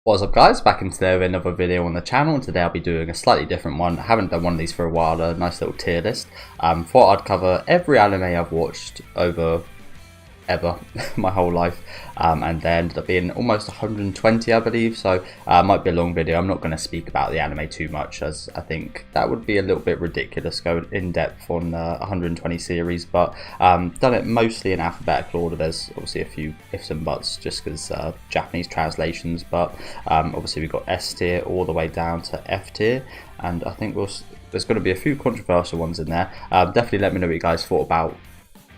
What's up guys, back in today with another video on the channel, and today I'll be doing a slightly different one. I haven't done one of these for a while, a nice little tier list. Thought I'd cover every anime I've watched ever my whole life, and there ended up being almost 120 I believe, so might be a long video. I'm not going to speak about the anime too much, as I think that would be a little bit ridiculous going in depth on 120 series, but done it mostly in alphabetical order. There's obviously a few ifs and buts just because Japanese translations, but obviously we've got S tier all the way down to F tier, and I think there's going to be a few controversial ones in there. Definitely let me know what you guys thought about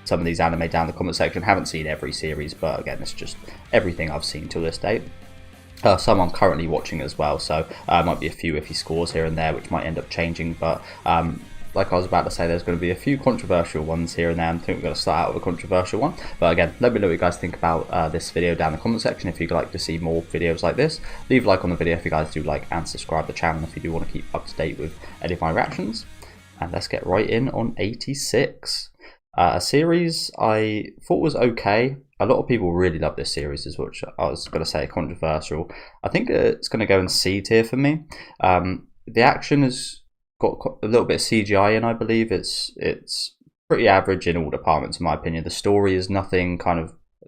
some of these anime down in the comment section. Haven't seen every series, but again, it's just everything I've seen to this date. Some I'm currently watching as well, so might be a few iffy scores here and there which might end up changing, but like I was about to say, there's going to be a few controversial ones here and there. I think we're going to start out with a controversial one, but again, let me know what you guys think about this video down in the comment section. If you'd like to see more videos like this, leave a like on the video if you guys do like, and subscribe to the channel if you do want to keep up to date with any of my reactions. And let's get right in on 86. A series I thought was okay. A lot of people really love this series, is what I was going to say, controversial. I think it's going to go in C tier for me. The action has got a little bit of CGI in, I believe. It's pretty average in all departments in my opinion. The story is nothing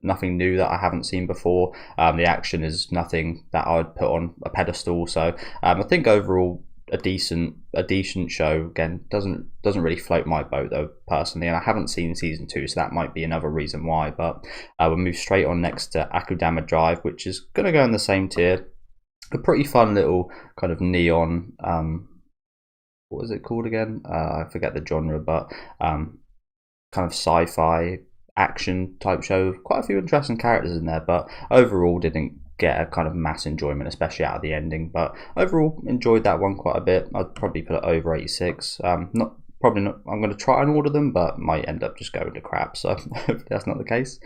new that I haven't seen before. The action is nothing that I would put on a pedestal. So I think overall a decent show. Again, doesn't really float my boat though personally, and I haven't seen season 2, so that might be another reason why. But we'll move straight on next to Akudama Drive, which is going to go in the same tier. A pretty fun little kind of neon, what is it called again? I forget the genre, but kind of sci-fi action type show. Quite a few interesting characters in there, but overall didn't get a kind of mass enjoyment, especially out of the ending. But overall enjoyed that one quite a bit. I'd probably put it over 86. Probably not. I'm going to try and order them, but might end up just going to crap, so hopefully that's not the case.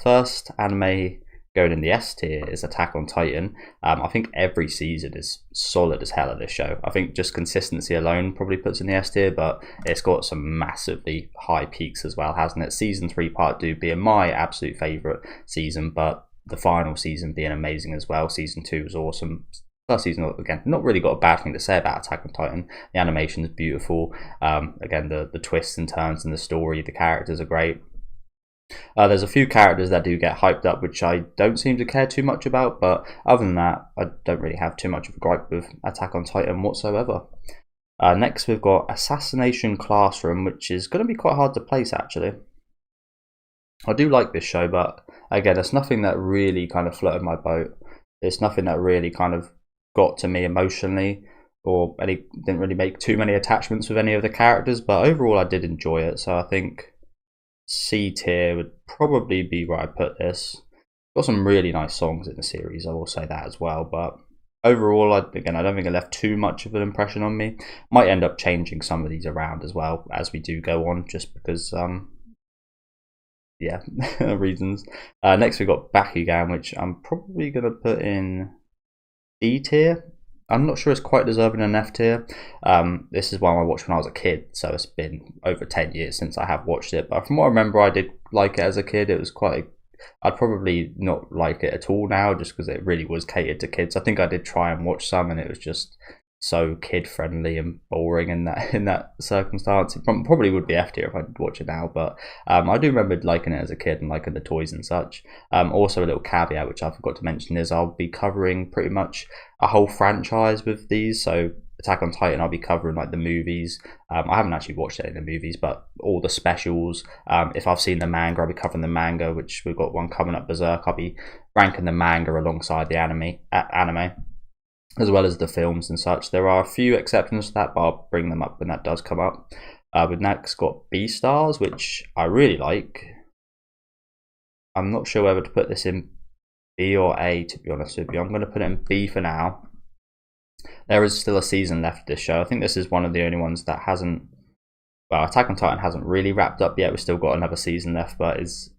First anime going in the S tier is Attack on Titan. I think every season is solid as hell of this show. I think just consistency alone probably puts in the S tier, but it's got some massively high peaks as well, hasn't it? Season 3 part 2 being my absolute favourite season, but the final season being amazing as well. Season 2 was awesome. First season, again, not really got a bad thing to say about Attack on Titan. The animation is beautiful. Again, the twists and turns in the story, the characters are great. There's a few characters that do get hyped up, which I don't seem to care too much about, but other than that, I don't really have too much of a gripe with Attack on Titan whatsoever. Next, we've got Assassination Classroom, which is going to be quite hard to place, actually. I do like this show, but again, it's nothing that really kind of floated my boat. It's nothing that really kind of got to me emotionally, or didn't really make too many attachments with any of the characters, but overall I did enjoy it, so I think C tier would probably be where I put this. Got some really nice songs in the series, I will say that as well, but overall, I don't think it left too much of an impression on me. Might end up changing some of these around as well as we do go on, just because yeah, reasons. Next we've got Bakugan, which I'm probably going to put in D tier. I'm not sure it's quite deserving an F tier. This is one I watched when I was a kid, so it's been over 10 years since I have watched it. But from what I remember, I did like it as a kid. It was I'd probably not like it at all now, just because it really was catered to kids. I think I did try and watch some, and it was just so kid friendly and boring in that circumstance. It probably would be F tier if I did watch it now, but I do remember liking it as a kid and liking the toys and such. Also, a little caveat which I forgot to mention is I'll be covering pretty much a whole franchise with these. So Attack on Titan, I'll be covering like the movies. I haven't actually watched any of the movies, but all the specials. If I've seen the manga, I'll be covering the manga, which we've got one coming up, Berserk. I'll be ranking the manga alongside the anime, as well as the films and such. There are a few exceptions to that, but I'll bring them up when that does come up. We've next got Beastars, which I really like. I'm not sure whether to put this in B or A, to be honest with you. I'm going to put it in B for now. There is still a season left of this show. I think this is one of the only ones that hasn't, well, Attack on Titan hasn't really wrapped up yet. We've still got another season left, but is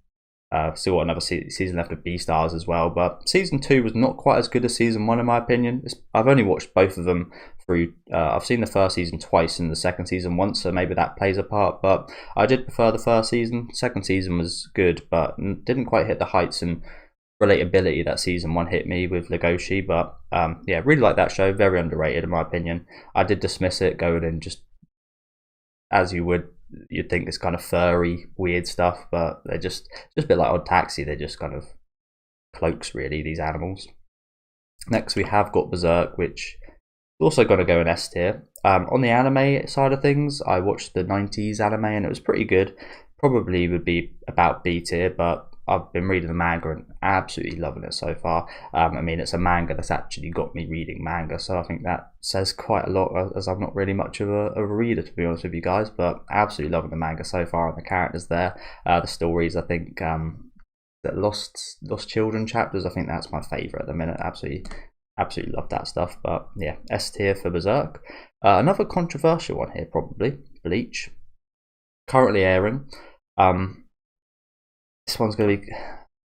still got another season left of Beastars as well. But season 2 was not quite as good as season 1 in my opinion. I've only watched both of them through. I've seen the first season twice and the second season once, so maybe that plays a part. But I did prefer the first season. Second season was good, but didn't quite hit the heights and relatability that season 1 hit me with Legoshi, but yeah, really like that show. Very underrated in my opinion. I did dismiss it going in just as you'd think this kind of furry weird stuff, but they're just a bit like Odd Taxi. They're just kind of cloaks, really, these animals. Next we have got Berserk, which is also going to go in S tier. On the anime side of things, I watched the 90s anime and it was pretty good. Probably would be about B tier, but I've been reading the manga and absolutely loving it so far. I mean, it's a manga that's actually got me reading manga, so I think that says quite a lot, as I'm not really much of a reader, to be honest with you guys, but absolutely loving the manga so far, and the characters there, the stories, I think, that Lost Children chapters, I think that's my favourite at the minute. Absolutely love that stuff. But yeah, S tier for Berserk. Another controversial one here, probably Bleach, currently airing. This one's going to be,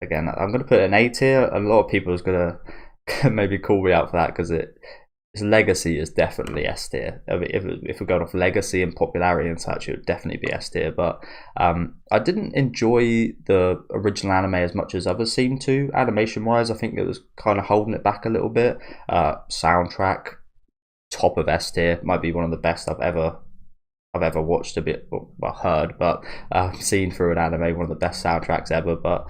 again, I'm going to put it in A tier. A lot of people is going to maybe call me out for that, because its legacy is definitely S tier. If we're going off legacy and popularity and such, it would definitely be S tier. But I didn't enjoy the original anime as much as others seem to. Animation wise, I think it was kind of holding it back a little bit. Soundtrack, top of S tier. Might be one of the best I've ever watched, a bit, well, heard, but seen through an anime, one of the best soundtracks ever. But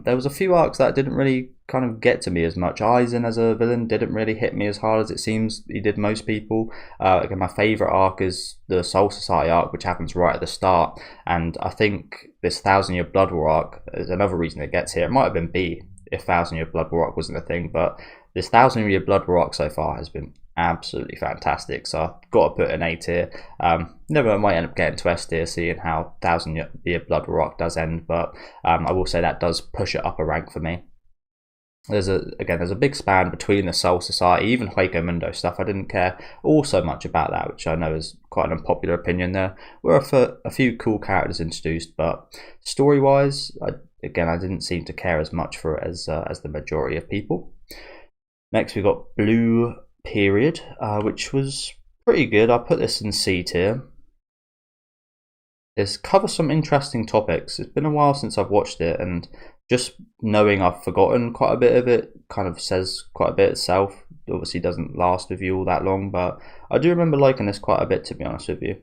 there was a few arcs that didn't really kind of get to me as much. Aizen as a villain didn't really hit me as hard as it seems he did most people. Again, my favourite arc is the Soul Society arc, which happens right at the start, and I think this 1,000-Year Blood War arc is another reason it gets here. It might have been B if 1,000-Year Blood War arc wasn't a thing, but this 1,000-Year Blood War arc so far has been absolutely fantastic, so I've got to put an A tier. Never might end up getting to S tier, seeing how 1,000-Year Blood War arc does end, but I will say that does push it up a rank for me. There's a big span between the Soul Society, even Hueco Mundo stuff. I didn't care all so much about that, which I know is quite an unpopular opinion. There were a few cool characters introduced, but story-wise, I didn't seem to care as much for it as the majority of people. Next, we got Blue Period, which was pretty good. I put this in C tier. This covers some interesting topics. It's been a while since I've watched it, and just knowing I've forgotten quite a bit of it kind of says quite a bit itself. Obviously doesn't last with you all that long, but I do remember liking this quite a bit, to be honest with you.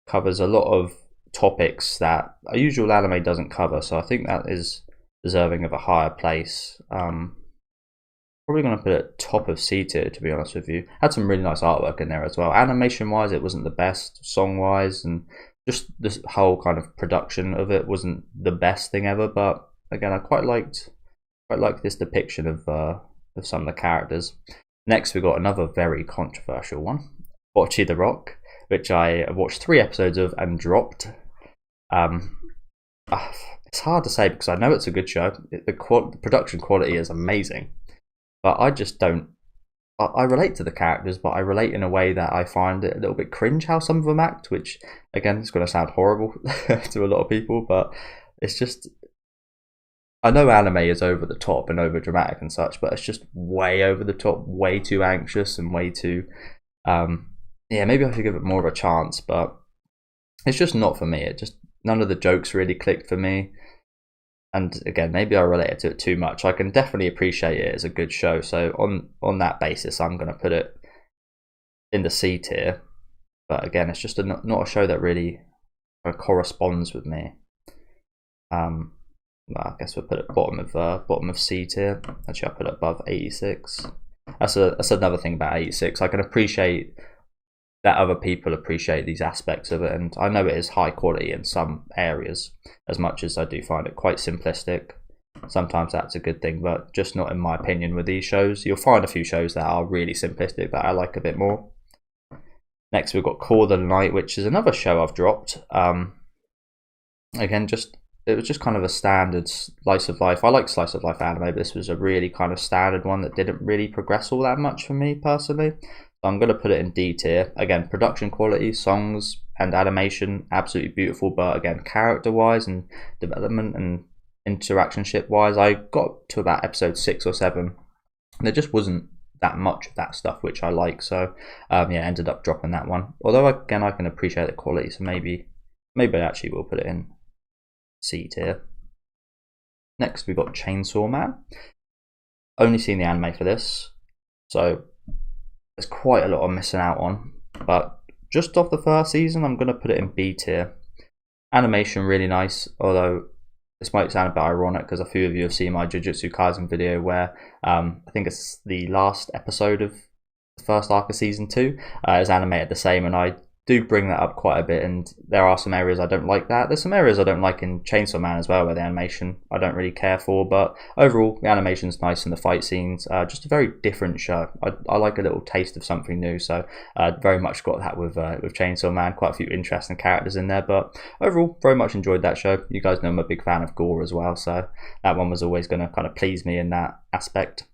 Covers a lot of topics that a usual anime doesn't cover, so I think that is deserving of a higher place. Probably going to put it top of C tier, to be honest with you. Had some really nice artwork in there as well. Animation wise, it wasn't the best. Song wise, and just this whole kind of production of it wasn't the best thing ever. But again, I quite liked this depiction of some of the characters. Next, we got another very controversial one, Bocce the Rock, which I watched 3 episodes of and dropped. It's hard to say because I know it's a good show. The production quality is amazing. But I just don't. I relate to the characters, but I relate in a way that I find it a little bit cringe how some of them act, which, again, is going to sound horrible to a lot of people, but it's just. I know anime is over the top and over dramatic and such, but it's just way over the top, way too anxious, and way too. Yeah, maybe I should give it more of a chance, but it's just not for me. None of the jokes really clicked for me. And again, maybe I related to it too much. I can definitely appreciate it as a good show. So on that basis, I'm going to put it in the C tier. But again, it's just not a show that really corresponds with me. Well, I guess we'll put it bottom of C tier. Actually, I'll put it above 86. That's another thing about 86. I can appreciate that other people appreciate these aspects of it, and I know it is high quality in some areas, as much as I do find it quite simplistic. Sometimes that's a good thing, but just not in my opinion with these shows. You'll find a few shows that are really simplistic that I like a bit more. Next, we've got Core the Night, which is another show I've dropped. Again, it was just kind of a standard slice of life. I like slice of life anime, but this was a really kind of standard one that didn't really progress all that much for me personally. So I'm going to put it in D tier. Again, production quality, songs, and animation, absolutely beautiful. But again, character-wise and development and interaction-ship-wise, I got to about episode 6 or 7. And there just wasn't that much of that stuff, which I like. So, yeah, ended up dropping that one. Although, again, I can appreciate the quality. So maybe I actually will put it in C tier. Next we got Chainsaw Man. Only seen the anime for this, so there's quite a lot I'm missing out on, but just off the first season I'm going to put it in B tier. Animation really nice, although this might sound a bit ironic because a few of you have seen my Jujutsu Kaisen video where I think it's the last episode of the first arc of season 2 is animated the same, and I do bring that up quite a bit, and there are some areas I don't like that. There's some areas I don't like in Chainsaw Man as well, where the animation I don't really care for, but overall the animation's nice and the fight scenes, just a very different show. I like a little taste of something new, so very much got that with Chainsaw Man. Quite a few interesting characters in there, but overall very much enjoyed that show. You guys know I'm a big fan of gore as well, so that one was always going to kind of please me in that aspect.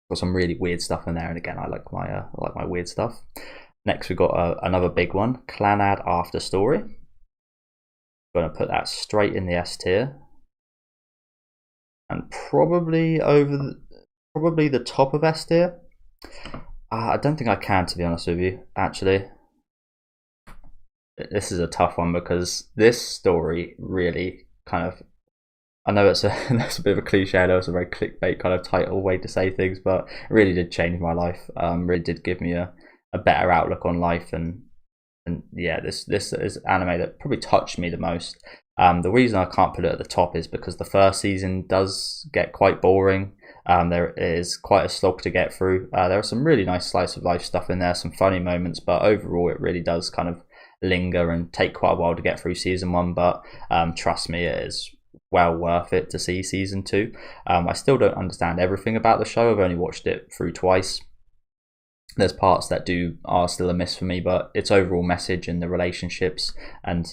Got some really weird stuff in there, and again I like my weird stuff. Next, we've got another big one, Clannad After Story. Going to put that straight in the S tier, and probably the top of S tier. I don't think I can, to be honest with you. Actually, this is a tough one because this story really kind of. I know that's a bit of a cliche. I know it's a very clickbait kind of title way to say things, but it really did change my life. Really did give me a better outlook on life, and yeah, this is anime that probably touched me the most. The reason I can't put it at the top is because the first season does get quite boring. There is quite a slog to get through. There are some really nice slice of life stuff in there, some funny moments, but overall it really does kind of linger and take quite a while to get through season 1, but trust me, it is well worth it to see season 2. I still don't understand everything about the show. I've only watched it through twice. There's parts that are still a miss for me, but its overall message and the relationships and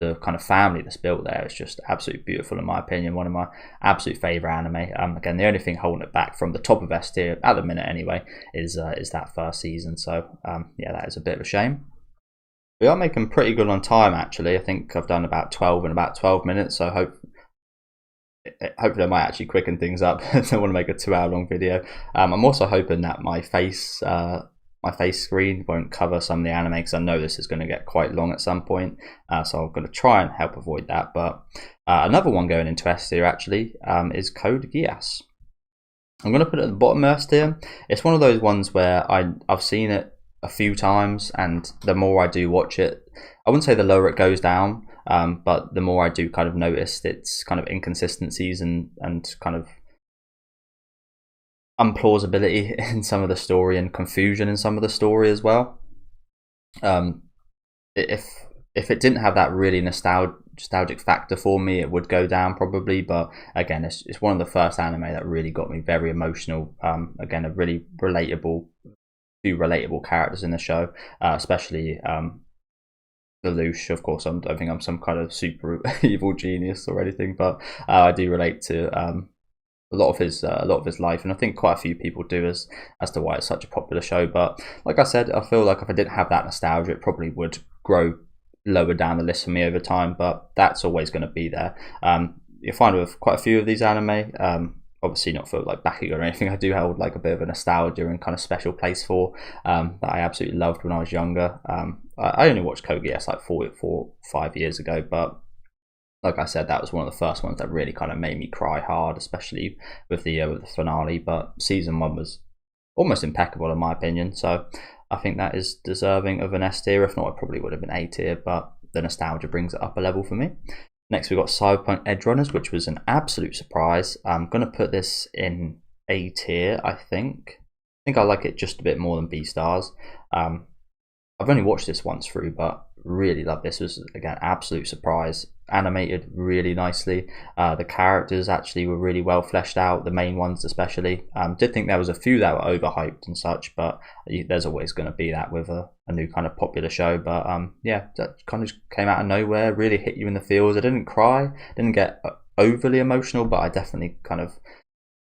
the kind of family that's built there is just absolutely beautiful, in my opinion. One of my absolute favourite anime. Again, the only thing holding it back from the top of S tier at the minute anyway is that first season. So yeah, that is a bit of a shame. We are making pretty good on time actually. I think I've done about 12 in about 12 minutes, so hopefully I might actually quicken things up. I don't want to make a 2-hour long video. I'm also hoping that my face screen won't cover some of the anime, because I know this is going to get quite long at some point, so I'm going to try and help avoid that. But another one going into S tier actually is Code Geass. I'm going to put it at the bottom of S tier. It's one of those ones where I've seen it a few times, and the more I do watch it, I wouldn't say the lower it goes down, but the more I do kind of notice its kind of inconsistencies and kind of unplausibility in some of the story and confusion in some of the story as well. If it didn't have that really nostalgic factor for me, it would go down probably, but again, it's one of the first anime that really got me very emotional. Again, a really few relatable characters in the show, especially Lelouch. Of course, I don't think I'm some kind of super evil genius or anything, but I do relate to a lot of his life, and I think quite a few people do as to why it's such a popular show. But like I said, I feel like if I didn't have that nostalgia, it probably would grow lower down the list for me over time, but that's always going to be there. You'll find with quite a few of these anime, obviously not for like Bakugo or anything, I do hold like a bit of a nostalgia and kind of special place for, that I absolutely loved when I was younger. I only watched Code Geass like 5 years ago, but like I said, that was one of the first ones that really kind of made me cry hard, especially with the finale. But season 1 was almost impeccable in my opinion, so I think that is deserving of an S tier. If not, it probably would have been A tier, but the nostalgia brings it up a level for me. Next, we've got Cyberpunk Edge Runners, which was an absolute surprise. I'm going to put this in A tier, I think. I like it just a bit more than B stars. I've only watched this once through, but really love this. It was, again, absolute surprise. Animated really nicely. The characters actually were really well fleshed out, the main ones especially. Did think there was a few that were overhyped and such, but there's always going to be that with a new kind of popular show. But yeah, that kind of just came out of nowhere, really hit you in the feels. I didn't cry, didn't get overly emotional, but I definitely kind of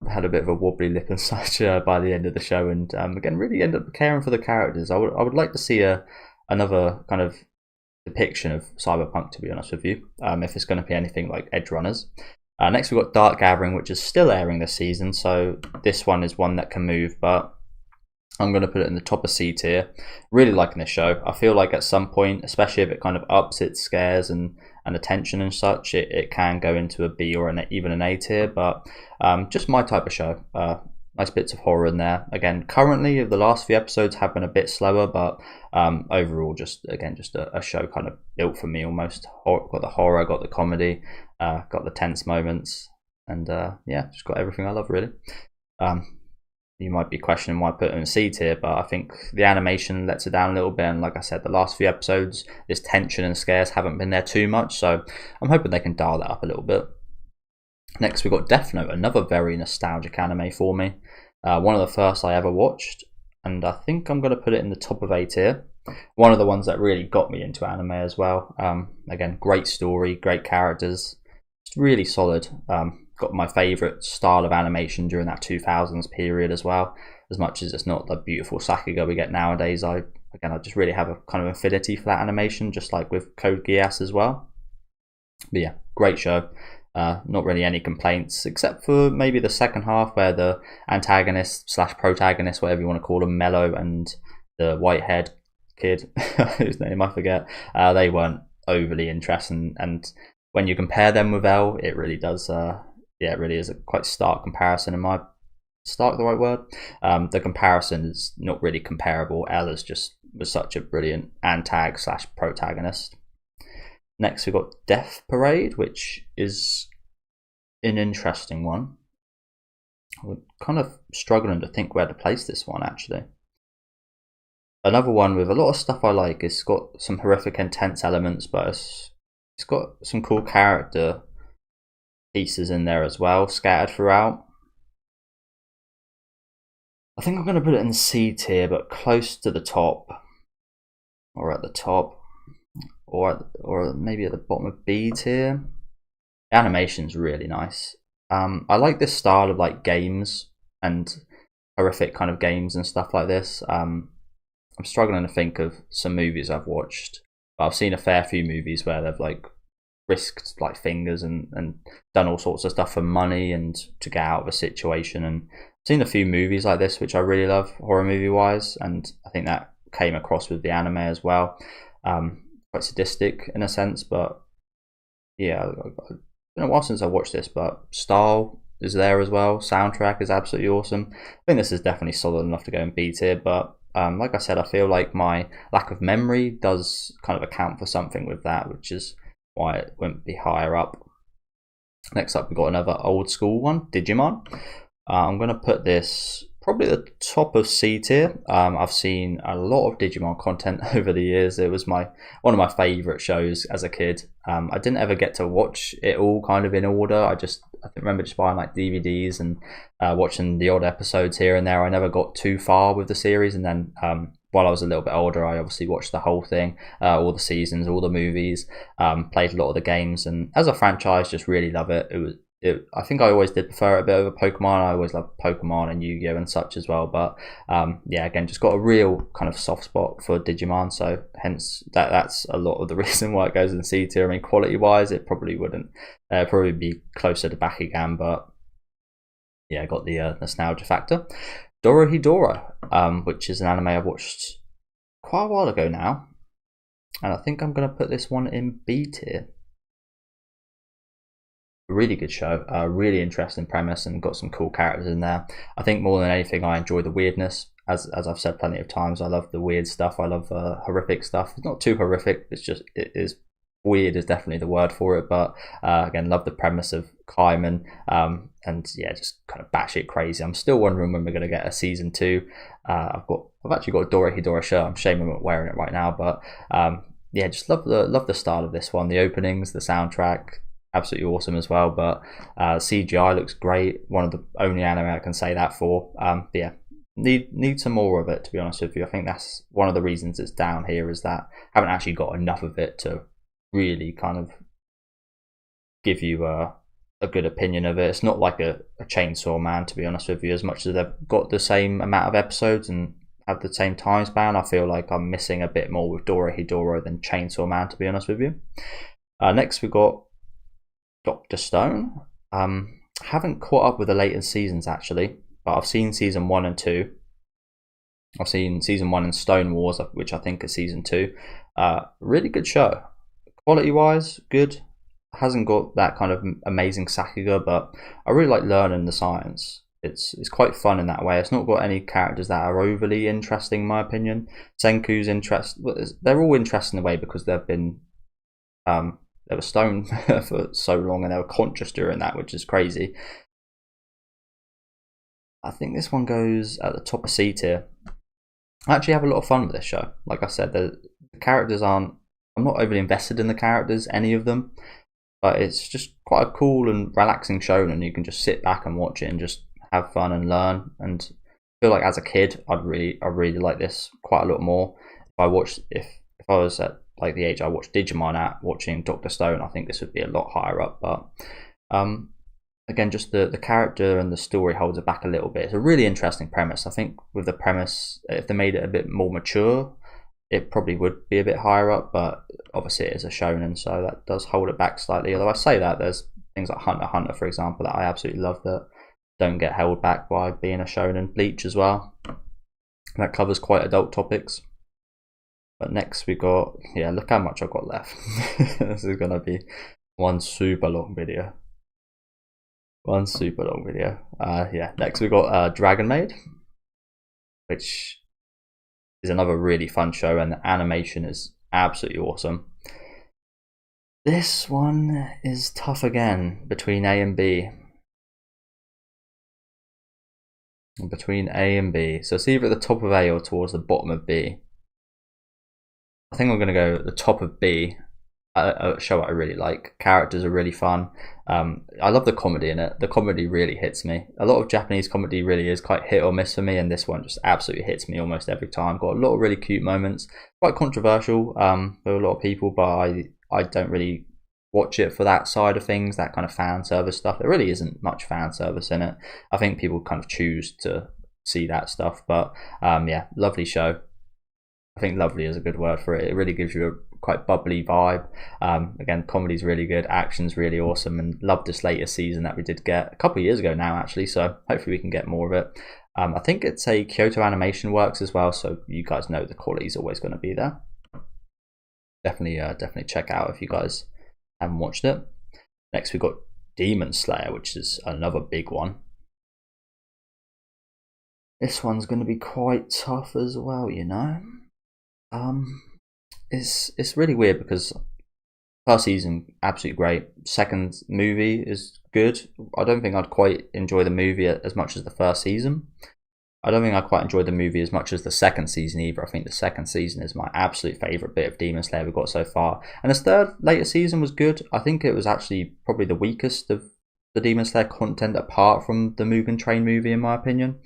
had a bit of a wobbly lip and such by the end of the show, and again, really ended up caring for the characters. I would like to see another kind of depiction of Cyberpunk, to be honest with you, if it's going to be anything like Edge Runners. Next, we've got Dark Gathering, which is still airing this season, so this one is one that can move, but I'm going to put it in the top of C tier. Really liking this show. I feel like at some point, especially if it kind of ups its scares and and the tension and such, it can go into a B or even an A tier. But just my type of show. Nice bits of horror in there. Again, currently the last few episodes have been a bit slower, but overall, just a show kind of built for me almost. Got the horror, got the comedy, got the tense moments, and yeah, just got everything I love really. You might be questioning why I put it in C tier, but I think the animation lets it down a little bit, and like I said, the last few episodes, this tension and scares haven't been there too much, so I'm hoping they can dial that up a little bit. Next, we've got Death Note, another very nostalgic anime for me. One of the first I ever watched, and I think I'm going to put it in the top of A tier. One of the ones that really got me into anime as well. Again, great story, great characters, just really solid. Got my favourite style of animation during that 2000s period as well. As much as it's not the beautiful Sakuga we get nowadays, I just really have a kind of affinity for that animation, just like with Code Geass as well. But yeah, great show. Not really any complaints, except for maybe the second half where the antagonist / protagonist, whatever you want to call them, Mello, and the white-haired kid, whose name I forget, they weren't overly interesting. And when you compare them with L, it really does, it really is a quite stark comparison. Stark the right word? The comparison is not really comparable. L was such a brilliant antag / protagonist. Next, we've got Death Parade, which is an interesting one. We're kind of struggling to think where to place this one, actually. Another one with a lot of stuff I like. It's got some horrific, intense elements, but it's got some cool character pieces in there as well, scattered throughout. I think I'm going to put it in C tier, but close to the top, or at the top. Or maybe at the bottom of B tier. The animation's really nice. I like this style of like games and horrific kind of games and stuff like this. I'm struggling to think of some movies I've watched, but I've seen a fair few movies where they've like risked like fingers and done all sorts of stuff for money and to get out of a situation. And I've seen a few movies like this which I really love, horror movie wise, and I think that came across with the anime as well. Quite sadistic in a sense, but yeah, it's been a while since I watched this, but style is there as well. Soundtrack is absolutely awesome. I think this is definitely solid enough to go in B tier, but like I said, I feel like my lack of memory does kind of account for something with that, which is why it wouldn't be higher up. Next up, we've got another old school one, Digimon. I'm going to put this probably the top of C tier. I've seen a lot of Digimon content over the years. It was one of my favourite shows as a kid. I didn't ever get to watch it all kind of in order. I remember just buying like DVDs and watching the odd episodes here and there. I never got too far with the series, and then while I was a little bit older, I obviously watched the whole thing, all the seasons, all the movies, played a lot of the games, and as a franchise, just really love it. I think I always did prefer it a bit over Pokemon. I always loved Pokemon and Yu-Gi-Oh and such as well, but yeah, again, just got a real kind of soft spot for Digimon, so hence that's a lot of the reason why it goes in C tier. I mean, quality wise, it probably wouldn't probably be closer to Bakugan, but yeah, got the nostalgia factor. Dorohedoro, which is an anime I've watched quite a while ago now, and I think I'm going to put this one in B tier. Really good show, really interesting premise, and got some cool characters in there. I think more than anything, I enjoy the weirdness. As I've said plenty of times, I love the weird stuff. I love horrific stuff. It's not too horrific. It is weird is definitely the word for it. But again, love the premise of Kaiman, and yeah, just kind of batshit crazy. I'm still wondering when we're going to get a season 2. I've actually got a Dorohedoro shirt. I'm ashamed I'm not wearing it right now, but yeah, just love the style of this one. The openings, the soundtrack, absolutely awesome as well. But CGI looks great. One of the only anime I can say that for. But yeah, need some more of it, to be honest with you. I think that's one of the reasons it's down here, is that I haven't actually got enough of it to really kind of give you a good opinion of it. It's not like a Chainsaw Man, to be honest with you. As much as they've got the same amount of episodes and have the same time span, I feel like I'm missing a bit more with Dorohedoro than Chainsaw Man, to be honest with you. Next, we've got Dr. Stone. Haven't caught up with the later seasons actually, but I've seen season 1 and 2. I've seen season 1 in Stone Wars, which I think is season 2. Really good show. Quality wise, good. Hasn't got that kind of amazing Sakuga, but I really like learning the science. It's quite fun in that way. It's not got any characters that are overly interesting, in my opinion. Senku's interest, they're all interesting in a way because they've been they were stoned for so long and they were conscious during that, which is crazy. I think this one goes at the top of C tier. I actually have a lot of fun with this show. Like I said, the characters aren't. I'm not overly invested in the characters, any of them, but it's just quite a cool and relaxing show, and you can just sit back and watch it and just have fun and learn. And I feel like as a kid, I really like this quite a lot more. If I was at like the age I watched Digimon at, watching Dr. Stone, I think this would be a lot higher up. But again, just the character and the story holds it back a little bit. It's a really interesting premise. I think with the premise, if they made it a bit more mature, it probably would be a bit higher up, but obviously it is a shonen, so that does hold it back slightly. Although I say that, there's things like Hunter x Hunter, for example, that I absolutely love that don't get held back by being a shonen. Bleach as well. That covers quite adult topics. But next we got, yeah, look how much I've got left. This is going to be one super long video. Yeah, next we got Dragon Maid, which is another really fun show, and the animation is absolutely awesome. This one is tough again, between A and B. So it's either at the top of A or towards the bottom of B. I think I'm going to go at the top of B. A show I really like. Characters are really fun. I love the comedy in it. The comedy really hits me. A lot of Japanese comedy really is quite hit or miss for me, and this one just absolutely hits me almost every time. Got a lot of really cute moments. Quite controversial for a lot of people, but I don't really watch it for that side of things, that kind of fan service stuff. There really isn't much fan service in it. I think people kind of choose to see that stuff, but yeah, lovely show. I think lovely is a good word for it. It really gives you a quite bubbly vibe. Again, comedy's really good, action's really awesome, and love this latest season that we did get a couple of years ago now, actually, so hopefully we can get more of it. I think it's a Kyoto Animation Works as well, so you guys know the quality is always going to be there. Definitely check out if you guys haven't watched it. Next we've got Demon Slayer, which is another big one. This one's going to be quite tough as well, you know. It's really weird because first season absolutely great. Second movie is good. I don't think I'd quite enjoy the movie as much as the first season. I don't think I quite enjoyed the movie as much as the second season either. I think the second season is my absolute favourite bit of Demon Slayer we've got so far. And this third later season was good. I think it was actually probably the weakest of the Demon Slayer content apart from the Mugen Train movie, in my opinion.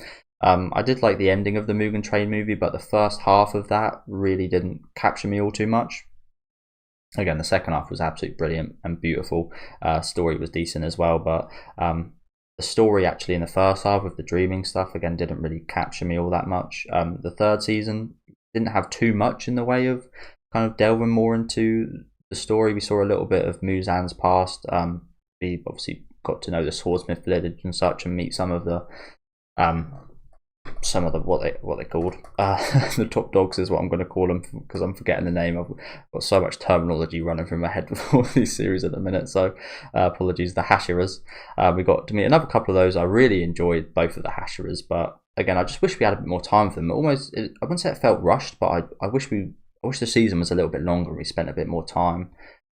I did like the ending of the Mugen Train movie, but the first half of that really didn't capture me all too much. Again, the second half was absolutely brilliant and beautiful. Story was decent as well, but the story actually in the first half with the dreaming stuff again didn't really capture me all that much. The third season didn't have too much in the way of kind of delving more into the story. We saw a little bit of Muzan's past. We obviously got to know the Swordsmith village and such, and meet some of the what they called the top dogs is what I'm going to call them, because I'm forgetting the name. I've got so much terminology running through my head with all these series at the minute, so apologies. The Hashiras, we got to meet another couple of those. I really enjoyed both of the Hashiras, but again, I just wish we had a bit more time for them. I wouldn't say it felt rushed, but I wish the season was a little bit longer and we spent a bit more time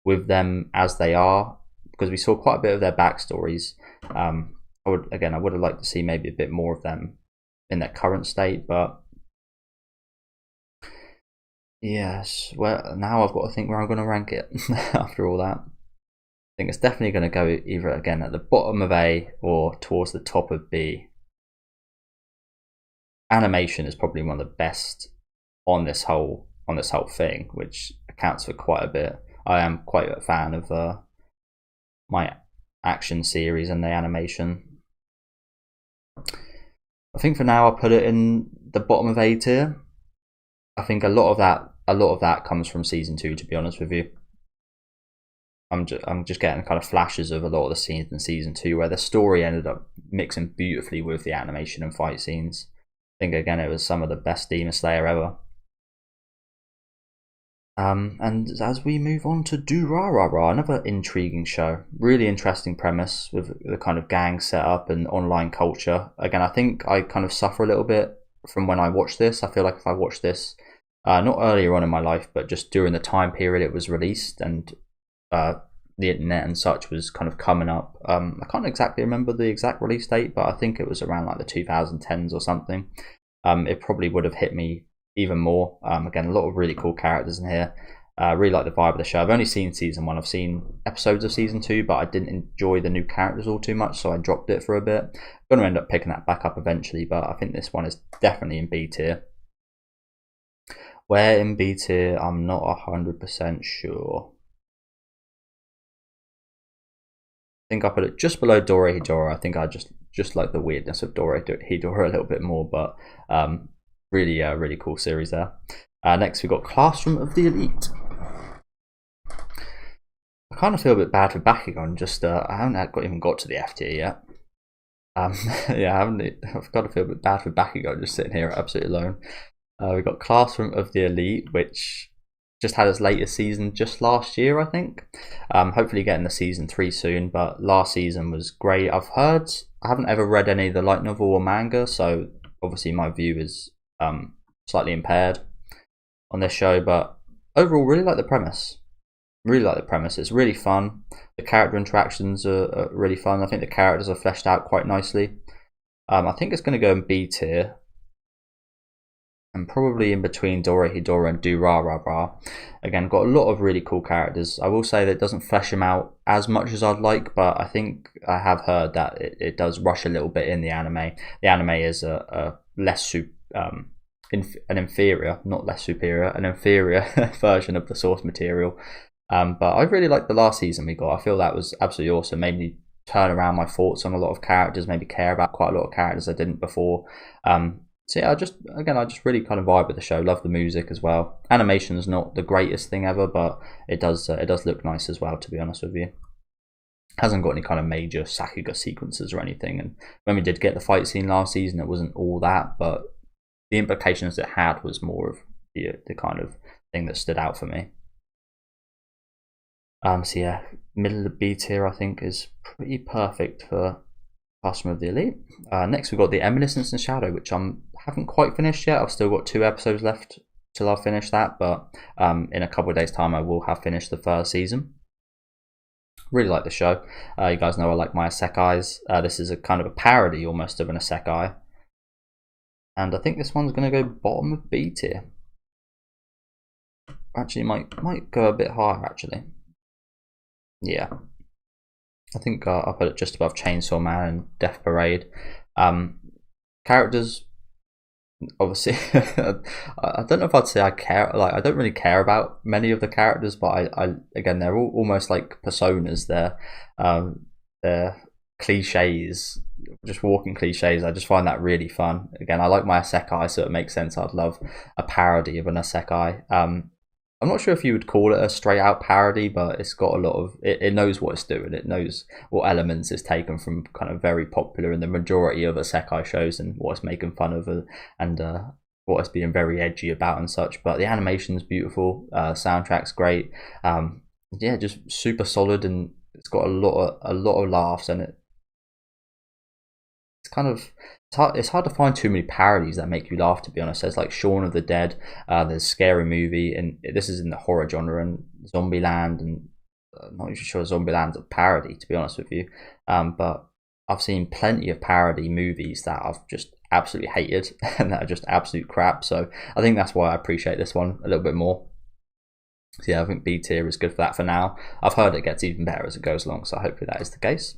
with them as they are, because we saw quite a bit of their backstories. I would have liked to see maybe a bit more of them in their current state, but yes, well, now I've got to think where I'm going to rank it after all that. I think it's definitely going to go either again at the bottom of A or towards the top of B. Animation is probably one of the best on this whole thing, which accounts for quite a bit. I am quite a fan of my action series and the animation. I think for now I'll put it in the bottom of A tier. I think a lot of that comes from season 2, to be honest with you. I'm just getting kind of flashes of a lot of the scenes in season 2 where the story ended up mixing beautifully with the animation and fight scenes. I think again it was some of the best Demon Slayer ever. And as we move on to Durarara, another intriguing show. Really interesting premise with the kind of gang setup and online culture. Again, I think I kind of suffer a little bit from when I watched this. I feel like if I watched this, not earlier on in my life, but just during the time period it was released and the internet and such was kind of coming up. I can't exactly remember the exact release date, but I think it was around like the 2010s or something. It probably would have hit me even more. Again, a lot of really cool characters in here. Really like the vibe of the show. I've only seen season 1. I've seen episodes of season 2, but I didn't enjoy the new characters all too much, so I dropped it for a bit. Going to end up picking that back up eventually, but I think this one is definitely in B tier. Where in B tier, I'm not 100% sure. I think I put it just below Dora. I think I just like the weirdness of Dora a little bit more, but really really cool series there. Next we've got Classroom of the Elite. I kind of feel a bit bad for Bakugan. Just I haven't even got to the F tier yet. Yeah, I've got to feel a bit bad for Bakugan just sitting here absolutely alone. We've got Classroom of the Elite, which just had its latest season just last year, I think. Hopefully getting the season 3 soon, but last season was great. I haven't ever read any of the light novel or manga, so obviously my view is slightly impaired on this show, but overall really like the premise. It's really fun. The character interactions are really fun. I think the characters are fleshed out quite nicely. I think it's going to go in B tier, and probably in between Dorohedoro and Durarara. Again, got a lot of really cool characters. I will say that it doesn't flesh them out as much as I'd like, but I think I have heard that it does rush a little bit in the anime. The anime is a less an inferior, not less superior, an inferior version of the source material. But I really liked the last season we got. I feel that was absolutely awesome. Made me turn around my thoughts on a lot of characters, maybe care about quite a lot of characters I didn't before. So yeah, I just really kind of vibe with the show. Love the music as well. Animation's not the greatest thing ever, but it does look nice as well, to be honest with you. Hasn't got any kind of major Sakuga sequences or anything, and when we did get the fight scene last season, it wasn't all that, but the implications it had was more of the kind of thing that stood out for me. So yeah, middle of the B tier I think is pretty perfect for Classroom of the Elite. Next we've got The Eminence and Shadow, which I haven't quite finished yet. I've still got 2 episodes left till I've finished that, but in a couple of days time I will have finished the first season. Really like the show. You guys know I like my isekais. This is a kind of a parody almost of an isekai, and I think this one's going to go bottom of B tier. Actually might go a bit higher actually. Yeah, I think I'll put it just above Chainsaw Man and Death Parade. Characters, obviously, I don't know if I'd say I care. Like, I don't really care about many of the characters, but I again, they're all almost like personas. They're cliches, just walking cliches. I just find that really fun. Again, I like my isekai, so it makes sense. I'd love a parody of an isekai. I'm not sure if you would call it a straight out parody, but it's got a lot of it knows what it's doing. It knows what elements it's taken from kind of very popular in the majority of isekai shows and what it's making fun of and what it's being very edgy about and such. But the animation's beautiful, soundtrack's great. Yeah, just super solid, and it's got a lot of laughs, and it's kind of it's hard to find too many parodies that make you laugh, to be honest. There's like Shaun of the Dead, there's Scary Movie, and this is in the horror genre, and Zombieland, and I'm not even sure Zombieland's a parody, to be honest with you. But I've seen plenty of parody movies that I've just absolutely hated and that are just absolute crap. So I think that's why I appreciate this one a little bit more. So yeah, I think B tier is good for that for now. I've heard it gets even better as it goes along, so hopefully that is the case.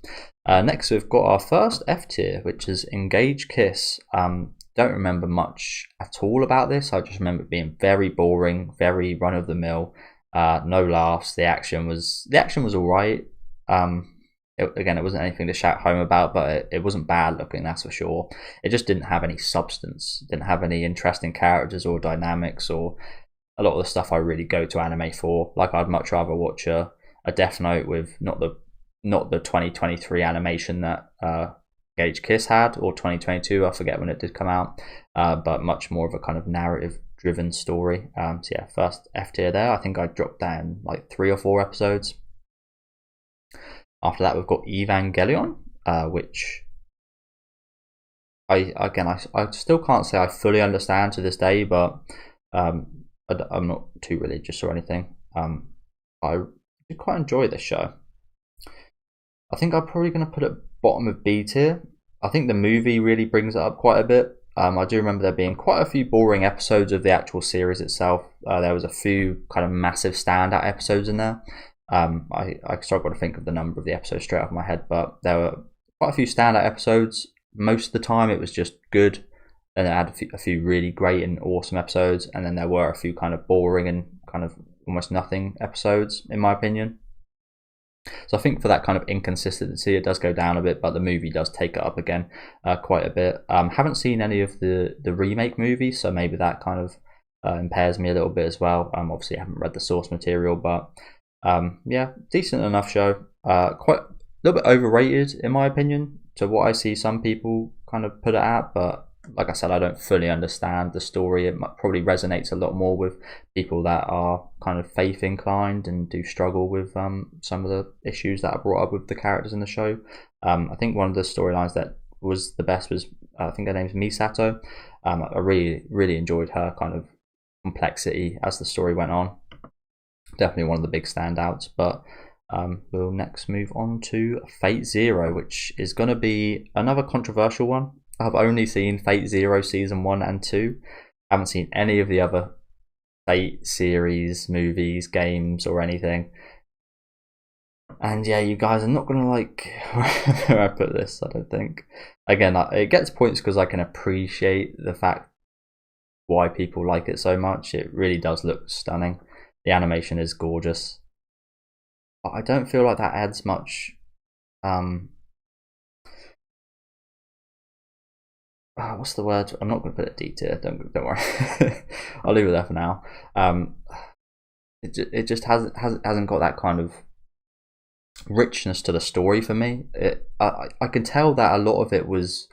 Next we've got our first F tier, which is Engage Kiss. Don't remember much at all about this. I just remember it being very boring, very run of the mill, no laughs. The action was all right. Again, it wasn't anything to shout home about, but it wasn't bad looking, that's for sure. It just didn't have any substance, didn't have any interesting characters or dynamics or a lot of the stuff I really go to anime for. Like, I'd much rather watch a Death Note with not the 2023 animation that Engage Kiss had, or 2022, I forget when it did come out, but much more of a kind of narrative driven story. So yeah, first F tier there. I think I dropped down like 3 or 4 episodes. After that, we've got Evangelion, which I still can't say I fully understand to this day, but I'm not too religious or anything. I did quite enjoy this show. I think I'm probably going to put it bottom of B tier. I think the movie really brings it up quite a bit. I do remember there being quite a few boring episodes of the actual series itself. There was a few kind of massive standout episodes in there. I struggle to think of the number of the episodes straight off my head, but there were quite a few standout episodes. Most of the time it was just good, and it had a few really great and awesome episodes, and then there were a few kind of boring and kind of almost nothing episodes, in my opinion. So I think for that kind of inconsistency, it does go down a bit, but the movie does take it up again quite a bit. Haven't seen any of the remake movies, so maybe that kind of impairs me a little bit as well. Obviously, I haven't read the source material, but yeah, decent enough show. Quite a little bit overrated, in my opinion, to what I see some people kind of put it at, but like I said, I don't fully understand the story. It probably resonates a lot more with people that are kind of faith inclined and do struggle with some of the issues that are brought up with the characters in the show. I think one of the storylines that was the best was, I think her name's Misato. I really enjoyed her kind of complexity as the story went on. Definitely one of the big standouts. But we'll next move on to Fate Zero, which is going to be another controversial one. I've only seen Fate Zero Season 1 and 2. I haven't seen any of the other Fate series, movies, games, or anything. And yeah, you guys are not going to like where I put this, I don't think. Again, it gets points because I can appreciate the fact why people like it so much. It really does look stunning. The animation is gorgeous. But I don't feel like that adds much what's the word? I'm not going to put it D tier. Don't worry. I'll leave it there for now. It just hasn't got that kind of richness to the story for me. I can tell that a lot of it was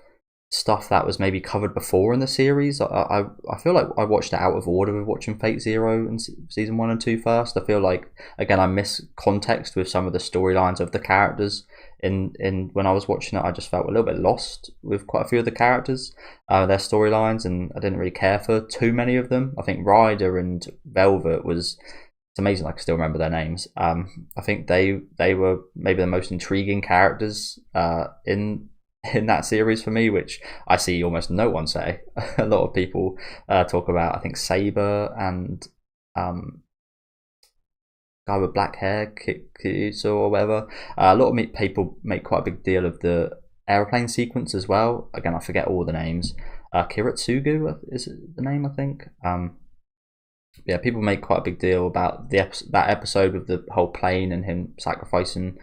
stuff that was maybe covered before in the series. I feel like I watched it out of order with watching Fate Zero and Season 1 and 2 first. I feel like, again, I miss context with some of the storylines of the characters. In when I was watching it, I just felt a little bit lost with quite a few of the characters, their storylines, and I didn't really care for too many of them. I think Ryder and Velvet it's amazing I can still remember their names. I think they were maybe the most intriguing characters in that series for me, which I see almost no one say. A lot of people talk about, I think, Saber and guy with black hair, Kitsu or whatever. A lot of people make quite a big deal of the airplane sequence as well. Again, I forget all the names. Kiritsugu is the name, I think. Yeah, people make quite a big deal about that episode with the whole plane and him sacrificing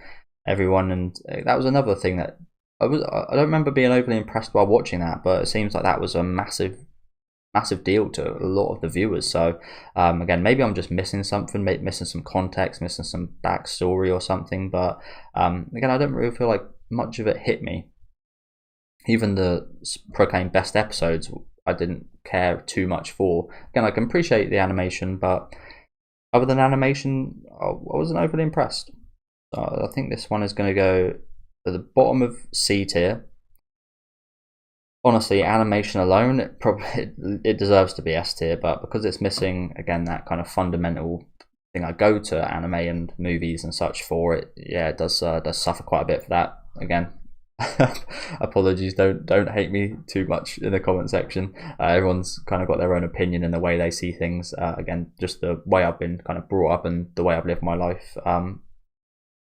everyone, and that was another thing that I don't remember being overly impressed while watching that, but it seems like that was a massive deal to a lot of the viewers. So again, maybe I'm just missing something, missing some context, missing some backstory or something, but again, I don't really feel like much of it hit me. Even the proclaimed best episodes I didn't care too much for. Again, I can appreciate the animation, but other than animation, I wasn't overly impressed. So I think this one is going to go at the bottom of C tier. Honestly, animation alone, it deserves to be S tier, but because it's missing, again, that kind of fundamental thing I go to anime and movies and such for, it does suffer quite a bit for that. Again, apologies, don't hate me too much in the comment section. Everyone's kind of got their own opinion and the way they see things. Again, just the way I've been kind of brought up and the way I've lived my life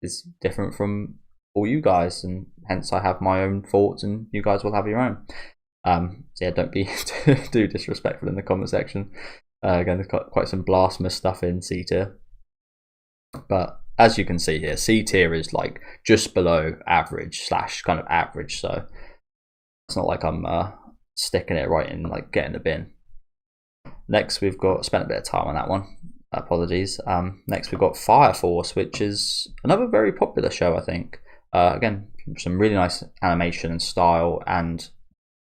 is different from all you guys, and hence I have my own thoughts and you guys will have your own. So yeah, don't be too disrespectful in the comment section. Again, there's got quite some blasphemous stuff in C tier, but as you can see here, C tier is like just below average / kind of average, so it's not like I'm sticking it right in like getting the bin. Next, we've got spent a bit of time on that one. Apologies. Next, we've got Fire Force, which is another very popular show, I think. Again, some really nice animation and style, and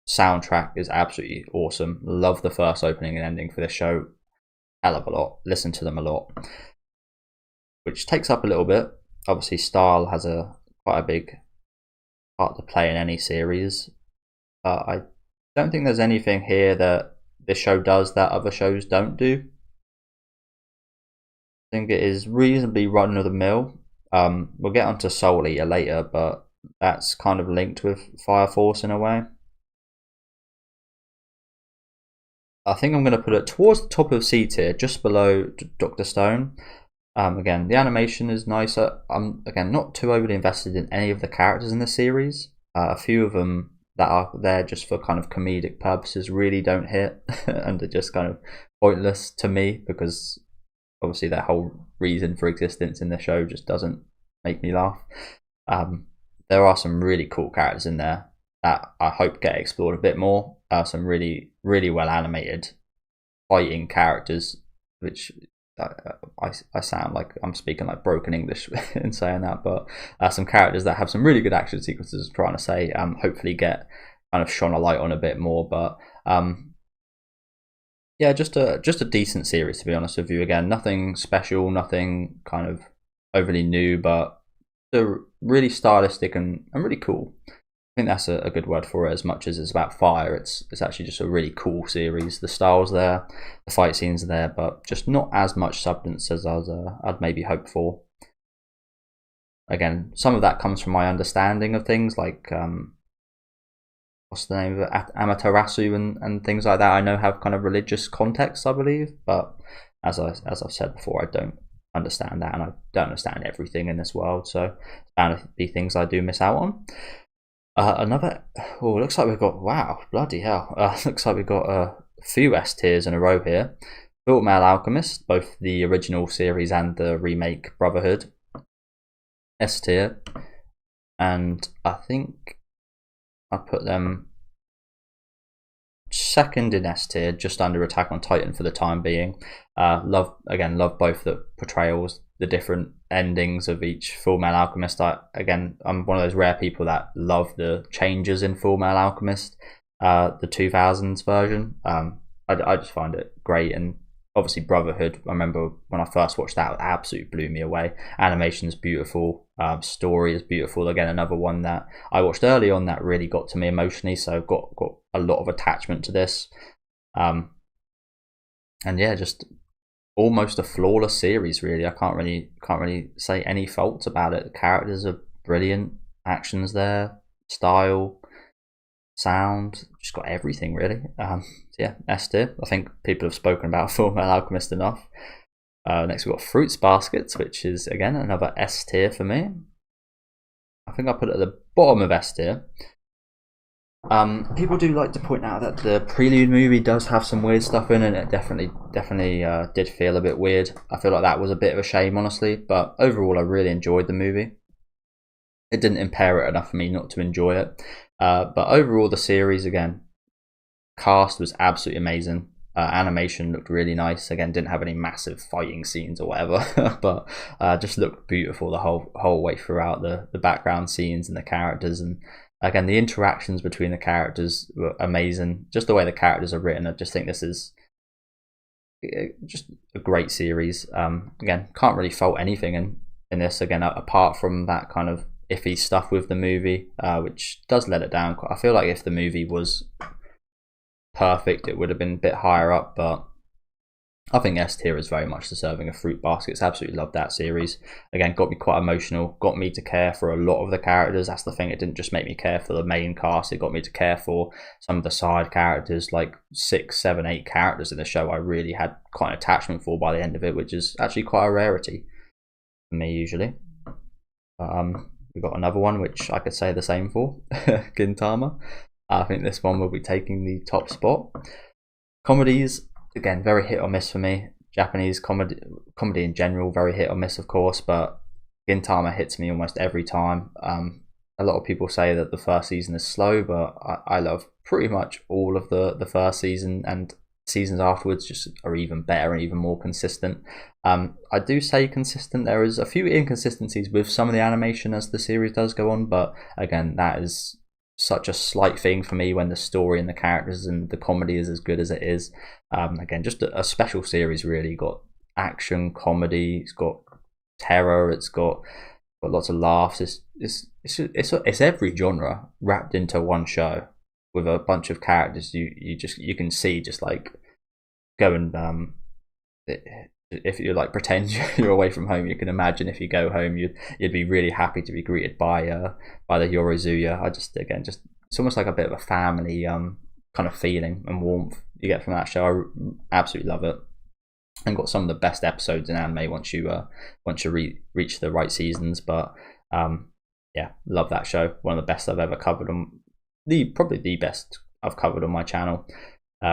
Soundtrack is absolutely awesome. Love the first opening and ending for this show. Hell of a lot. Listen to them a lot. Which takes up a little bit. Obviously, style has quite a big part to play in any series. I don't think there's anything here that this show does that other shows don't do. I think it is reasonably run of the mill. We'll get onto Soul Eater later, but that's kind of linked with Fire Force in a way. I think I'm going to put it towards the top of C tier, just below Dr. Stone. Again, the animation is nicer. I'm again not too overly invested in any of the characters in the series. A few of them that are there just for kind of comedic purposes really don't hit, and they're just kind of pointless to me because obviously their whole reason for existence in the show just doesn't make me laugh. There are some really cool characters in there that I hope get explored a bit more. Some really, really well animated fighting characters, which I sound like I'm speaking like broken English in saying that, but some characters that have some really good action sequences, I'm trying to say, hopefully get kind of shone a light on a bit more. But yeah, just a decent series, to be honest with you. Again, nothing special, nothing kind of overly new, but they're really stylistic and really cool. I think that's a good word for it. As much as it's about fire, it's actually just a really cool series. The style's there, the fight scenes are there, but just not as much substance as I'd maybe hoped for. Again, some of that comes from my understanding of things like what's the name of it, Amaterasu and things like that. I know have kind of religious context, I believe, but as I've said before, I don't understand that, and I don't understand everything in this world, so it's bound to be things I do miss out on. Looks like we've got, wow, bloody hell. Looks like we've got a few S tiers in a row here. Full Metal Alchemist, both the original series and the remake Brotherhood, S tier. And I think I put them second in S tier, just under Attack on Titan for the time being. Love both the portrayals, the different endings of each Full Metal Alchemist. I'm one of those rare people that love the changes in Full Metal Alchemist, the 2000s version. I just find it great, and obviously Brotherhood, I remember when I first watched that, it absolutely blew me away. Animation's beautiful, story is beautiful. Again, another one that I watched early on that really got to me emotionally, so I've got a lot of attachment to this. And yeah, just almost a flawless series, really. I can't really say any faults about it. The characters are brilliant, action's there, style, sound, just got everything really. So yeah, S tier. I think people have spoken about Full Metal Alchemist enough. Next we've got Fruits Baskets, which is again another S tier for me. I think I put it at the bottom of S tier. People do like to point out that the Prelude movie does have some weird stuff in it. It definitely did feel a bit weird. I feel like that was a bit of a shame, honestly. But overall, I really enjoyed the movie. It didn't impair it enough for me not to enjoy it. But overall, the series, again, cast was absolutely amazing. Animation looked really nice. Again, didn't have any massive fighting scenes or whatever, but just looked beautiful the whole way throughout. The background scenes and the characters, and again, the interactions between the characters were amazing. Just the way the characters are written, I just think this is just a great series. Again, can't really fault anything in this, again, apart from that kind of iffy stuff with the movie, which does let it down. I feel like if the movie was perfect, it would have been a bit higher up, but I think S tier is very much deserving of Fruit Baskets. Absolutely loved that series. Again, got me quite emotional, got me to care for a lot of the characters. That's the thing, it didn't just make me care for the main cast, it got me to care for some of the side characters, like 6, 7, 8 characters in the show I really had quite an attachment for by the end of it, which is actually quite a rarity for me usually. We've got another one which I could say the same for, Gintama. I think this one will be taking the top spot. Comedies, again, very hit or miss for me. Japanese comedy in general, very hit or miss, of course, but Gintama hits me almost every time. A lot of people say that the first season is slow, but I love pretty much all of the first season, and seasons afterwards just are even better and even more consistent. I do say consistent. There is a few inconsistencies with some of the animation as the series does go on, but again, that is such a slight thing for me when the story and the characters and the comedy is as good as it is. Again, just a special series, really. Got action, comedy, it's got terror, it's got lots of laughs. It's every genre wrapped into one show with a bunch of characters you can see just like going if you like pretend you're away from home. You can imagine if you go home, you'd be really happy to be greeted by the Yorozuya. It's almost like a bit of a family kind of feeling and warmth you get from that show. I absolutely love it, and got some of the best episodes in anime once you reach the right seasons. But yeah, love that show. One of the best I've ever covered on probably the best I've covered on my channel.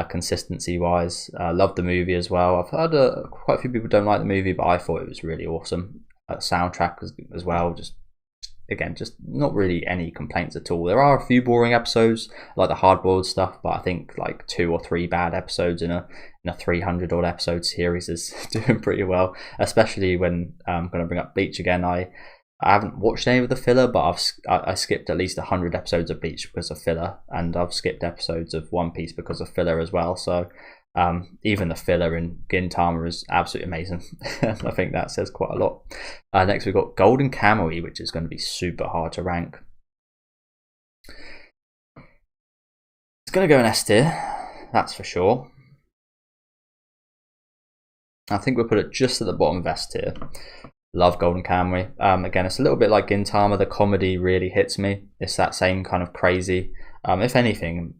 Consistency wise, love the movie as well. I've heard quite a few people don't like the movie, but I thought it was really awesome. Soundtrack as well, just not really any complaints at all. There are a few boring episodes like the hard-boiled stuff, but I think like 2 or 3 bad episodes in a 300 odd episode series is doing pretty well, especially when I'm going to bring up Bleach again. I haven't watched any of the filler, but I skipped at least 100 episodes of Bleach because of filler, and I've skipped episodes of One Piece because of filler as well. So even the filler in Gintama is absolutely amazing. I think that says quite a lot. Next we've got Golden Kamuy, which is going to be super hard to rank. It's going to go in S tier, that's for sure. I think we'll put it just at the bottom of S tier. Love Golden Kamuy. Again, it's a little bit like Gintama. The comedy really hits me. It's that same kind of crazy. If anything,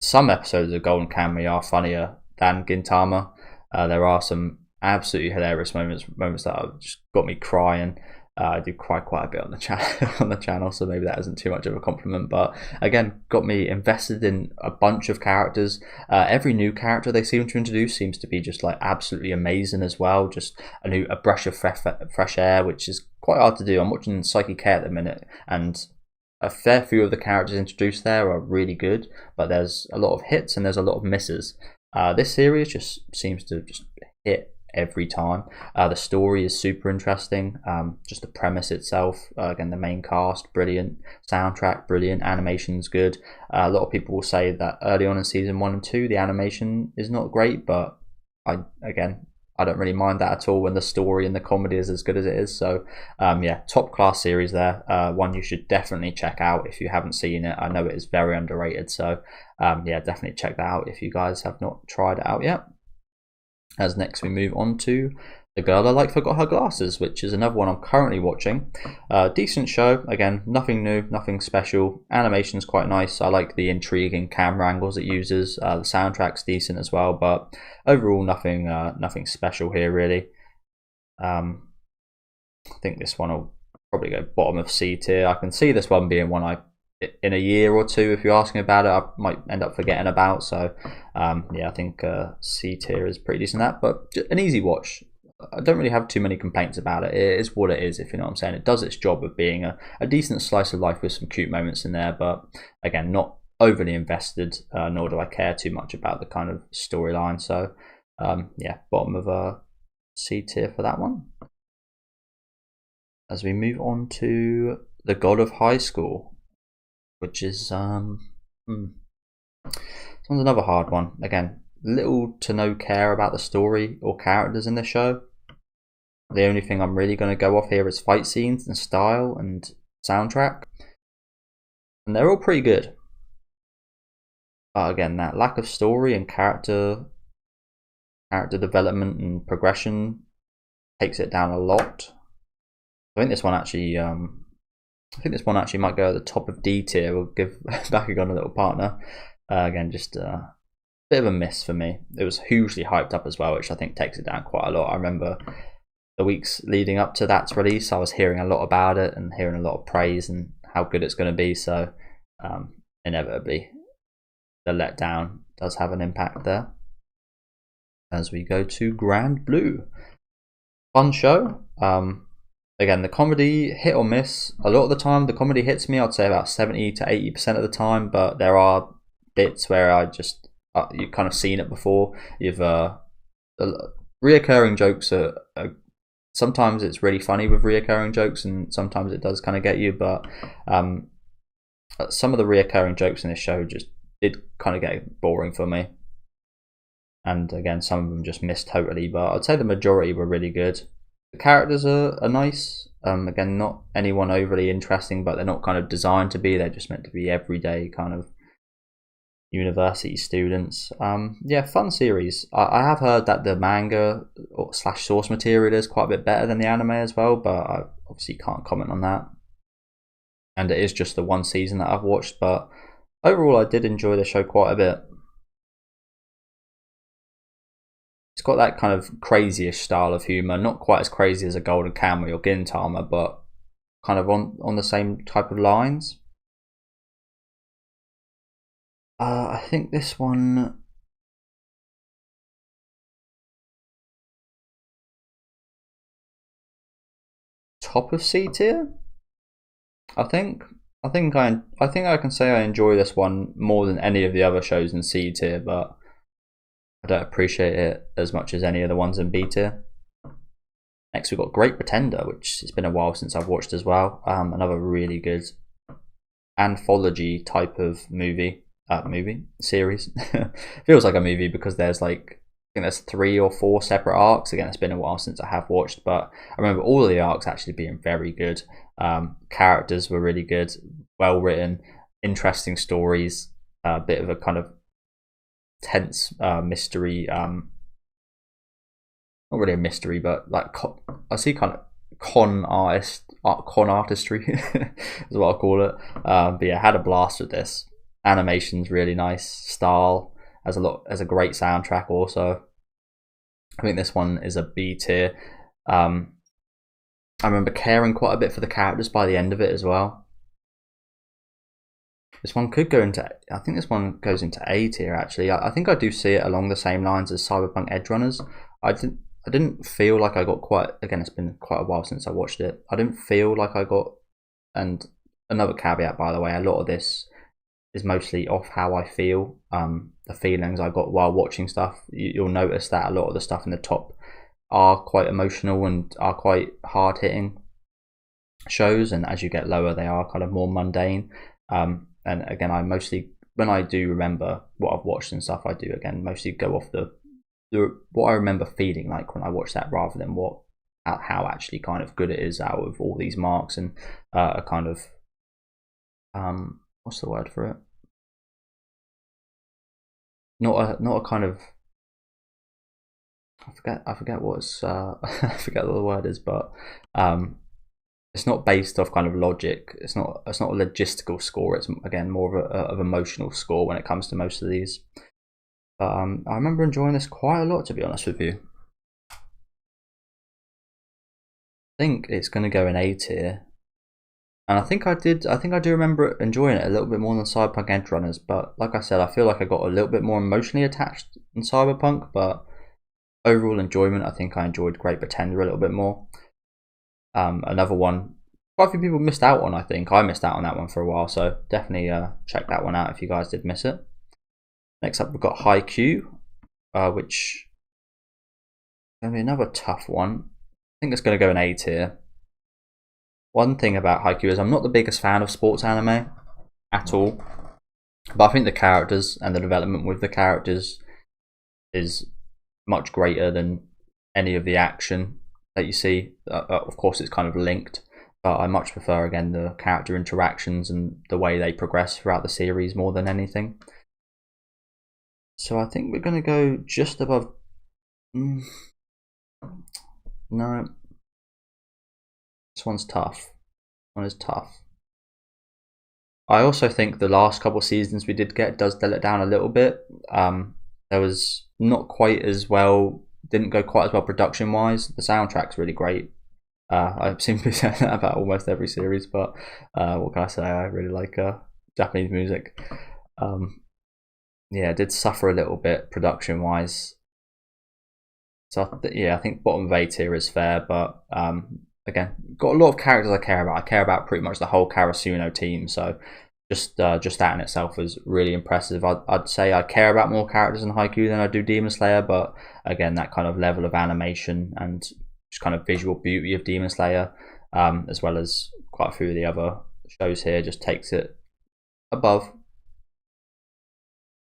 some episodes of Golden Kamuy are funnier than Gintama. There are some absolutely hilarious moments that have just got me crying. I do cry quite a bit on the channel, so maybe that isn't too much of a compliment. But again, got me invested in a bunch of characters. Every new character they seem to introduce seems to be just like absolutely amazing as well. Just a breath of fresh air, which is quite hard to do. I'm watching Psyche K at the minute, and a fair few of the characters introduced there are really good, but there's a lot of hits and there's a lot of misses. This series just seems to just hit every time. The story is super interesting. Just the premise itself, again, the main cast, brilliant. Soundtrack, brilliant. Animation's good. A lot of people will say that early on in season 1 and 2, the animation is not great, but I don't really mind that at all when the story and the comedy is as good as it is. So yeah, top class series there. One you should definitely check out if you haven't seen it. I know it is very underrated, so yeah, definitely check that out if you guys have not tried it out yet. As next we move on to The Girl I Like Forgot Her Glasses, which is another one I'm currently watching. Decent show, again, nothing new, nothing special. Animation's quite nice. I like the intriguing camera angles it uses. The soundtrack's decent as well, but overall nothing special here really. I think this one will probably go bottom of C tier. I can see this one being one in a year or two, if you're asking about it, I might end up forgetting about. So yeah, I think C tier is pretty decent at that, but an easy watch. I don't really have too many complaints about it. It is what it is, if you know what I'm saying. It does its job of being a decent slice of life with some cute moments in there, but again, not overly invested, nor do I care too much about the kind of storyline. So yeah, bottom of a C tier for that one. As we move on to The God of High School, which is this one's another hard one. Again, little to no care about the story or characters in the show. The only thing I'm really going to go off here is fight scenes and style and soundtrack, and they're all pretty good. But again, that lack of story and character development and progression takes it down a lot. I think this one actually might go at the top of D tier. We'll give Bakugan a little partner. Again, just a bit of a miss for me. It was hugely hyped up as well, which I think takes it down quite a lot. I remember the weeks leading up to that release, I was hearing a lot about it and hearing a lot of praise and how good it's going to be. So inevitably, the letdown does have an impact there. As we go to Grand Blue. Fun show. Again, the comedy, hit or miss. A lot of the time, the comedy hits me. I'd say about 70 to 80% of the time. But there are bits where I just you've kind of seen it before. You've reoccurring jokes are sometimes it's really funny with reoccurring jokes, and sometimes it does kind of get you. But Some of the reoccurring jokes in this show just did kind of get boring for me, and again, some of them just missed totally. But I'd say the majority were really good. The characters are nice. Again, not anyone overly interesting, but they're not kind of designed to be. They're just meant to be everyday kind of university students. Yeah, fun series. I have heard that the manga slash source material is quite a bit better than the anime as well, but I obviously can't comment on that. And it is just the one season that I've watched, but overall I did enjoy the show quite a bit. It's got that kind of crazyish style of humour, not quite as crazy as a Golden Kamuy or Gintama, but kind of on the same type of lines. I think this one, top of C tier. I think I think I can say I enjoy this one more than any of the other shows in C tier, but I don't appreciate it as much as any of the ones in B tier. Next, we've got Great Pretender, which it's been a while since I've watched as well. Another really good anthology type of movie series. Feels like a movie because there's like, I think there's 3 or 4 separate arcs. Again, it's been a while since I have watched, but I remember all of the arcs actually being very good. Characters were really good, well written, interesting stories. A bit of a kind of tense mystery. Not really a mystery, but like I see kind of con artistry is what I'll call it. But yeah, had a blast with this. Animation's really nice, style has a great soundtrack also. I think this one is a B tier. I remember caring quite a bit for the characters by the end of it as well. This one could go into, I think this one goes into A tier actually. I think I do see it along the same lines as Cyberpunk Edge Runners. I didn't feel like I got quite, again, it's been quite a while since I watched it. I didn't feel like I got, and another caveat by the way, a lot of this is mostly off how I feel, the feelings I got while watching stuff. You'll notice that a lot of the stuff in the top are quite emotional and are quite hard hitting shows, and as you get lower they are kind of more mundane. And again, I mostly, when I do remember what I've watched and stuff, I do again mostly go off the what I remember feeling like when I watched that, rather than how actually kind of good it is out of all these marks, and a kind of what's the word for it? Not a kind of, I forget what's I forget what the word is, but it's not based off kind of logic. It's not a logistical score. It's again more of emotional score when it comes to most of these. But I remember enjoying this quite a lot, to be honest with you. I think it's going to go in A tier. And I think I do remember enjoying it a little bit more than Cyberpunk Edge Runners, but like I said, I feel like I got a little bit more emotionally attached in Cyberpunk, but overall enjoyment, I think I enjoyed Great Pretender a little bit more. Another one quite a few people missed out on, I think. I missed out on that one for a while, so definitely check that one out if you guys did miss it. Next up, we've got Haikyuu, which is going to be another tough one. I think it's going to go in A tier. One thing about Haikyuu is I'm not the biggest fan of sports anime at all, but I think the characters and the development with the characters is much greater than any of the action that you see. Of course, it's kind of linked, but I much prefer, again, the character interactions and the way they progress throughout the series more than anything. So I think we're going to go just above. No. This one's tough. This one is tough. I also think the last couple of seasons we did get does dull it down a little bit. There was not quite as well, didn't go quite as well production wise. The soundtrack's really great. I seem to be saying that about almost every series, but what can I say? I really like Japanese music. Yeah, it did suffer a little bit production wise. So yeah, I think bottom of A tier is fair, but again, got a lot of characters I care about. I care about pretty much the whole Karasuno team, so just that in itself is really impressive. I'd say I care about more characters in Haikyuu than I do Demon Slayer, but again, that kind of level of animation and just kind of visual beauty of Demon Slayer, as well as quite a few of the other shows here, just takes it above.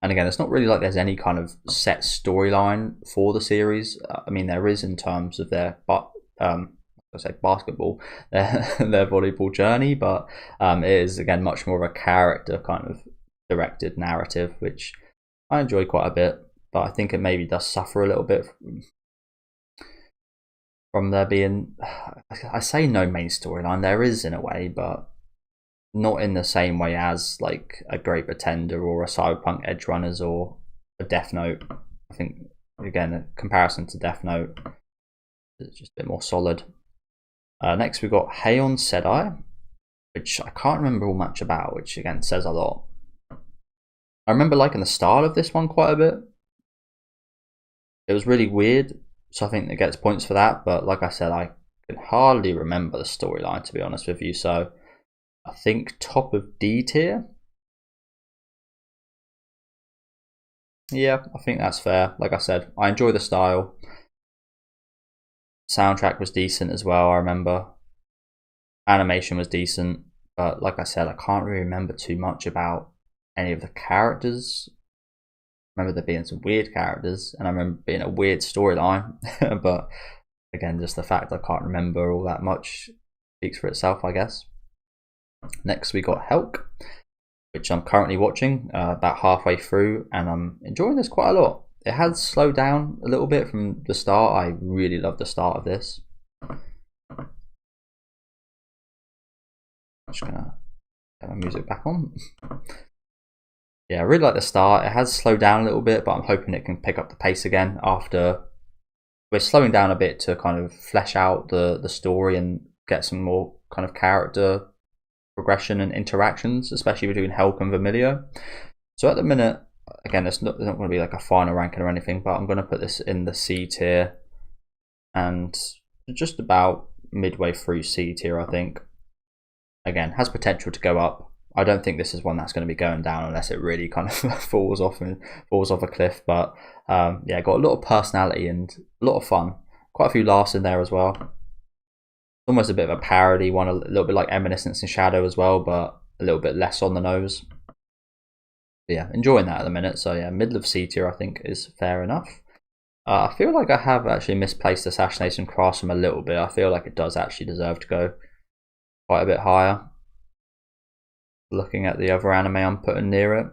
And again, it's not really like there's any kind of set storyline for the series. I mean, there is in terms of their I say basketball, their volleyball journey, but it is again much more of a character kind of directed narrative, which I enjoy quite a bit. But I think it maybe does suffer a little bit from there being, I say no main storyline. There is in a way, but not in the same way as like a Great Pretender or a Cyberpunk Edge Runners or a Death Note. I think again, a comparison to Death Note is just a bit more solid. Next we've got Heion Sedai, which I can't remember all much about, which again says a lot. I remember liking the style of this one quite a bit. It was really weird, so I think it gets points for that, but like I said, I can hardly remember the storyline, to be honest with you, so I think top of D tier. Yeah, I think that's fair. Like I said, I enjoy the style. Soundtrack was decent as well, I remember. Animation was decent, but like I said, I can't really remember too much about any of the characters. I remember there being some weird characters, and I remember being a weird storyline, but again, just the fact I can't remember all that much speaks for itself, I guess. Next we got Helk, which I'm currently watching about halfway through, and I'm enjoying this quite a lot. It has slowed down a little bit from the start. I really love the start of this. I'm just gonna get my music back on. Yeah, I really like the start. It has slowed down a little bit, but I'm hoping it can pick up the pace again after we're slowing down a bit to kind of flesh out the story and get some more kind of character progression and interactions, especially between Helk and Vermilio. So at the minute, again, it's not going to be like a final ranking or anything, but I'm going to put this in the C tier and just about midway through C tier, I think. Again, has potential to go up. I don't think this is one that's going to be going down unless it really kind of falls off a cliff. But yeah, got a lot of personality and a lot of fun. Quite a few laughs in there as well. Almost a bit of a parody one, a little bit like Evanescence and Shadow as well, but a little bit less on the nose. But yeah, enjoying that at the minute. So yeah, middle of C tier I think is fair enough. I feel like I have actually misplaced Assassination Classroom a little bit. I feel like it does actually deserve to go quite a bit higher. Looking at the other anime I'm putting near it.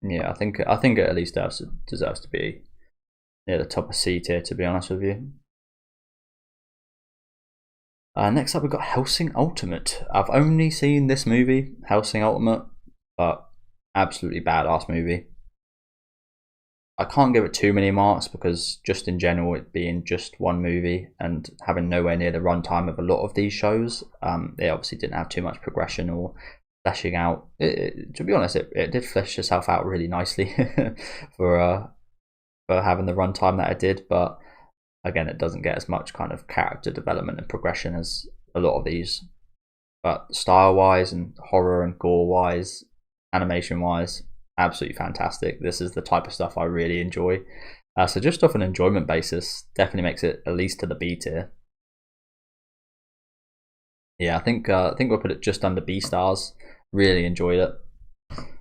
Yeah, I think it at least deserves to be near the top of C tier, to be honest with you. Next up we've got Hellsing Ultimate. I've only seen this movie, Hellsing Ultimate, but absolutely badass movie. I can't give it too many marks because just in general it being just one movie and having nowhere near the runtime of a lot of these shows, they obviously didn't have too much progression or fleshing out. To be honest, it did flesh itself out really nicely for having the runtime that it did, but again, it doesn't get as much kind of character development and progression as a lot of these. But style-wise and horror and gore-wise, animation-wise, absolutely fantastic. This is the type of stuff I really enjoy. So just off an enjoyment basis, definitely makes it at least to the B tier. Yeah, I think we'll put it just under B stars. Really enjoyed it.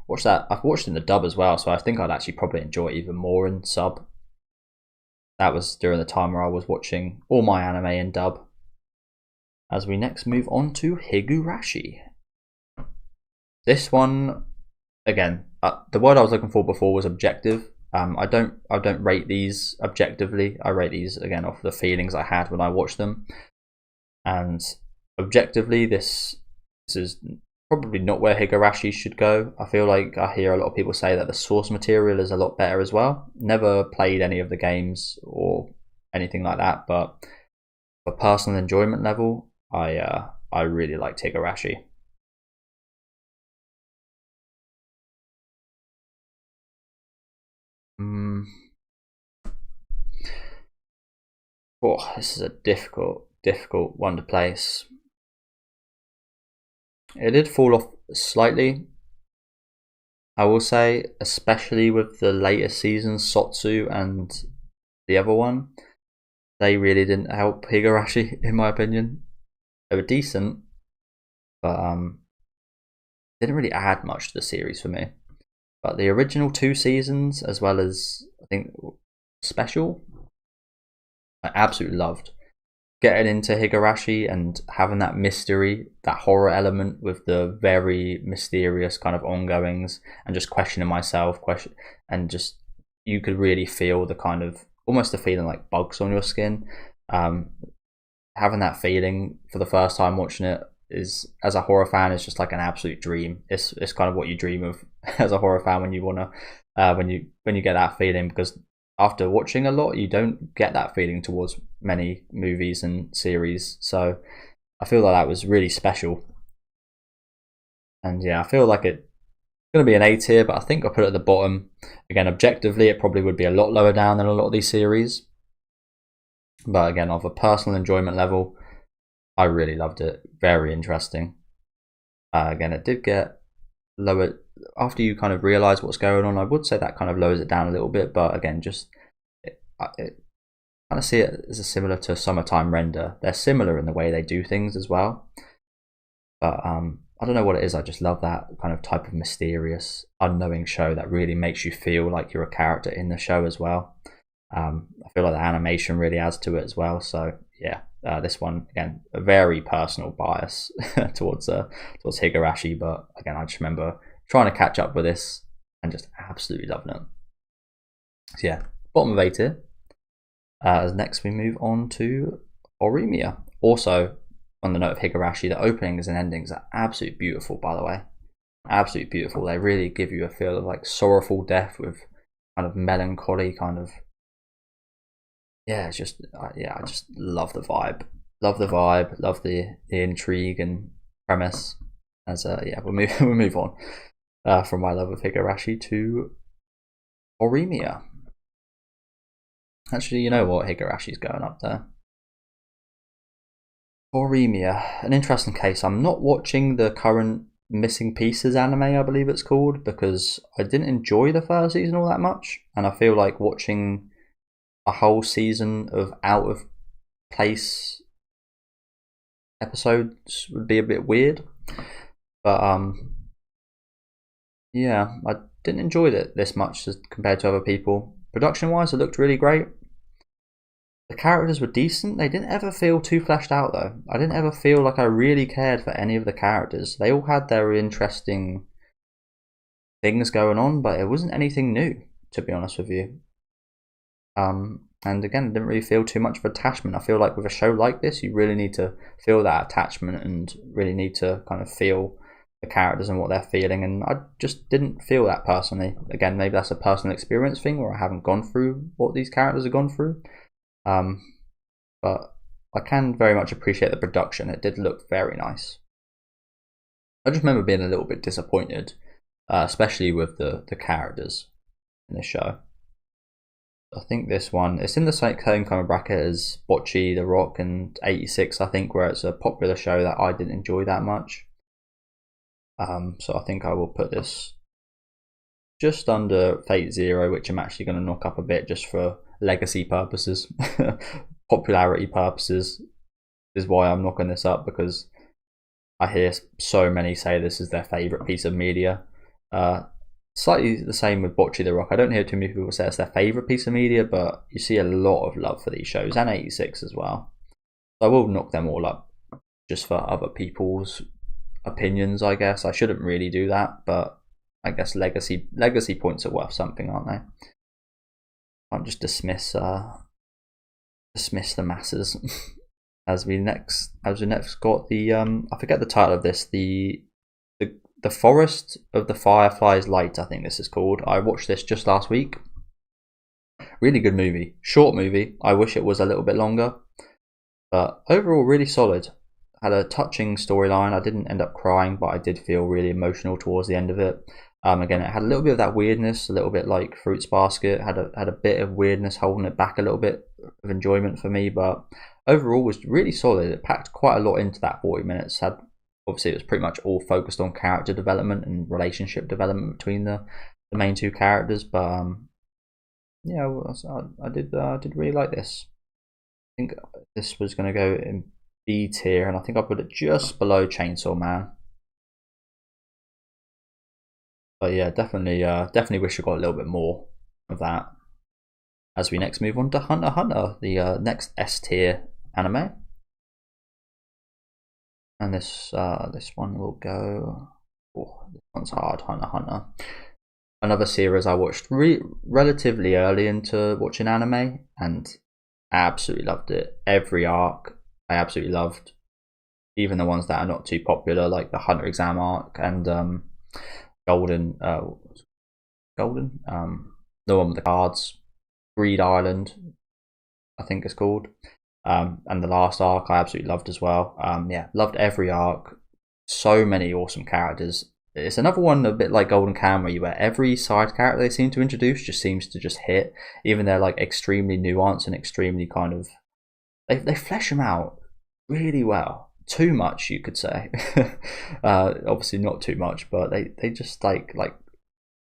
Watch that. I've watched in the dub as well, so I think I'd actually probably enjoy it even more in sub. That was during the time where I was watching all my anime in dub. As we next move on to Higurashi. This one, again, the word I was looking for before was objective. I don't rate these objectively. I rate these again off the feelings I had when I watched them. And objectively, this is probably not where Higurashi should go. I feel like I hear a lot of people say that the source material is a lot better as well. Never played any of the games or anything like that, but for personal enjoyment level, I really like Higurashi. Oh, this is a difficult one to place. It did fall off slightly, I will say, especially with the later seasons, Sotsu and the other one. They really didn't help Higurashi, in my opinion. They were decent, but didn't really add much to the series for me. But the original 2 seasons, as well as I think special, I absolutely loved. Getting into Higurashi and having that mystery, that horror element with the very mysterious kind of ongoings, and just questioning myself, and just you could really feel the kind of almost the feeling like bugs on your skin. Having that feeling for the first time watching it is, as a horror fan, is just like an absolute dream. It's kind of what you dream of as a horror fan when you wanna when you get that feeling, because after watching a lot, you don't get that feeling towards many movies and series. So I feel like that was really special. And yeah, I feel like it's going to be an A tier, but I think I'll put it at the bottom. Again, objectively, it probably would be a lot lower down than a lot of these series. But again, of a personal enjoyment level, I really loved it. Very interesting. Again, it did get lower after you kind of realize what's going on. I would say that kind of lowers it down a little bit, but again, just it kind of see it as similar to Summertime Render. They're similar in the way they do things as well, but I don't know what it is. I just love that kind of type of mysterious, unknowing show that really makes you feel like you're a character in the show as well. I feel like the animation really adds to it as well. So yeah, this one again, a very personal bias towards Higurashi, but again, I just remember trying to catch up with this and just absolutely loving it. So yeah, bottom of A tier. Next we move on to Orimiya. Also, on the note of Higurashi, the openings and endings are absolutely beautiful, by the way. Absolutely beautiful. They really give you a feel of like sorrowful death with kind of melancholy kind of. Yeah, it's just I just love the vibe. Love the vibe. Love the intrigue and premise. As yeah, we'll move on from my love of Higurashi to Orimiya. Actually, you know what? Higurashi's going up there. Orimiya, an interesting case. I'm not watching the current Missing Pieces anime, I believe it's called, because I didn't enjoy the first season all that much, and I feel like watching a whole season of out of place episodes would be a bit weird. But yeah, I didn't enjoy it this much as compared to other people. Production wise, it looked really great. The characters were decent. They didn't ever feel too fleshed out though. I didn't ever feel like I really cared for any of the characters. They all had their interesting things going on, but it wasn't anything new, to be honest with you. And again, I didn't really feel too much of attachment. I feel like with a show like this, you really need to feel that attachment and really need to kind of feel the characters and what they're feeling. And I just didn't feel that personally. Again, maybe that's a personal experience thing where I haven't gone through what these characters have gone through. But I can very much appreciate the production. It did look very nice. I just remember being a little bit disappointed, especially with the characters in the show. I think this one, it's in the same kind of bracket as Bocchi, The Rock, and 86, I think, where it's a popular show that I didn't enjoy that much. So I think I will put this just under Fate Zero, which I'm actually going to knock up a bit just for legacy purposes. Popularity purposes is why I'm knocking this up, because I hear so many say this is their favourite piece of media. Slightly the same with Bocchi the Rock. I don't hear too many people say it's their favourite piece of media, but you see a lot of love for these shows, and 86 as well. So I will knock them all up just for other people's opinions, I guess. I shouldn't really do that, but I guess legacy points are worth something, aren't they? Can't just dismiss the masses. as we next got the I forget the title of this, the Forest of the Fireflies Light, I think this is called. I watched this just last week. Really good movie. Short movie. I wish it was a little bit longer. But overall, really solid. Had a touching storyline. I didn't end up crying, but I did feel really emotional towards the end of it. Again, it had a little bit of that weirdness, a little bit like Fruits Basket. Had a bit of weirdness holding it back a little bit of enjoyment for me, but overall was really solid. It packed quite a lot into that 40 minutes. Obviously, it was pretty much all focused on character development and relationship development between the main two characters. But yeah, I did really like this. I think this was going to go in B tier, and I think I put it just below Chainsaw Man. But yeah, definitely wish I got a little bit more of that. As we next move on to Hunter x Hunter, the next S tier anime, and this one will go. Oh, this one's hard. Hunter x Hunter, another series I watched relatively early into watching anime, and I absolutely loved it. Every arc I absolutely loved, even the ones that are not too popular, like the Hunter exam arc and Golden, the one with the cards, Greed Island, I think it's called. And the last arc I absolutely loved as well. Yeah, loved every arc. So many awesome characters. It's another one a bit like Golden Kamuy, where every side character they seem to introduce just seems to just hit. Even they're like extremely nuanced and extremely kind of they flesh them out really well. Too much, you could say. Obviously not too much, but they just like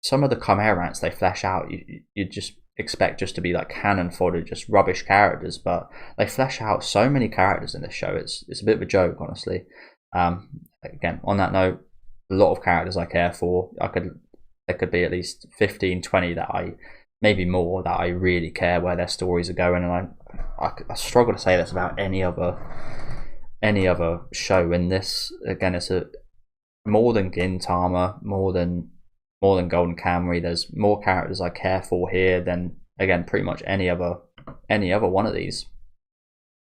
some of the Chimera Ants they flesh out. You just expect just to be like cannon fodder, just rubbish characters, but they flesh out so many characters in this show. It's a bit of a joke, honestly. Again, on that note, a lot of characters I care for. There could be at least 15, 20 that maybe more that I really care where their stories are going, and I struggle to say this about any other show in this. Again, it's a more than Gintama, more than Golden Kamuy. There's more characters I care for here than, again, pretty much any other one of these.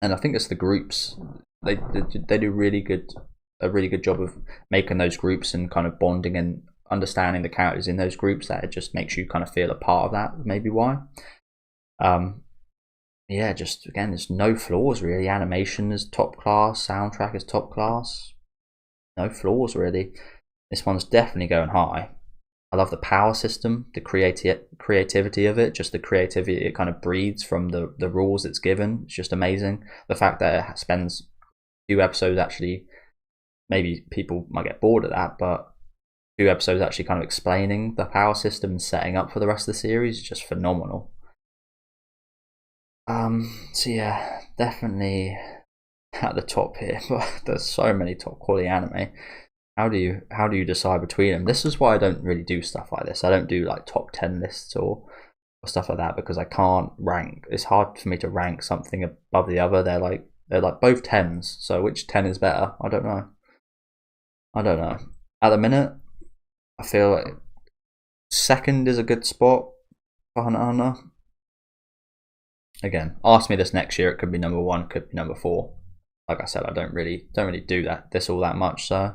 And I think it's the groups. They do a really good job of making those groups and kind of bonding and understanding the characters in those groups, that it just makes you kind of feel a part of that. Maybe why. Yeah, just again, there's no flaws really. Animation is top class, soundtrack is top class. No flaws really. This one's definitely going high. I love the power system, the creativity of it, just the creativity it kind of breeds from the rules it's given. It's just amazing. The fact that it spends a few episodes actually, maybe people might get bored of that, but 2 episodes actually kind of explaining the power system and setting up for the rest of the series is just phenomenal. So yeah, definitely at the top here, but there's so many top quality anime. How do you decide between them? This is why I don't really do stuff like this. I don't do like top 10 lists or stuff like that, because I can't rank. It's hard for me to rank something above the other. They're like both 10s, so which 10 is better? I don't know. At the minute, I feel like second is a good spot for Hunter x Hunter. Again, ask me this next year, it could be number 1, could be number 4. Like I said, I don't really do this all that much, so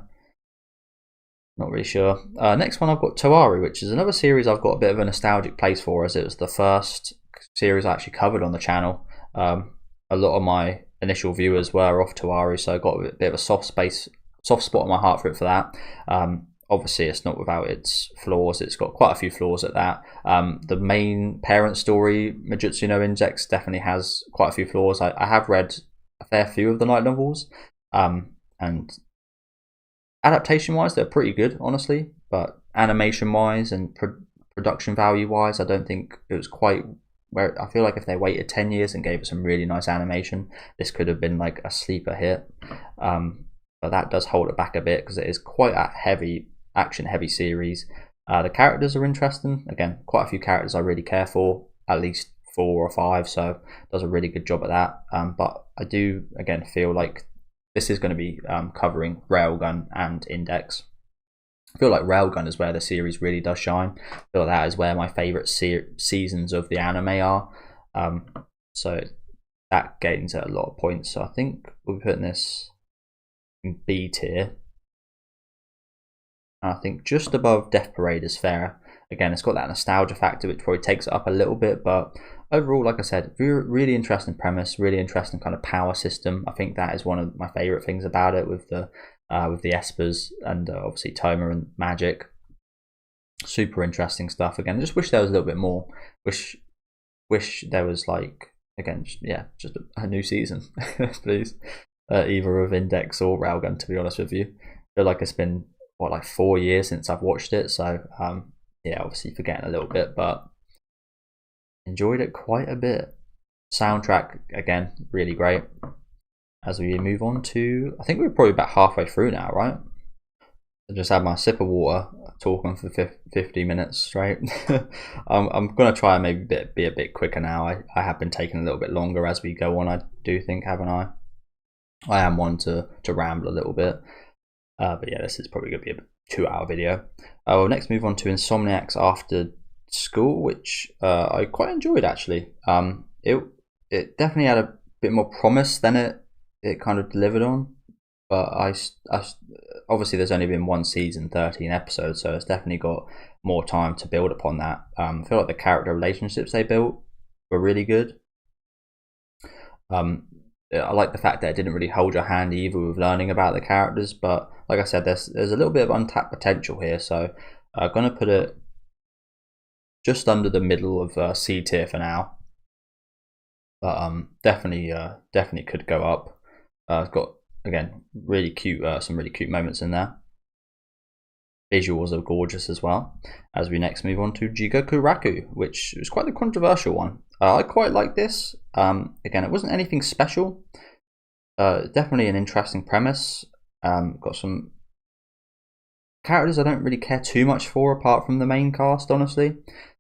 not really sure. Next one I've got Tawari, which is another series I've got a bit of a nostalgic place for, as it was the first series I actually covered on the channel. A lot of my initial viewers were off Tawari, so I got a bit of a soft spot in my heart for it for that. Obviously, it's not without its flaws. It's got quite a few flaws at that. The main parent story, Majutsu no Index, definitely has quite a few flaws. I have read a fair few of the light novels, and adaptation-wise, they're pretty good, honestly. But animation-wise and production value-wise, I don't think it was quite where. I feel like if they waited 10 years and gave us some really nice animation, this could have been like a sleeper hit. But that does hold it back a bit because it is quite a action-heavy series. The characters are interesting. Again, quite a few characters I really care for, at least 4 or 5, so it does a really good job at that. But I do, again, feel like this is going to be covering Railgun and Index. I feel like Railgun is where the series really does shine. I feel like that is where my favourite seasons of the anime are. So that gains a lot of points. So I think we'll be putting this in B tier. I think just above Death Parade is fair. Again, it's got that nostalgia factor which probably takes it up a little bit, but overall, like I said, really interesting premise, really interesting kind of power system. I think that is one of my favourite things about it, with the espers and obviously Toma and Magic. Super interesting stuff. Again, I just wish there was a little bit more. Wish there was, like, again, just a new season, please. Either of Index or Railgun, to be honest with you. I feel like it's been like 4 years since I've watched it, so yeah, obviously forgetting a little bit, but enjoyed it quite a bit. Soundtrack, again, really great. as we move on to, I think we're probably about halfway through now, right? I just had my sip of water, talking for 50 minutes straight. I'm going to try and maybe be a bit quicker now. I have been taking a little bit longer as we go on, I do think, haven't I? I am one to ramble a little bit. But yeah, this is probably going to be a 2-hour video. We'll next move on to Insomniac's After School, which I quite enjoyed, actually. It definitely had a bit more promise than it kind of delivered on. But I obviously there's only been one season, 13 episodes, so it's definitely got more time to build upon that. I feel like the character relationships they built were really good. I like the fact that it didn't really hold your hand either with learning about the characters, but like I said, there's a little bit of untapped potential here, so I'm going to put it just under the middle of C tier for now. But definitely could go up. It's got, again, really cute, some really cute moments in there. Visuals are gorgeous as well. As we next move on to Jigoku Raku, which was quite a controversial one. I quite like this. Again, it wasn't anything special. Definitely an interesting premise. Got some characters I don't really care too much for apart from the main cast, honestly.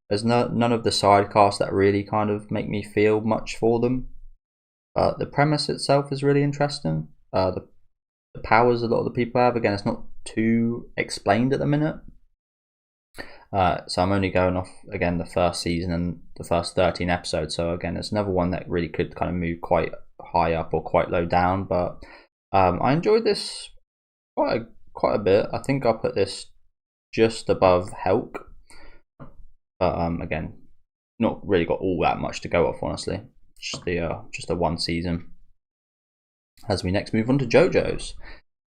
There's none of the side casts that really kind of make me feel much for them. The premise itself is really interesting. The powers a lot of the people have, again, it's not too explained at the minute. So I'm only going off, again, the first season and the first 13 episodes. So again, it's another one that really could kind of move quite high up or quite low down. But I enjoyed this quite a bit. I think I'll put this just above Helk. But again, not really got all that much to go off, honestly. Just the one season. As we next move on to JoJo's,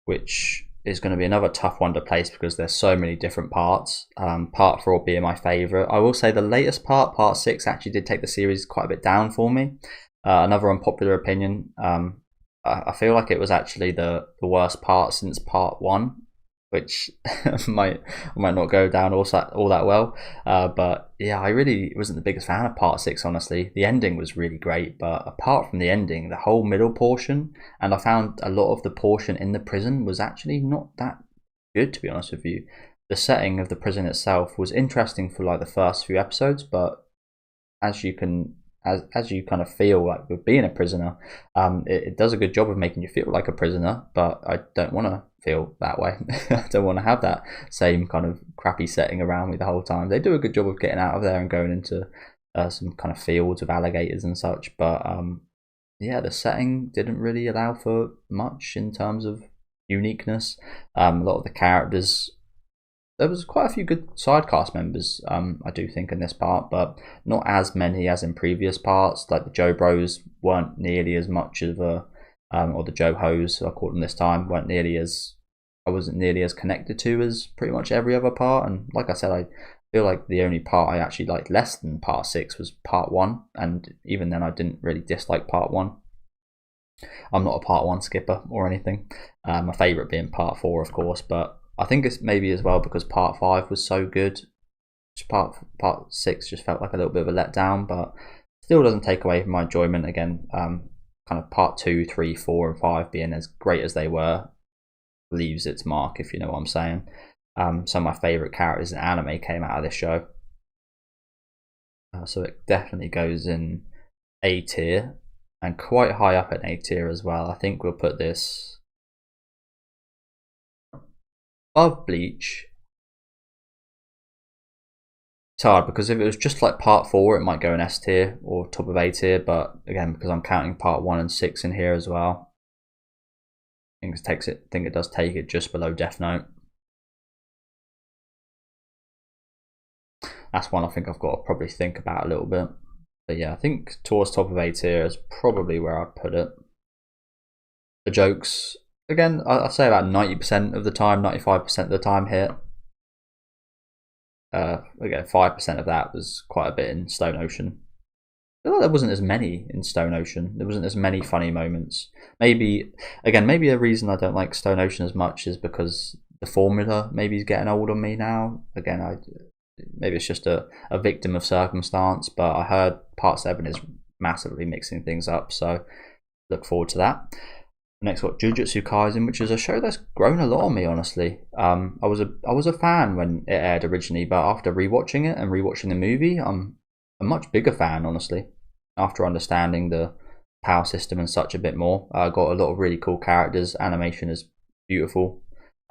which is going to be another tough one to place because there's so many different parts. Part 4 being my favourite. I will say the latest part 6, actually did take the series quite a bit down for me. Another unpopular opinion. I feel like it was actually the worst part since part 1, which might not go down all that well. But yeah, I really wasn't the biggest fan of part 6, honestly. The ending was really great, but apart from the ending, the whole middle portion, and I found a lot of the portion in the prison was actually not that good, to be honest with you. The setting of the prison itself was interesting for like the first few episodes, but as you kind of feel like with being a prisoner, it does a good job of making you feel like a prisoner, but I don't want to feel that way. I don't want to have that same kind of crappy setting around me the whole time. They do a good job of getting out of there and going into some kind of fields of alligators and such, but yeah, the setting didn't really allow for much in terms of uniqueness. A lot of the characters, there was quite a few good side cast members, I do think, in this part, but not as many as in previous parts. Like the Joe Bros weren't nearly as much of a, or the Joe Hoes, I called them this time, I wasn't nearly as connected to as pretty much every other part. And like I said, I feel like the only part I actually liked less than part 6 was part 1, and even then I didn't really dislike part 1. I'm not a part 1 skipper or anything. My favourite being part 4, of course, but I think it's maybe as well because part 5 was so good. Part 6 just felt like a little bit of a letdown, but still doesn't take away from my enjoyment. Again, kind of part 2, 3, 4, and 5 being as great as they were leaves its mark, if you know what I'm saying. Some of my favourite characters in anime came out of this show. So it definitely goes in A tier, and quite high up in A tier as well. I think we'll put this above Bleach. It's hard because if it was just like part 4, it might go in S tier or top of A tier, but again, because I'm counting part 1 and 6 in here as well, I think it does take it just below Death Note. That's one I think I've got to probably think about a little bit. But yeah, I think towards top of A tier is probably where I'd put it. The jokes, again, I'd say about 90% of the time, 95% of the time hit. Again, 5% of that was quite a bit in Stone Ocean. I feel like there wasn't as many in Stone Ocean. There wasn't as many funny moments. Maybe a reason I don't like Stone Ocean as much is because the formula maybe is getting old on me now. Again, maybe it's just a victim of circumstance, but I heard part 7 is massively mixing things up, so look forward to that. Next, got Jujutsu Kaisen, which is a show that's grown a lot on me. Honestly, I was a fan when it aired originally, but after rewatching it and rewatching the movie, I'm a much bigger fan. Honestly, after understanding the power system and such a bit more, I got a lot of really cool characters. Animation is beautiful.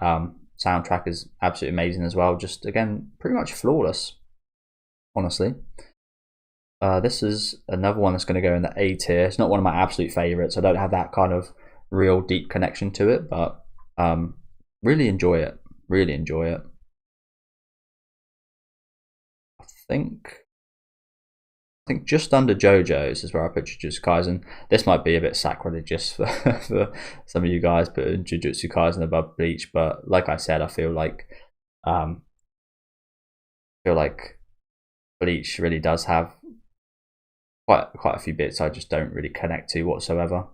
Soundtrack is absolutely amazing as well. Just again, pretty much flawless. Honestly. This is another one that's going to go in the A tier. It's not one of my absolute favorites. I don't have that kind of real deep connection to it, but really enjoy it. Really enjoy it. I think just under JoJo's is where I put Jujutsu Kaisen. This might be a bit sacrilegious for some of you guys putting Jujutsu Kaisen above Bleach, but like I said, I feel like Bleach really does have quite a few bits I just don't really connect to whatsoever.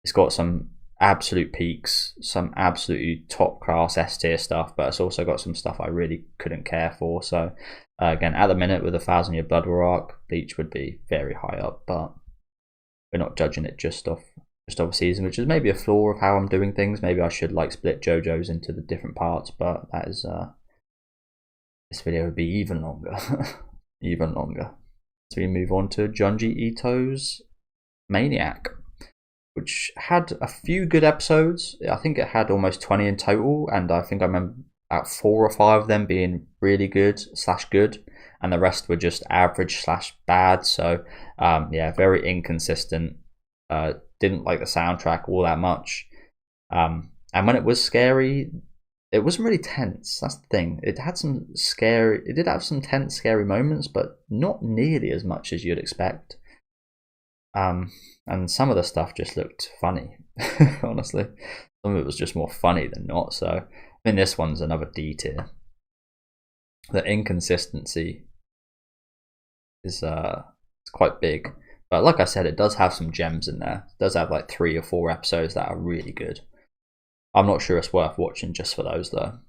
It's got some absolute peaks, some absolutely top class S tier stuff, but it's also got some stuff I really couldn't care for. So again, at the minute with the 1,000-Year Blood War arc, Bleach would be very high up, but we're not judging it just off a season, which is maybe a flaw of how I'm doing things. Maybe I should like split JoJo's into the different parts, but that is this video would be even longer. Even longer. So we move on to Junji Ito's Maniac, which had a few good episodes. I think it had almost 20 in total, and I think I remember about 4 or 5 of them being really good / good, and the rest were just average / bad. So yeah, very inconsistent. Didn't like the soundtrack all that much, and when it was scary, it wasn't really tense. That's the thing. It had some scary. It did have some tense, scary moments, but not nearly as much as you'd expect. And some of the stuff just looked funny. Honestly, some of it was just more funny than not. So I mean, this one's another D tier. The inconsistency is it's quite big, but like I said, it does have some gems in there. It does have like 3 or 4 episodes that are really good. I'm not sure it's worth watching just for those though.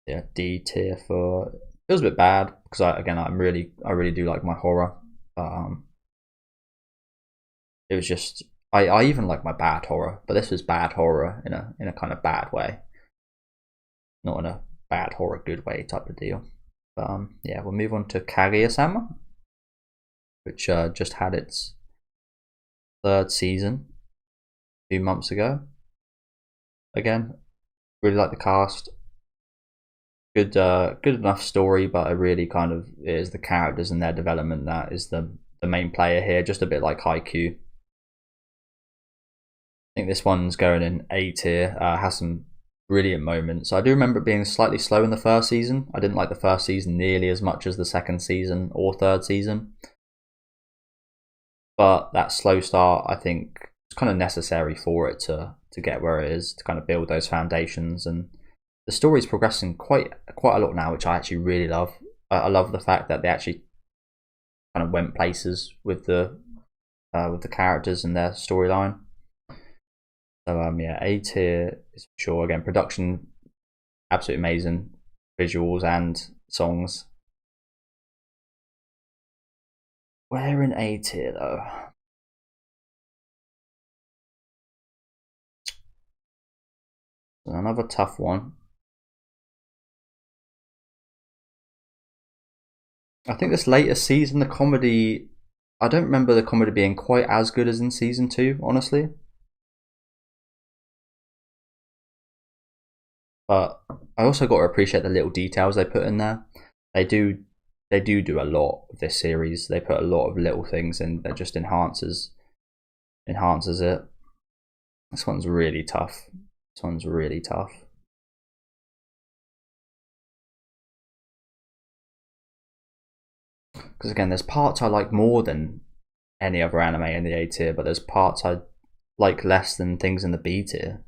Yeah, D tier for. It was a bit bad because I really do like my horror. It was just I even like my bad horror, but this was bad horror in a kind of bad way, not in a bad horror good way type of deal. But yeah, we'll move on to Kaguya-sama, which just had its 3rd season a few months ago. Again, really like the cast. Good enough story, but it really kind of is the characters and their development that is the main player here. Just a bit like Haikyuu. I think this one's going in A tier. Has some brilliant moments. I do remember it being slightly slow in the 1st season. I didn't like the 1st season nearly as much as the 2nd season or 3rd season. But that slow start, I think, is kind of necessary for it to get where it is, to kind of build those foundations. And the story's progressing quite a lot now, which I actually really love. I love the fact that they actually kind of went places with the characters and their storyline. So yeah, A tier is for sure. Again, production absolutely amazing, visuals and songs. Where in A tier though? Another tough one. I think this latest season, the comedy, I don't remember the comedy being quite as good as in season 2, honestly. But I also got to appreciate the little details they put in there. They do a lot of this series. They put a lot of little things in that just enhances it. This one's really tough. This one's really tough. Because again, there's parts I like more than any other anime in the A tier, but there's parts I like less than things in the B tier.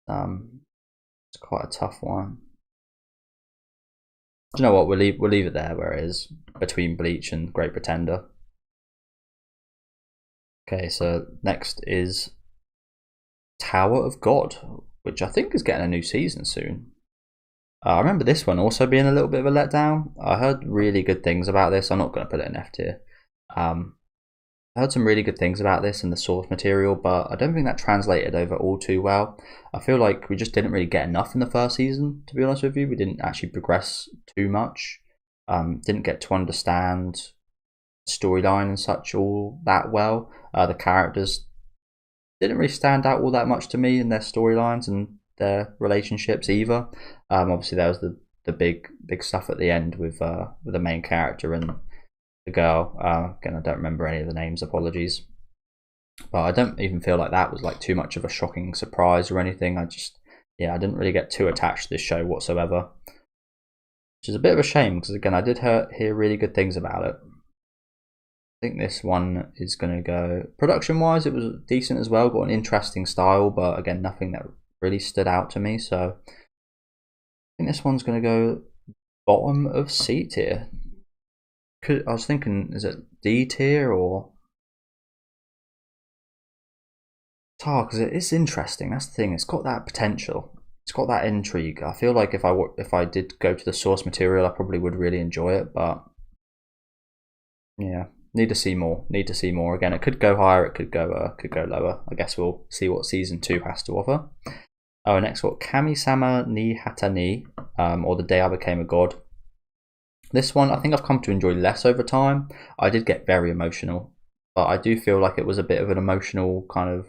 It's quite a tough one. Do you know what? We'll leave it there where it is, between Bleach and Great Pretender. Okay, so next is Tower of God, which I think is getting a new season soon. I remember this one also being a little bit of a letdown. I heard really good things about this. I'm not going to put it in F tier. I I heard some really good things about this in the source material, but I don't think that translated over all too well. I feel like we just didn't really get enough in the first season, to be honest with you. We didn't actually progress too much. Didn't get to understand storyline and such all that well. The characters didn't really stand out all that much to me in their storylines and their relationships either. Obviously, there was the big stuff at the end with the main character and the girl. Again, I don't remember any of the names. Apologies, but I don't even feel like that was like too much of a shocking surprise or anything. I didn't really get too attached to this show whatsoever, which is a bit of a shame because again, I did hear really good things about it. I think this one is going to go production wise. It was decent as well. Got an interesting style, but again, nothing that really stood out to me. So I think this one's going to go bottom of C tier. I was thinking, is it D tier or? It's hard because it is interesting. That's the thing. It's got that potential. It's got that intrigue. I feel like if I did go to the source material, I probably would really enjoy it. But yeah. Need to see more. Again, it could go higher, it could go lower. I guess we'll see what season 2 has to offer. Oh, next what? Kami-sama ni Hatani, or The Day I Became a God. This one, I think I've come to enjoy less over time. I did get very emotional, but I do feel like it was a bit of an emotional kind of.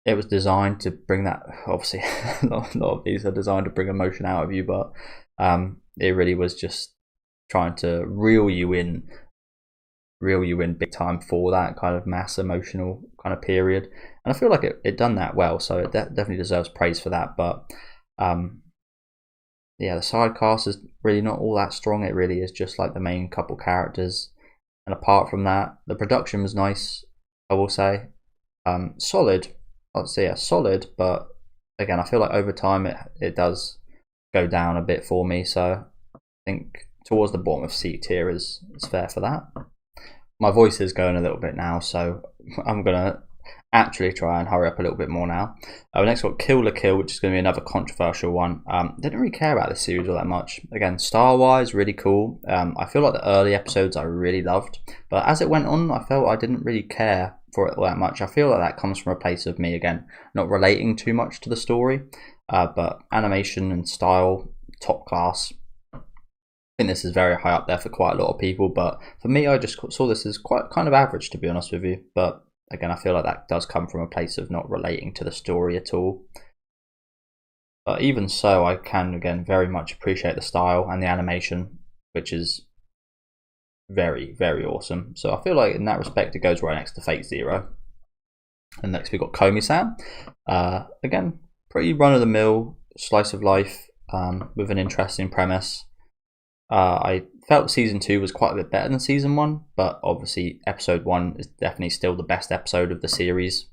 It was designed to bring that. Obviously, a lot of these are designed to bring emotion out of you, but it really was just trying to reel you in big time for that kind of mass emotional kind of period, and I feel like it done that well, so it definitely deserves praise for that. But yeah, the side cast is really not all that strong. It really is just like the main couple characters, and apart from that, the production was nice, I will say. Solid, I'd say, yeah, solid, but again, I feel like over time it does go down a bit for me, so I think towards the bottom of C tier is fair for that. My voice is going a little bit now, so I'm going to actually try and hurry up a little bit more now. Next got Kill la Kill, which is going to be another controversial one. Didn't really care about this series all that much. Again, style-wise, really cool. I feel like the early episodes I really loved, but as it went on, I felt I didn't really care for it all that much. I feel like that comes from a place of me, again, not relating too much to the story, but animation and style, top class. I think this is very high up there for quite a lot of people, but for me, I just saw this as quite kind of average, to be honest with you. But again, I feel like that does come from a place of not relating to the story at all. But even so, I can again very much appreciate the style and the animation, which is very, very awesome. So I feel like in that respect, it goes right next to Fate Zero. And next we got Komi-san. Again, pretty run-of-the-mill slice of life with an interesting premise. I felt season 2 was quite a bit better than season 1, but obviously episode 1 is definitely still the best episode of the series,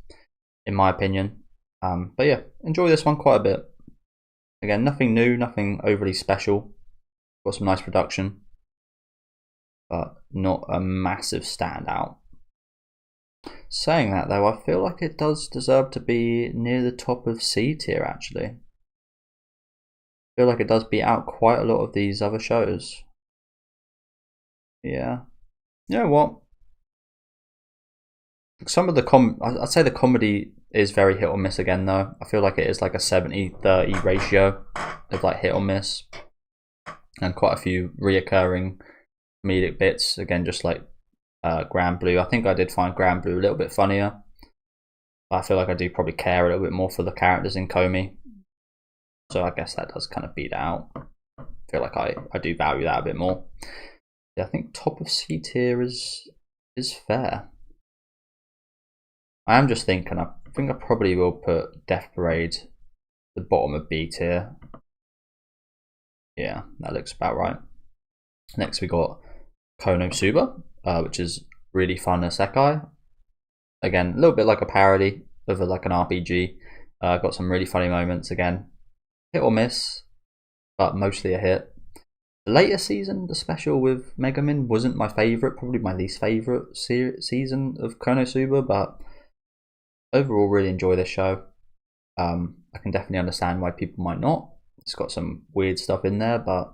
in my opinion. But yeah, enjoy this one quite a bit. Again, nothing new, nothing overly special. Got some nice production, but not a massive standout. Saying that though, I feel like it does deserve to be near the top of C tier actually. I feel like it does beat out quite a lot of these other shows. Yeah. You know what? Some of the I'd say the comedy is very hit or miss again though. I feel like it is like a 70-30 ratio of like hit or miss. And quite a few reoccurring comedic bits. Again, just like Grand Blue. I think I did find Grand Blue a little bit funnier. I feel like I do probably care a little bit more for the characters in Komi. So I guess that does kind of beat out. I feel like I do value that a bit more. Yeah, I think top of C tier is fair. I am just thinking, I think I probably will put Death Parade at the bottom of B tier. Yeah, that looks about right. Next we got Konosuba, which is really fun isekai. Again, a little bit like a parody of like an RPG. Got some really funny moments again. Hit or miss, but mostly a hit. The later season, the special with Megumin, wasn't my favourite, probably my least favourite season of Konosuba, but overall really enjoy this show. I can definitely understand why people might not. It's got some weird stuff in there, but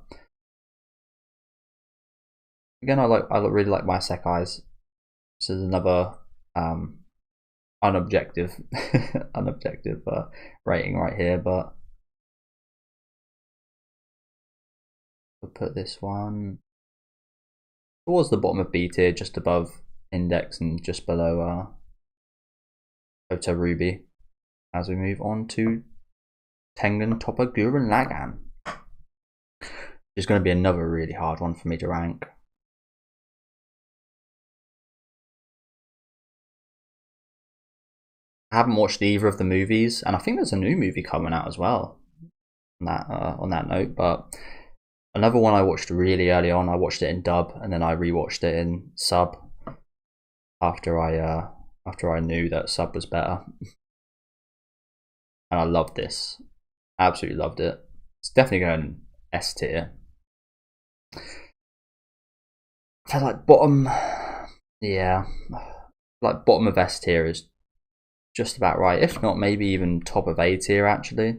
again, I really like my isekais. This is another unobjective unobjective rating right here, but we'll put this one towards the bottom of B tier, just above Index and just below Hotel Ruby, as we move on to Tengen Toppa Gurren Lagann. It's going to be another really hard one for me to rank. I haven't watched either of the movies, and I think there's a new movie coming out as well on that note. But another one I watched really early on, I watched it in dub and then I rewatched it in sub after I knew that sub was better. And I loved this. Absolutely loved it. It's definitely going S tier. I feel like bottom, yeah, like bottom of S tier is just about right, if not maybe even top of A tier actually.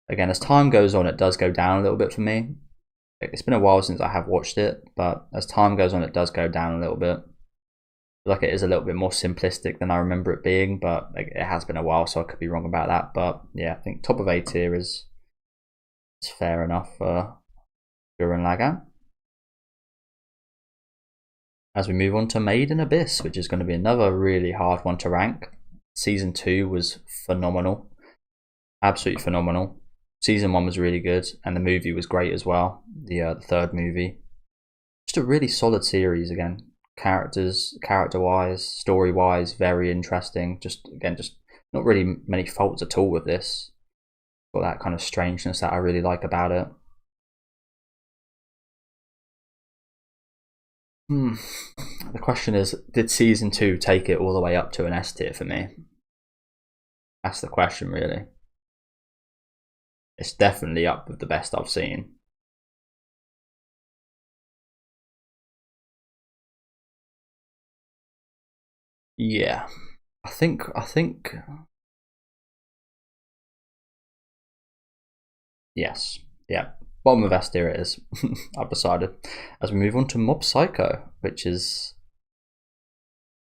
Again, as time goes on, it does go down a little bit for me. It's been a while since I have watched it, but as time goes on, it does go down a little bit. Like it is a little bit more simplistic than I remember it being, but it has been a while, so I could be wrong about that. But yeah, I think top of A tier is fair enough for Gurren Lagann. As we move on to Made in Abyss, which is going to be another really hard one to rank. Season 2 was phenomenal. Absolutely phenomenal. Season 1 was really good, and the movie was great as well. The third movie. Just a really solid series again. Character-wise, story-wise, very interesting. Just not really many faults at all with this. Got that kind of strangeness that I really like about it. The question is, did season 2 take it all the way up to an S tier for me? That's the question, really. It's definitely up with the best I've seen. Yeah, I think yes, yeah. Bottom of S tier it is. I've decided. As we move on to Mob Psycho, which is,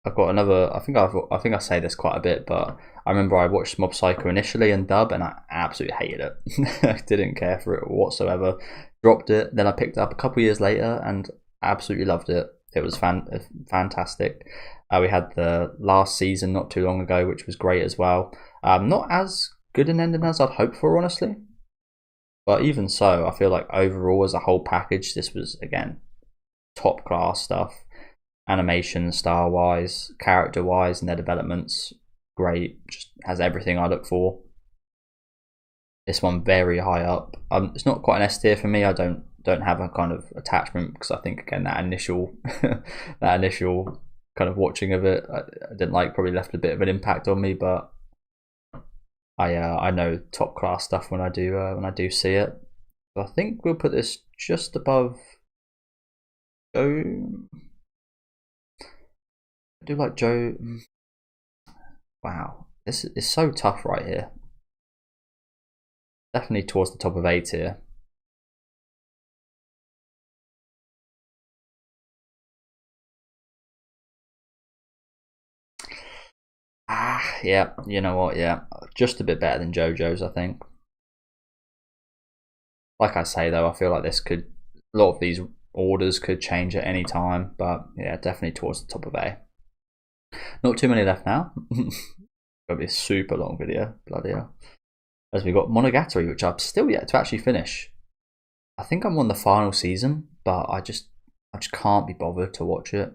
I've got another. I think I say this quite a bit, but I remember I watched Mob Psycho initially in dub, and I absolutely hated it. I didn't care for it whatsoever. Dropped it. Then I picked it up a couple years later, and absolutely loved it. It was fantastic. We had the last season not too long ago, which was great as well. Not as good an ending as I'd hoped for, honestly. But even so, I feel like overall as a whole package, this was, again, top class stuff. Animation, style wise, character wise, and their developments, great. Just has everything I look for. This one very high up. It's not quite an S tier for me. I don't have a kind of attachment, because I think, again, that initial that initial kind of watching of it, I didn't like, probably left a bit of an impact on me, but I know top class stuff when I do see it. So I think we'll put this just above. I do like Joe. Wow, this is so tough right here. Definitely towards the top of A tier. Yeah, you know what? Yeah, just a bit better than JoJo's, I think. Like I say though, I feel like a lot of these orders could change at any time, but yeah, definitely towards the top of A. Not too many left now. Gonna be a super long video, bloody hell. As we got Monogatari, which I've still yet to actually finish. I think I'm on the final season, but I just can't be bothered to watch it.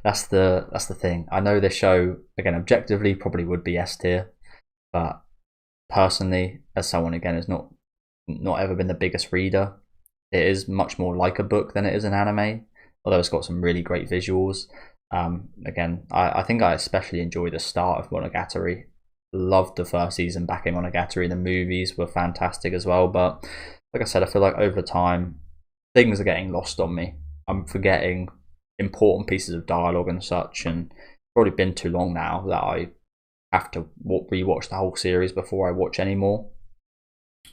That's the thing. I know this show, again, objectively probably would be S tier, but personally, as someone, again, has not ever been the biggest reader, it is much more like a book than it is an anime, although it's got some really great visuals. Again, I think I especially enjoy the start of Monogatari. Loved the first season back in Monogatari. The movies were fantastic as well, but like I said, I feel like over time things are getting lost on me. I'm forgetting important pieces of dialogue and such, and it's probably been too long now that I have to rewatch the whole series before I watch any more.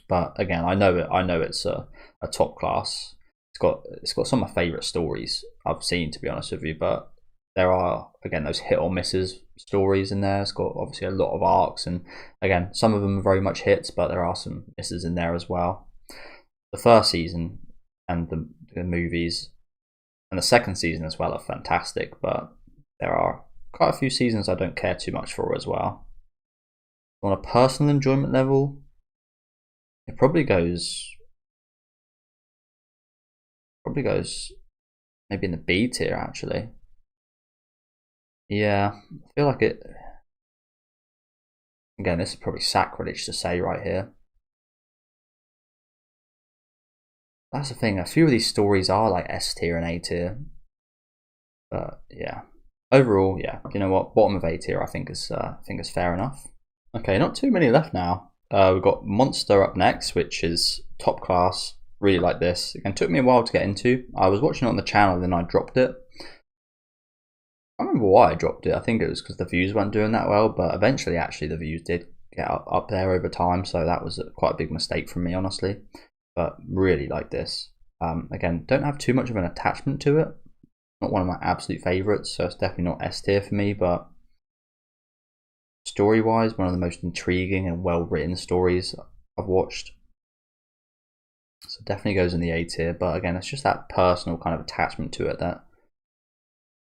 But again, I know it's a top class it's got some of my favourite stories I've seen, to be honest with you, but there are, again, those hit or misses stories in there. It's got obviously a lot of arcs, and again, some of them are very much hits, but there are some misses in there as well. The first season and the movies and the second season as well are fantastic, but there are quite a few seasons I don't care too much for as well. On a personal enjoyment level, it probably goes maybe in the B tier, actually. Yeah, I feel like it. Again, this is probably sacrilege to say right here. That's the thing. A few of these stories are like S tier and A tier, but yeah. Overall, yeah. You know what? Bottom of A tier, I think is fair enough. Okay, not too many left now. We've got Monster up next, which is top class. Really like this. Again, took me a while to get into. I was watching it on the channel, then I dropped it. I don't remember why I dropped it. I think it was because the views weren't doing that well, but eventually, actually, the views did get up there over time. So that was quite a big mistake from me, honestly. But really like this. Again, don't have too much of an attachment to it. Not one of my absolute favourites, so it's definitely not S tier for me, but story-wise, one of the most intriguing and well-written stories I've watched. So definitely goes in the A tier, but again, it's just that personal kind of attachment to it that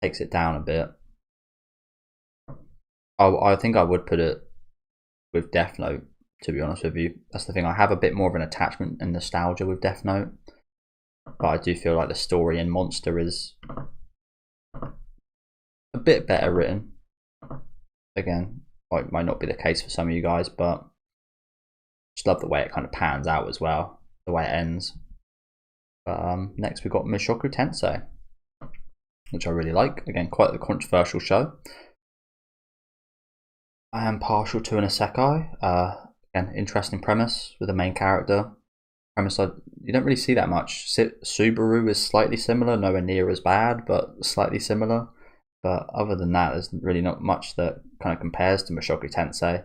takes it down a bit. I think I would put it with Death Note, to be honest with you. That's the thing, I have a bit more of an attachment and nostalgia with Death Note, but I do feel like the story in Monster is a bit better written. Again, it might not be the case for some of you guys, but just love the way it kind of pans out as well, the way it ends. Next we've got Mushoku Tensei, which I really like. Again, quite a controversial show. I am partial to an isekai. Again, interesting premise with the main character. Premise you don't really see that much. Subaru is slightly similar, nowhere near as bad, but slightly similar. But other than that, there's really not much that kind of compares to Mushoku Tensei.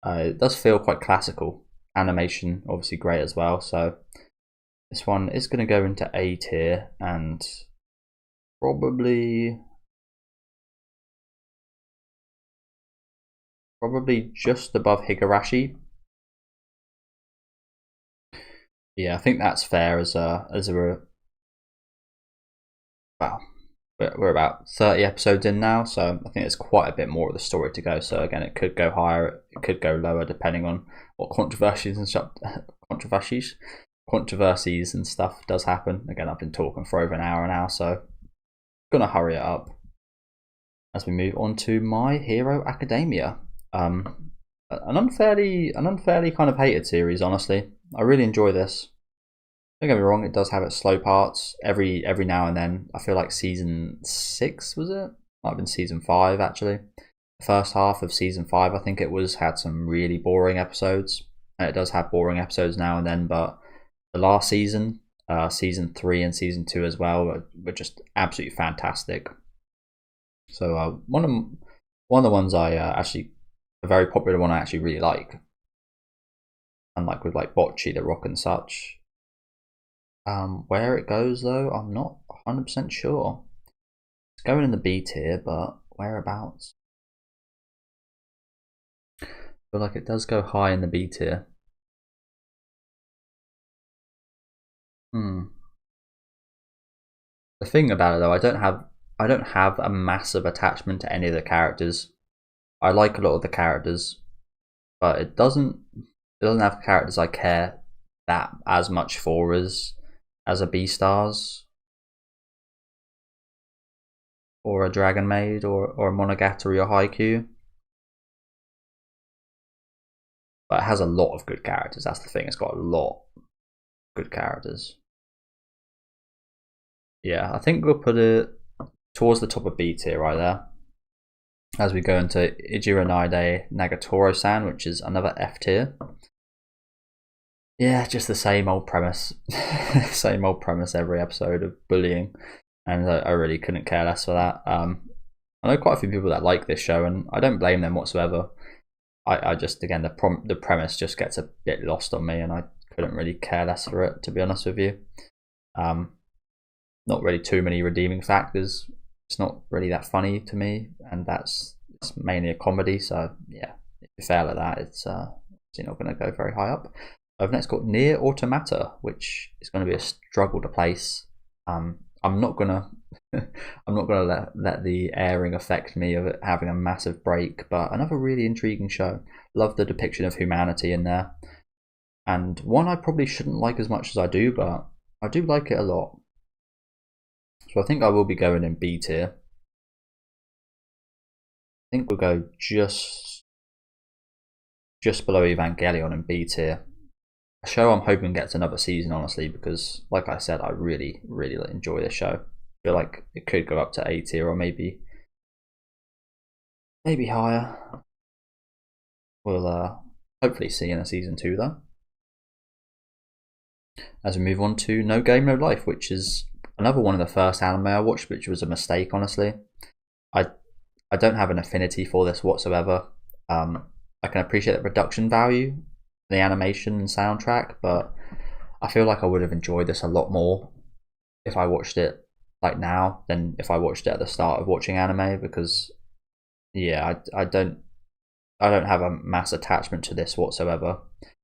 It does feel quite classical. Animation, obviously great as well. So this one is going to go into A tier and probably just above Higurashi. Yeah, I think that's fair as a well, we're about 30 episodes in now, so I think there's quite a bit more of the story to go. So again, it could go higher, it could go lower, depending on what controversies and stuff does happen. Again, I've been talking for over an hour now, so gonna hurry it up as we move on to My Hero Academia. An unfairly kind of hated series, honestly. I really enjoy this. Don't get me wrong, it does have its slow parts every now and then. I feel like season 6 was it? Might have been season 5 actually. The first half of season 5, I think it was, had some really boring episodes, and it does have boring episodes now and then. But the last season, season 3 and season 2 as well, were just absolutely fantastic. So one of the ones I actually, a very popular one I actually really like, unlike with like Bocce, The Rock and such. Where it goes though, I'm not 100% sure. It's going in the B tier, but whereabouts? I feel like it does go high in the B tier. The thing about it though, I don't have a massive attachment to any of the characters. I like a lot of the characters, but it doesn't have characters I care that as much for as a Beastars or a Dragon Maid or a Monogatari or Haikyuu. But it has a lot of good characters. That's the thing. It's got a lot of good characters. Yeah, I think we'll put it towards the top of B tier right there, as we go into Ijiranide Nagatoro-san, which is another F tier. Yeah, just the same old premise. Same old premise every episode of bullying, and I really couldn't care less for that. I know quite a few people that like this show, and I don't blame them whatsoever. I just, again, the premise just gets a bit lost on me, and I couldn't really care less for it, to be honest with you. not really too many redeeming factors. It's not really that funny to me, and it's mainly a comedy. So yeah, if you fail at that, it's not going to go very high up. I've next got Near Automata, which is going to be a struggle to place. I'm not gonna I'm not gonna let the airing affect me of it having a massive break, but another really intriguing show. Love the depiction of humanity in there, and one I probably shouldn't like as much as I do, but I do like it a lot. So I think I will be going in B tier. I think we'll go just below Evangelion in B tier. A show I'm hoping gets another season, honestly, because like I said, I really enjoy this show. I feel like it could go up to A tier or maybe higher. We'll hopefully see in a season 2 though. As we move on to No Game No Life, which is another one of the first anime I watched, which was a mistake, honestly. I don't have an affinity for this whatsoever. I can appreciate the production value, the animation and soundtrack, but I feel like I would have enjoyed this a lot more if I watched it like now than if I watched it at the start of watching anime, because yeah, I don't have a mass attachment to this whatsoever.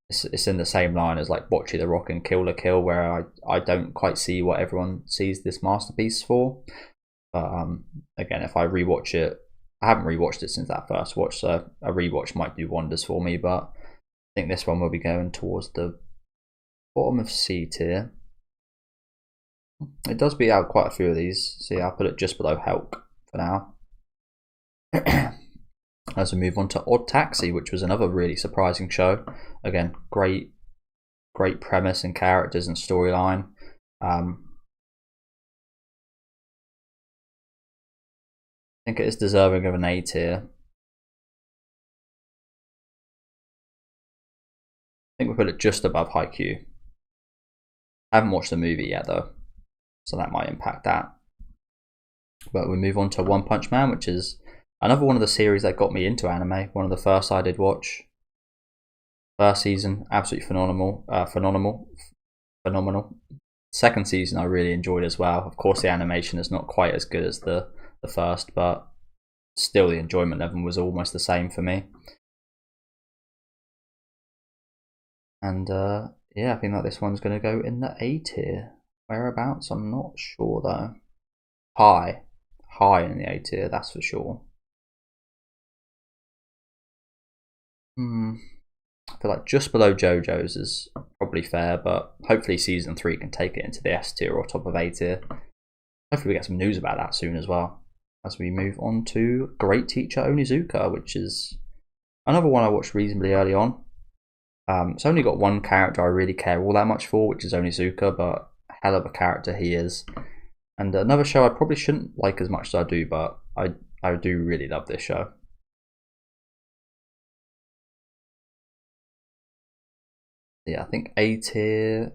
It's in the same line as like Bocce the Rock and Kill la Kill, where I don't quite see what everyone sees this masterpiece for. But again, if I rewatch it, I haven't rewatched it since that first watch, so a rewatch might do wonders for me. But I think this one will be going towards the bottom of C tier. It does beat out quite a few of these, so yeah, I'll put it just below Helk for now. As we move on to Odd Taxi, which was another really surprising show. Again, great premise and characters and storyline. I think it is deserving of an A tier. I think we put it just above Haikyuu. I haven't watched the movie yet though, so that might impact that. But we move on to One Punch Man, which is another one of the series that got me into anime. One of the first I did watch. First season, absolutely phenomenal. Second season I really enjoyed as well. Of course the animation is not quite as good as the first, but still the enjoyment level was almost the same for me. And yeah, I think that this one's going to go in the A tier. Whereabouts? I'm not sure though. High in the A tier, that's for sure. I feel like just below JoJo's is probably fair, but hopefully season 3 can take it into the S tier or top of A tier. Hopefully we get some news about that soon as well. As we move on to Great Teacher Onizuka, which is another one I watched reasonably early on. It's only got one character I really care all that much for, which is Onizuka, but a hell of a character he is. And another show I probably shouldn't like as much as I do, but I do really love this show. Yeah, I think A tier. I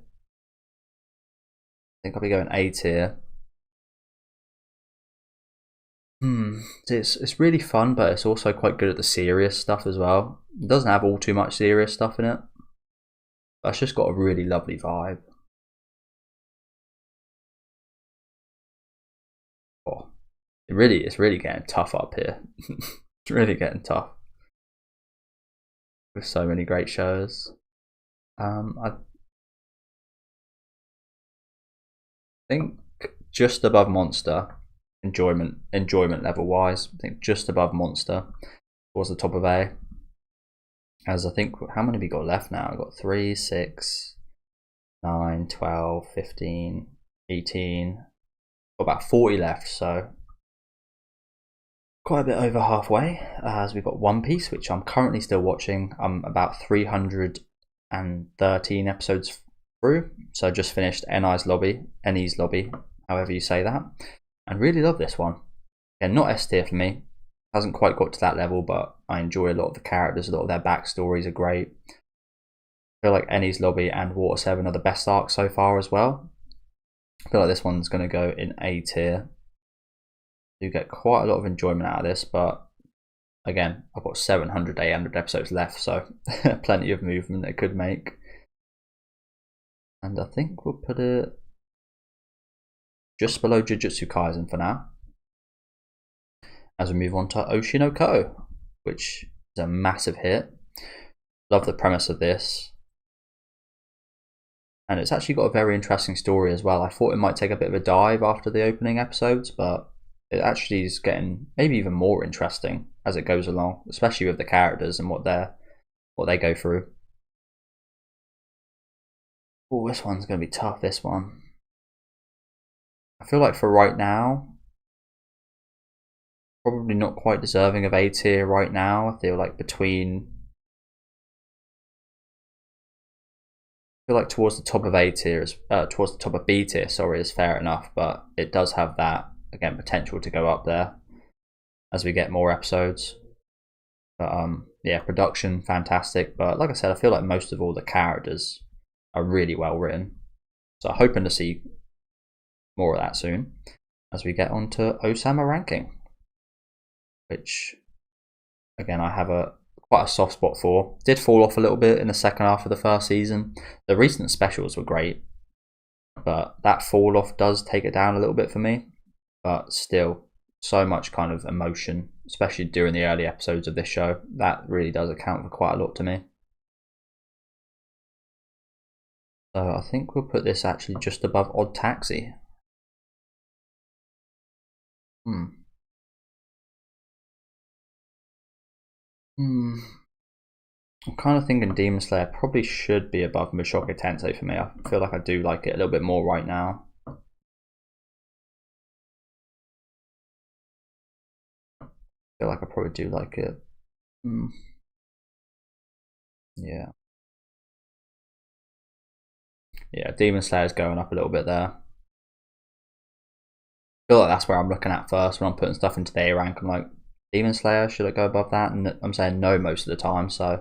think I'll be going A tier. It's really fun, but it's also quite good at the serious stuff as well. It doesn't have all too much serious stuff in it. But it's just got a really lovely vibe. Oh, it's really getting tough up here. It's really getting tough with so many great shows. I think just above Monster, enjoyment level wise. I think just above Monster towards the top of A. As I think, how many have we got left now? I've got 3, 6, 9, 12, 15, 18. Got about 40 left, so quite a bit over halfway. As we've got One Piece, which I'm currently still watching. I'm about 313 episodes through, so I just finished Eni's Lobby, however you say that, and really love this one. Again, not S tier for me. Hasn't quite got to that level, but I enjoy a lot of the characters. A lot of their backstories are great. I feel like Eni's Lobby and Water 7 are the best arcs so far as well. I feel like this one's going to go in A tier. You get quite a lot of enjoyment out of this, but again, I've got 700, 800 episodes left, so plenty of movement it could make. And I think we'll put it just below Jujutsu Kaisen for now. As we move on to Oshinoko, which is a massive hit. Love the premise of this. And it's actually got a very interesting story as well. I thought it might take a bit of a dive after the opening episodes, but it actually is getting maybe even more interesting as it goes along, especially with the characters and what they go through. Oh, this one's going to be tough, this one. I feel like for right now, probably not quite deserving of A tier right now. I feel like towards the top of A tier towards the top of B tier, sorry, is fair enough, but it does have that, again, potential to go up there as we get more episodes. But yeah, production fantastic, but like I said, I feel like most of all the characters are really well written, so I'm hoping to see more of that soon as we get on to Osama ranking, which again I have quite a soft spot for. Did fall off a little bit in the second half of the first season. The recent specials were great, but that fall off does take it down a little bit for me. But still, so much kind of emotion, especially during the early episodes of this show. That really does account for quite a lot to me. So I think we'll put this actually just above Odd Taxi. I'm kind of thinking Demon Slayer probably should be above Mushoku Tensei for me. I feel like I do like it a little bit more right now. I feel like I probably do like it. Yeah. Yeah, Demon Slayer's going up a little bit there. I feel like that's where I'm looking at first when I'm putting stuff into the A rank. I'm like, Demon Slayer, should it go above that? And I'm saying no most of the time, so I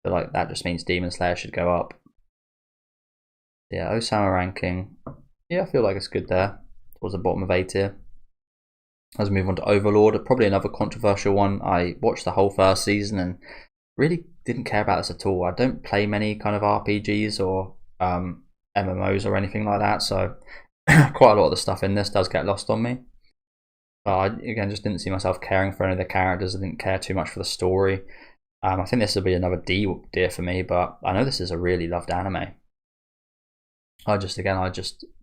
feel like that just means Demon Slayer should go up. Yeah, Osama ranking. Yeah, I feel like it's good there, towards the bottom of A tier. As we move on to Overlord, probably another controversial one. I watched the whole first season and really didn't care about this at all. I don't play many kind of RPGs or MMOs or anything like that, so quite a lot of the stuff in this does get lost on me. But I, again, just didn't see myself caring for any of the characters. I didn't care too much for the story. I think this will be another D tier for me, but I know this is a really loved anime.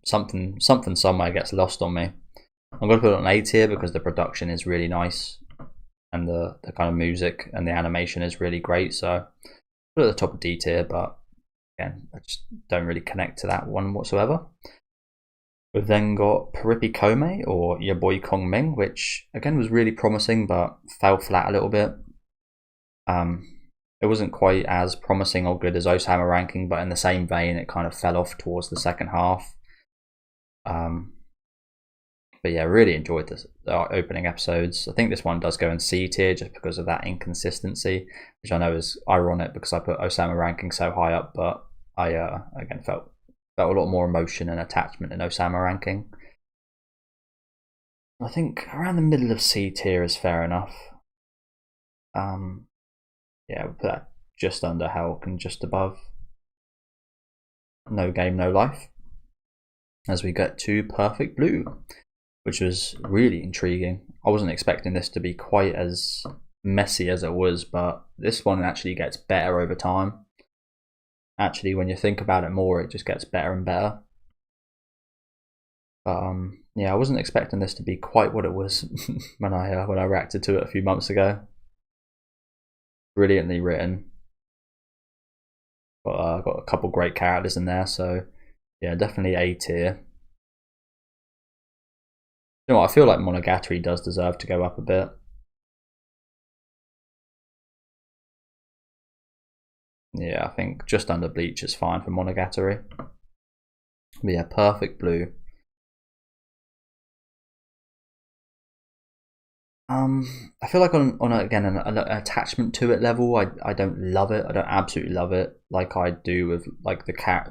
Something somewhere gets lost on me. I'm going to put it on A tier because the production is really nice and the kind of music and the animation is really great. So put it at the top of D tier, but again, I just don't really connect to that one whatsoever. We've then got Paripi Kome, or Your Boy Kong Ming, which again was really promising but fell flat a little bit. It wasn't quite as promising or good as Osama ranking, but in the same vein, it kind of fell off towards the second half. But yeah, really enjoyed the opening episodes. I think this one does go in C tier just because of that inconsistency, which I know is ironic because I put Osama ranking so high up, but I again felt a lot more emotion and attachment in Osama ranking. I think around the middle of C tier is fair enough. Yeah, we'll put that just under Hulk and just above No Game No Life. As we get to Perfect Blue, which was really intriguing. I wasn't expecting this to be quite as messy as it was, but this one actually gets better over time. Actually, when you think about it more, it just gets better and better. But yeah, I wasn't expecting this to be quite what it was when I reacted to it a few months ago. Brilliantly written. Got a couple great characters in there, so yeah, definitely A tier. You know what, I feel like Monogatari does deserve to go up a bit. Yeah, I think just under Bleach is fine for Monogatari. But yeah, Perfect Blue. I feel like on an attachment to it level, I don't love it. I don't absolutely love it like I do with like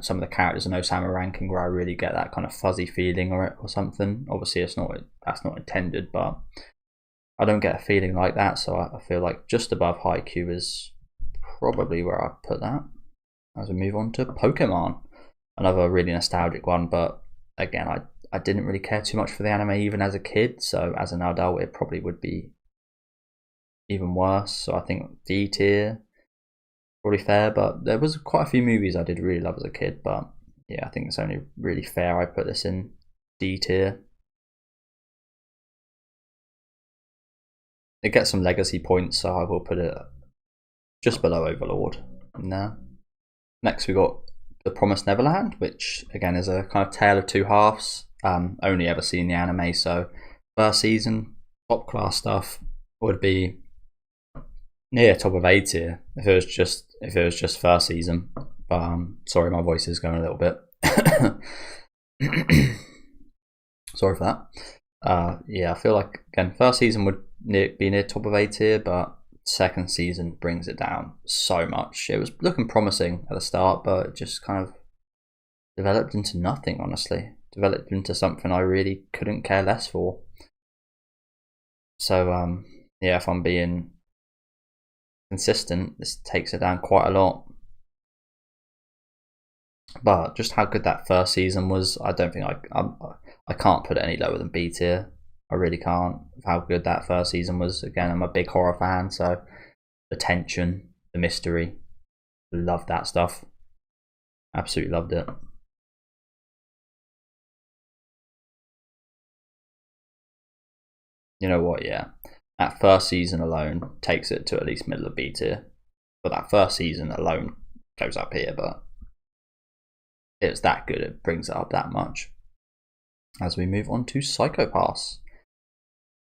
some of the characters in Osama ranking, where I really get that kind of fuzzy feeling or something. Obviously, that's not intended, but I don't get a feeling like that. So I feel like just above Haikyuu is probably where I put that. As we move on to Pokemon, another really nostalgic one, but again, I didn't really care too much for the anime even as a kid, so as an adult it probably would be even worse. So I think D tier, probably fair, but there was quite a few movies I did really love as a kid, but yeah, I think it's only really fair I put this in D tier. It gets some legacy points, so I will put it just below Overlord. No. Next we got The Promised Neverland, which again is a kind of tale of two halves. Only ever seen the anime, so first season, top class stuff, would be near top of A tier if it was just first season. But sorry, my voice is going a little bit. Sorry for that. Yeah, I feel like again first season would be near top of A tier, but second season brings it down so much. It was looking promising at the start, but it just kind of developed into nothing, honestly. Developed into something I really couldn't care less for. So yeah, if I'm being consistent, this takes it down quite a lot. But just how good that first season was, I don't think I can't put it any lower than B tier. I really can't. How good that first season was. Again, I'm a big horror fan, so the tension, the mystery, love that stuff. Absolutely loved it. You know what? Yeah, that first season alone takes it to at least middle of B tier. But that first season alone goes up here, but it's that good, it brings it up that much. As we move on to Psycho Pass,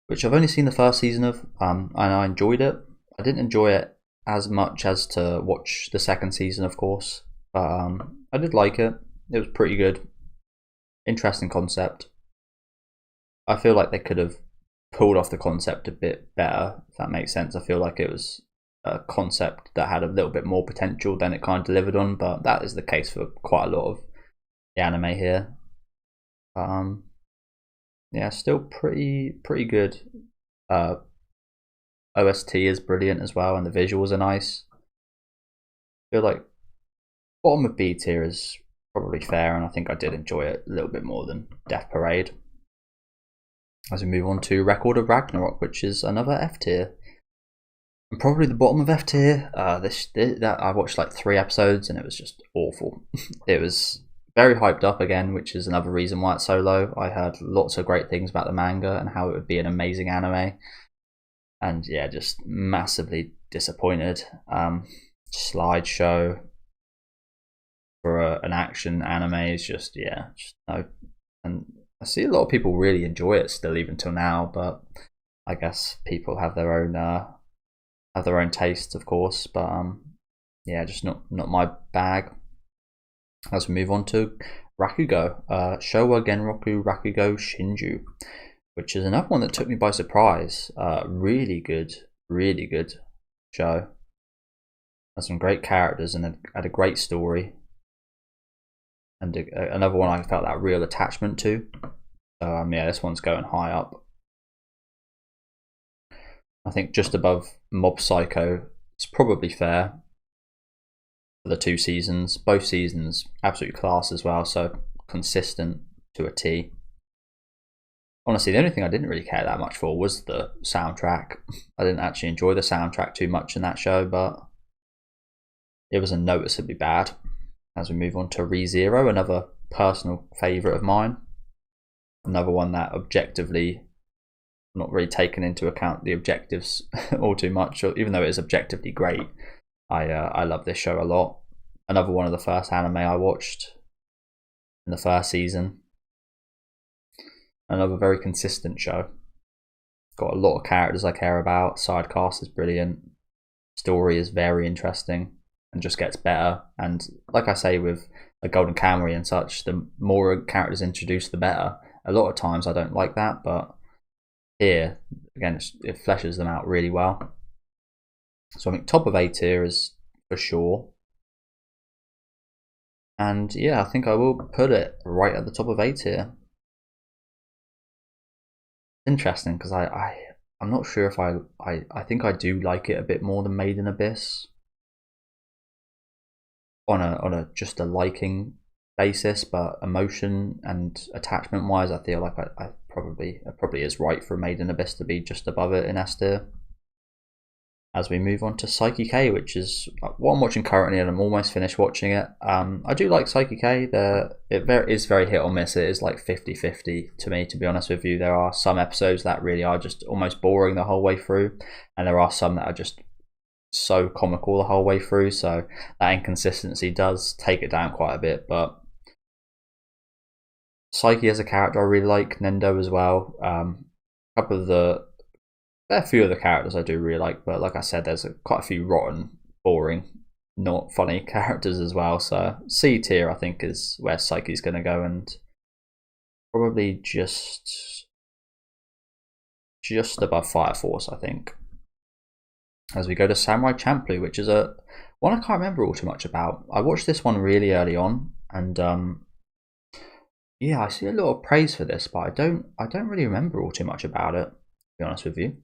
which I've only seen the first season of, and I enjoyed it. I didn't enjoy it as much as to watch the second season, of course, but I did like it. It was pretty good. Interesting concept. I feel like they could have pulled off the concept a bit better, if that makes sense. I feel like it was a concept that had a little bit more potential than it kind of delivered on, but that is the case for quite a lot of the anime here. Yeah, still pretty good. OST is brilliant as well, and the visuals are nice. I feel like bottom of B tier is probably fair, and I think I did enjoy it a little bit more than Death Parade. As we move on to Record of Ragnarok, which is another F tier, and probably the bottom of F tier. That I watched like 3 episodes and it was just awful. It was very hyped up again, which is another reason why it's so low. I heard lots of great things about the manga and how it would be an amazing anime, and yeah, just massively disappointed. Slideshow for an action anime is just no. And I see a lot of people really enjoy it still, even till now. But I guess people have their own tastes, of course. But yeah, just not my bag. As we move on to Rakugo, Showa Genroku Rakugo Shinju, which is another one that took me by surprise. Really good show. Has some great characters and had a great story. And another one I felt that real attachment to. So yeah, this one's going high up. I think just above Mob Psycho. It's probably fair for the 2 seasons. Both seasons absolute class as well, so consistent to a T. Honestly, the only thing I didn't really care that much for was the soundtrack. I didn't actually enjoy the soundtrack too much in that show, but it was noticeably bad. As we move on to ReZero, another personal favourite of mine. Another one that objectively, not really taken into account the objectives all too much, even though it is objectively great. I love this show a lot. Another one of the first anime I watched in the first season. Another very consistent show. Got a lot of characters I care about. Side cast is brilliant. Story is very interesting and just gets better. And like I say with a Golden Kamuy and such, the more characters introduced, the better. A lot of times I don't like that, but here, again, it fleshes them out really well. So I think top of A tier is for sure. And yeah, I think I will put it right at the top of A tier. Interesting, because I'm not sure if I think I do like it a bit more than Made in Abyss. On a just a liking basis, but emotion and attachment wise, I feel like I probably it probably is right for Made in Abyss to be just above it in S tier. As we move on to Psyche K, which is what I'm watching currently, and I'm almost finished watching it. I do like Psyche K. It is very hit or miss. It is like 50-50 to me, to be honest with you. There are some episodes that really are just almost boring the whole way through, and there are some that are just so comical the whole way through. So that inconsistency does take it down quite a bit. But Psyche as a character, I really like. Nendo as well. A couple of the there are a few of the characters I do really like, but like I said, there's quite a few rotten, boring, not funny characters as well. So C tier, I think, is where Psyche's going to go, and probably just above Fire Force, I think. As we go to Samurai Champloo, which is a one I can't remember all too much about. I watched this one really early on, and yeah, I see a lot of praise for this, but I don't really remember all too much about it, to be honest with you.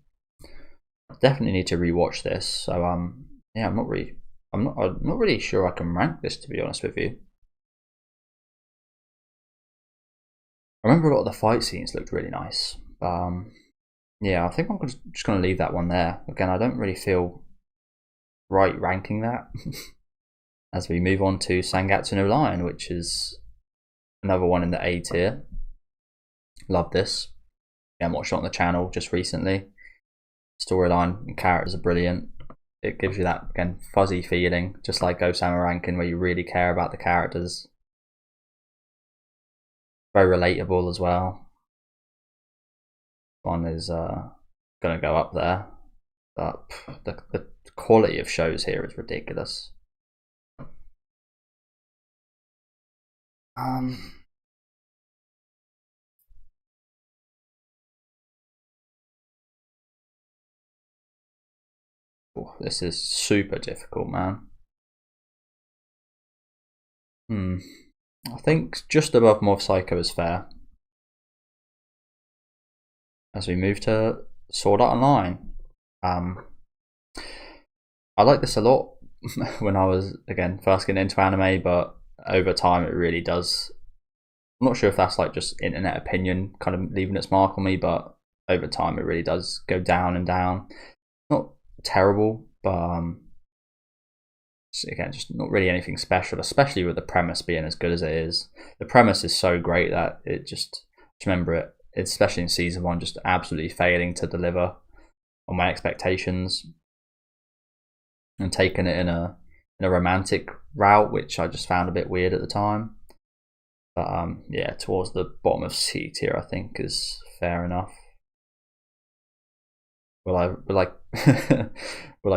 Definitely need to rewatch this. So yeah, I'm not really sure I can rank this, to be honest with you. I remember a lot of the fight scenes looked really nice. Yeah, I think I'm just going to leave that one there. Again, I don't really feel right ranking that. As we move on to Sangatsu no Lion, which is another one in the A tier. Love this. Yeah, I watched it on the channel just recently. Storyline and characters are brilliant. It gives you that, again, fuzzy feeling, just like Osama Rankin, where you really care about the characters. Very relatable as well. One is going to go up there, but the quality of shows here is ridiculous. Oh, this is super difficult, man. I think just above Mob Psycho is fair. As we move to Sword Art Online, I like this a lot when I was, again, first getting into anime, but over time it really does. I'm not sure if that's like just internet opinion kind of leaving its mark on me, but over time it really does go down and down. Not terrible, but again, just not really anything special, especially with the premise being as good as it is. The premise is so great that it just remember it, especially in season 1, just absolutely failing to deliver on my expectations and taking it in a romantic route, which I just found a bit weird at the time. But yeah, towards the bottom of C tier, I think is fair enough. Will I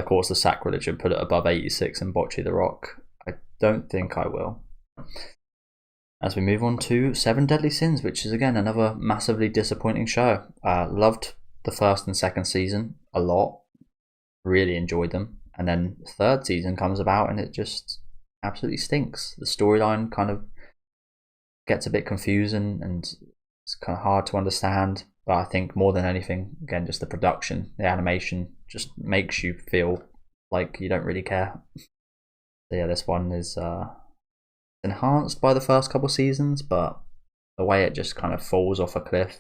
cause the sacrilege and put it above 86 and Bocce the Rock? I don't think I will. As we move on to Seven Deadly Sins, which is again another massively disappointing show. Loved the first and second season a lot. Really enjoyed them. And then the third season comes about and it just absolutely stinks. The storyline kind of gets a bit confusing and it's kind of hard to understand. But I think more than anything, again, just the production, the animation just makes you feel like you don't really care. So yeah, this one is enhanced by the first couple seasons, but the way it just kind of falls off a cliff.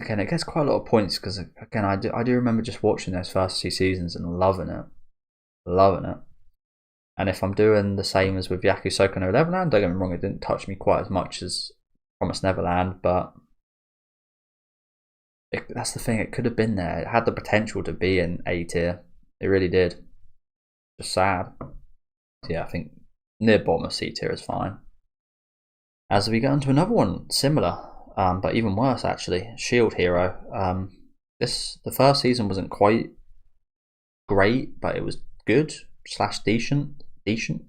Again, it gets quite a lot of points because again, I do remember just watching those first 2 seasons and loving it. And if I'm doing the same as with Yakusoku no Neverland, don't get me wrong, it didn't touch me quite as much as Promised Neverland, but that's the thing, it could have been there. It had the potential to be in A tier. It really did. Just sad. So yeah, I think near bottom of C tier is fine. As we go into another one similar, but even worse actually, Shield Hero. The first season wasn't quite great, but it was good / decent. Decent.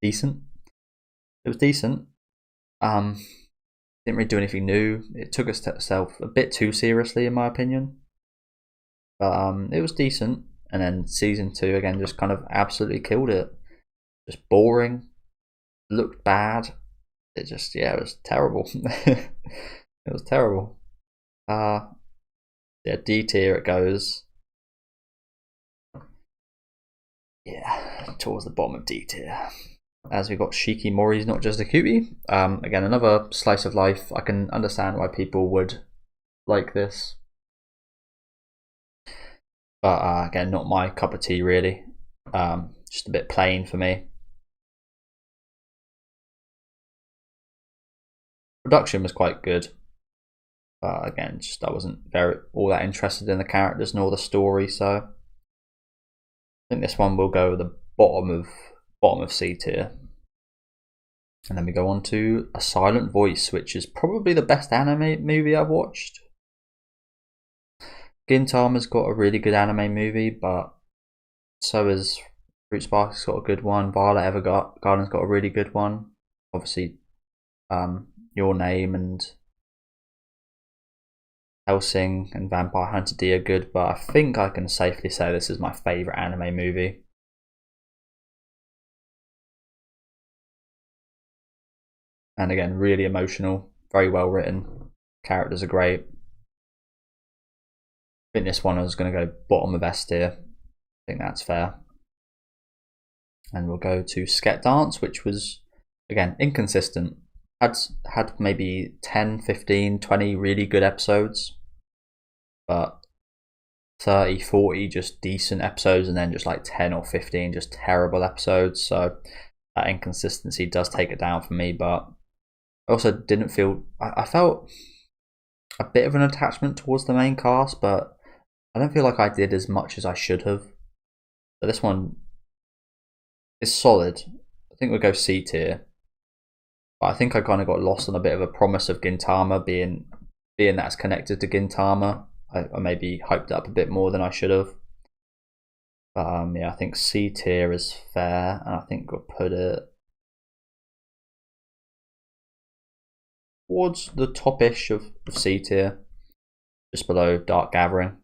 It was decent. Didn't really do anything new. It took itself a bit too seriously, in my opinion. But it was decent. And then season 2 again just kind of absolutely killed it. Just boring. Looked bad. It just, yeah, it was terrible. It was terrible. Yeah, D tier it goes. Yeah, towards the bottom of D tier. As we got Shikimori's Not Just a Cutie. Again, another slice of life. I can understand why people would like this. But again, not my cup of tea really. Just a bit plain for me. Production was quite good. But again, just I wasn't all that interested in the characters nor the story, so I think this one will go the bottom of C tier. And then we go on to A Silent Voice, which is probably the best anime movie I've watched. Gintama's got a really good anime movie, but so has Fruit Spark's got a good one. Violet Evergarden's got a really good one. Obviously, Your Name and Hellsing and Vampire Hunter D are good, but I think I can safely say this is my favourite anime movie. And again, really emotional, very well written, characters are great. I think this one is going to go bottom of S tier. I think that's fair. And we'll go to Sket Dance, which was, again, inconsistent. Had maybe 10, 15, 20 really good episodes, but 30, 40 just decent episodes, and then just like 10 or 15 just terrible episodes. So that inconsistency does take it down for me, but I also didn't feel, I felt a bit of an attachment towards the main cast, but I don't feel like I did as much as I should have. So this one is solid. I think we'll go C tier. But I think I kind of got lost on a bit of a promise of Gintama being that's connected to Gintama. I maybe hyped it up a bit more than I should have. But yeah, I think C tier is fair, and I think we'll put it towards the top-ish of C tier, just below Dark Gathering.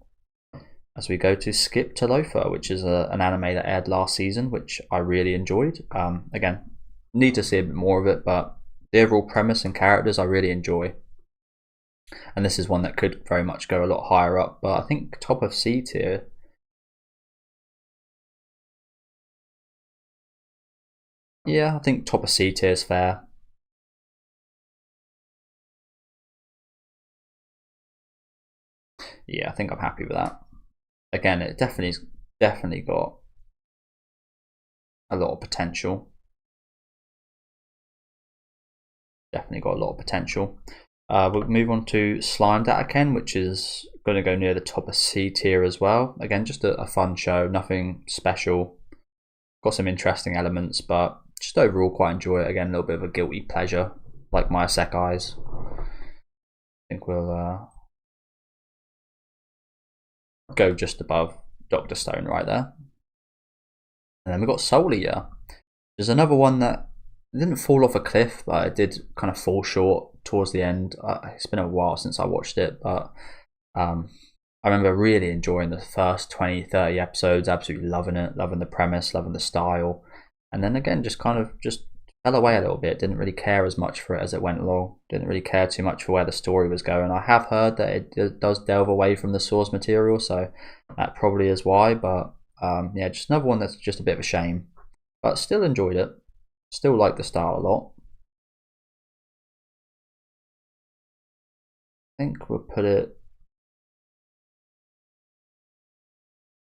As we go to Skip to Loafer, which is an anime that aired last season, which I really enjoyed. Again, need to see a bit more of it, but the overall premise and characters I really enjoy. And this is one that could very much go a lot higher up, but I think top of C tier. Yeah, I think top of C tier is fair. Yeah, I think I'm happy with that. Again, it definitely got a lot of potential. Definitely got a lot of potential. We'll move on to Slime Data Ken, which is going to go near the top of C tier as well. Again, just a fun show, nothing special. Got some interesting elements, but just overall quite enjoy it. Again, a little bit of a guilty pleasure, like my Isekais. I think we'll go just above Dr. Stone right there. And then we've got Soul Eater. There's another one that didn't fall off a cliff, but it did kind of fall short towards the end. It's been a while since I watched it, but I remember really enjoying the first 20, 30 episodes, absolutely loving it, loving the premise, loving the style. And then again, just kind of just fell away a little bit. Didn't really care as much for it as it went along. Didn't really care too much for where the story was going. I have heard that it does delve away from the source material, so that probably is why. But yeah, just another one that's just a bit of a shame. But still enjoyed it. Still like the style a lot. I think we'll put it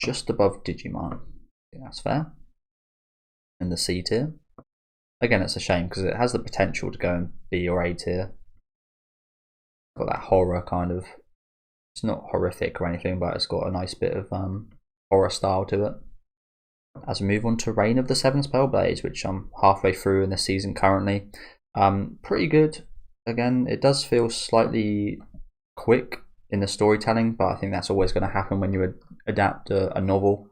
just above Digimon. I think that's fair. In the C tier. Again, it's a shame because it has the potential to go in B or A tier. Got that horror kind of. It's not horrific or anything, but it's got a nice bit of horror style to it. As we move on to Reign of the Seven Spellblades, which I'm halfway through in the season currently. Pretty good. Again, it does feel slightly quick in the storytelling, but I think that's always going to happen when you adapt a novel.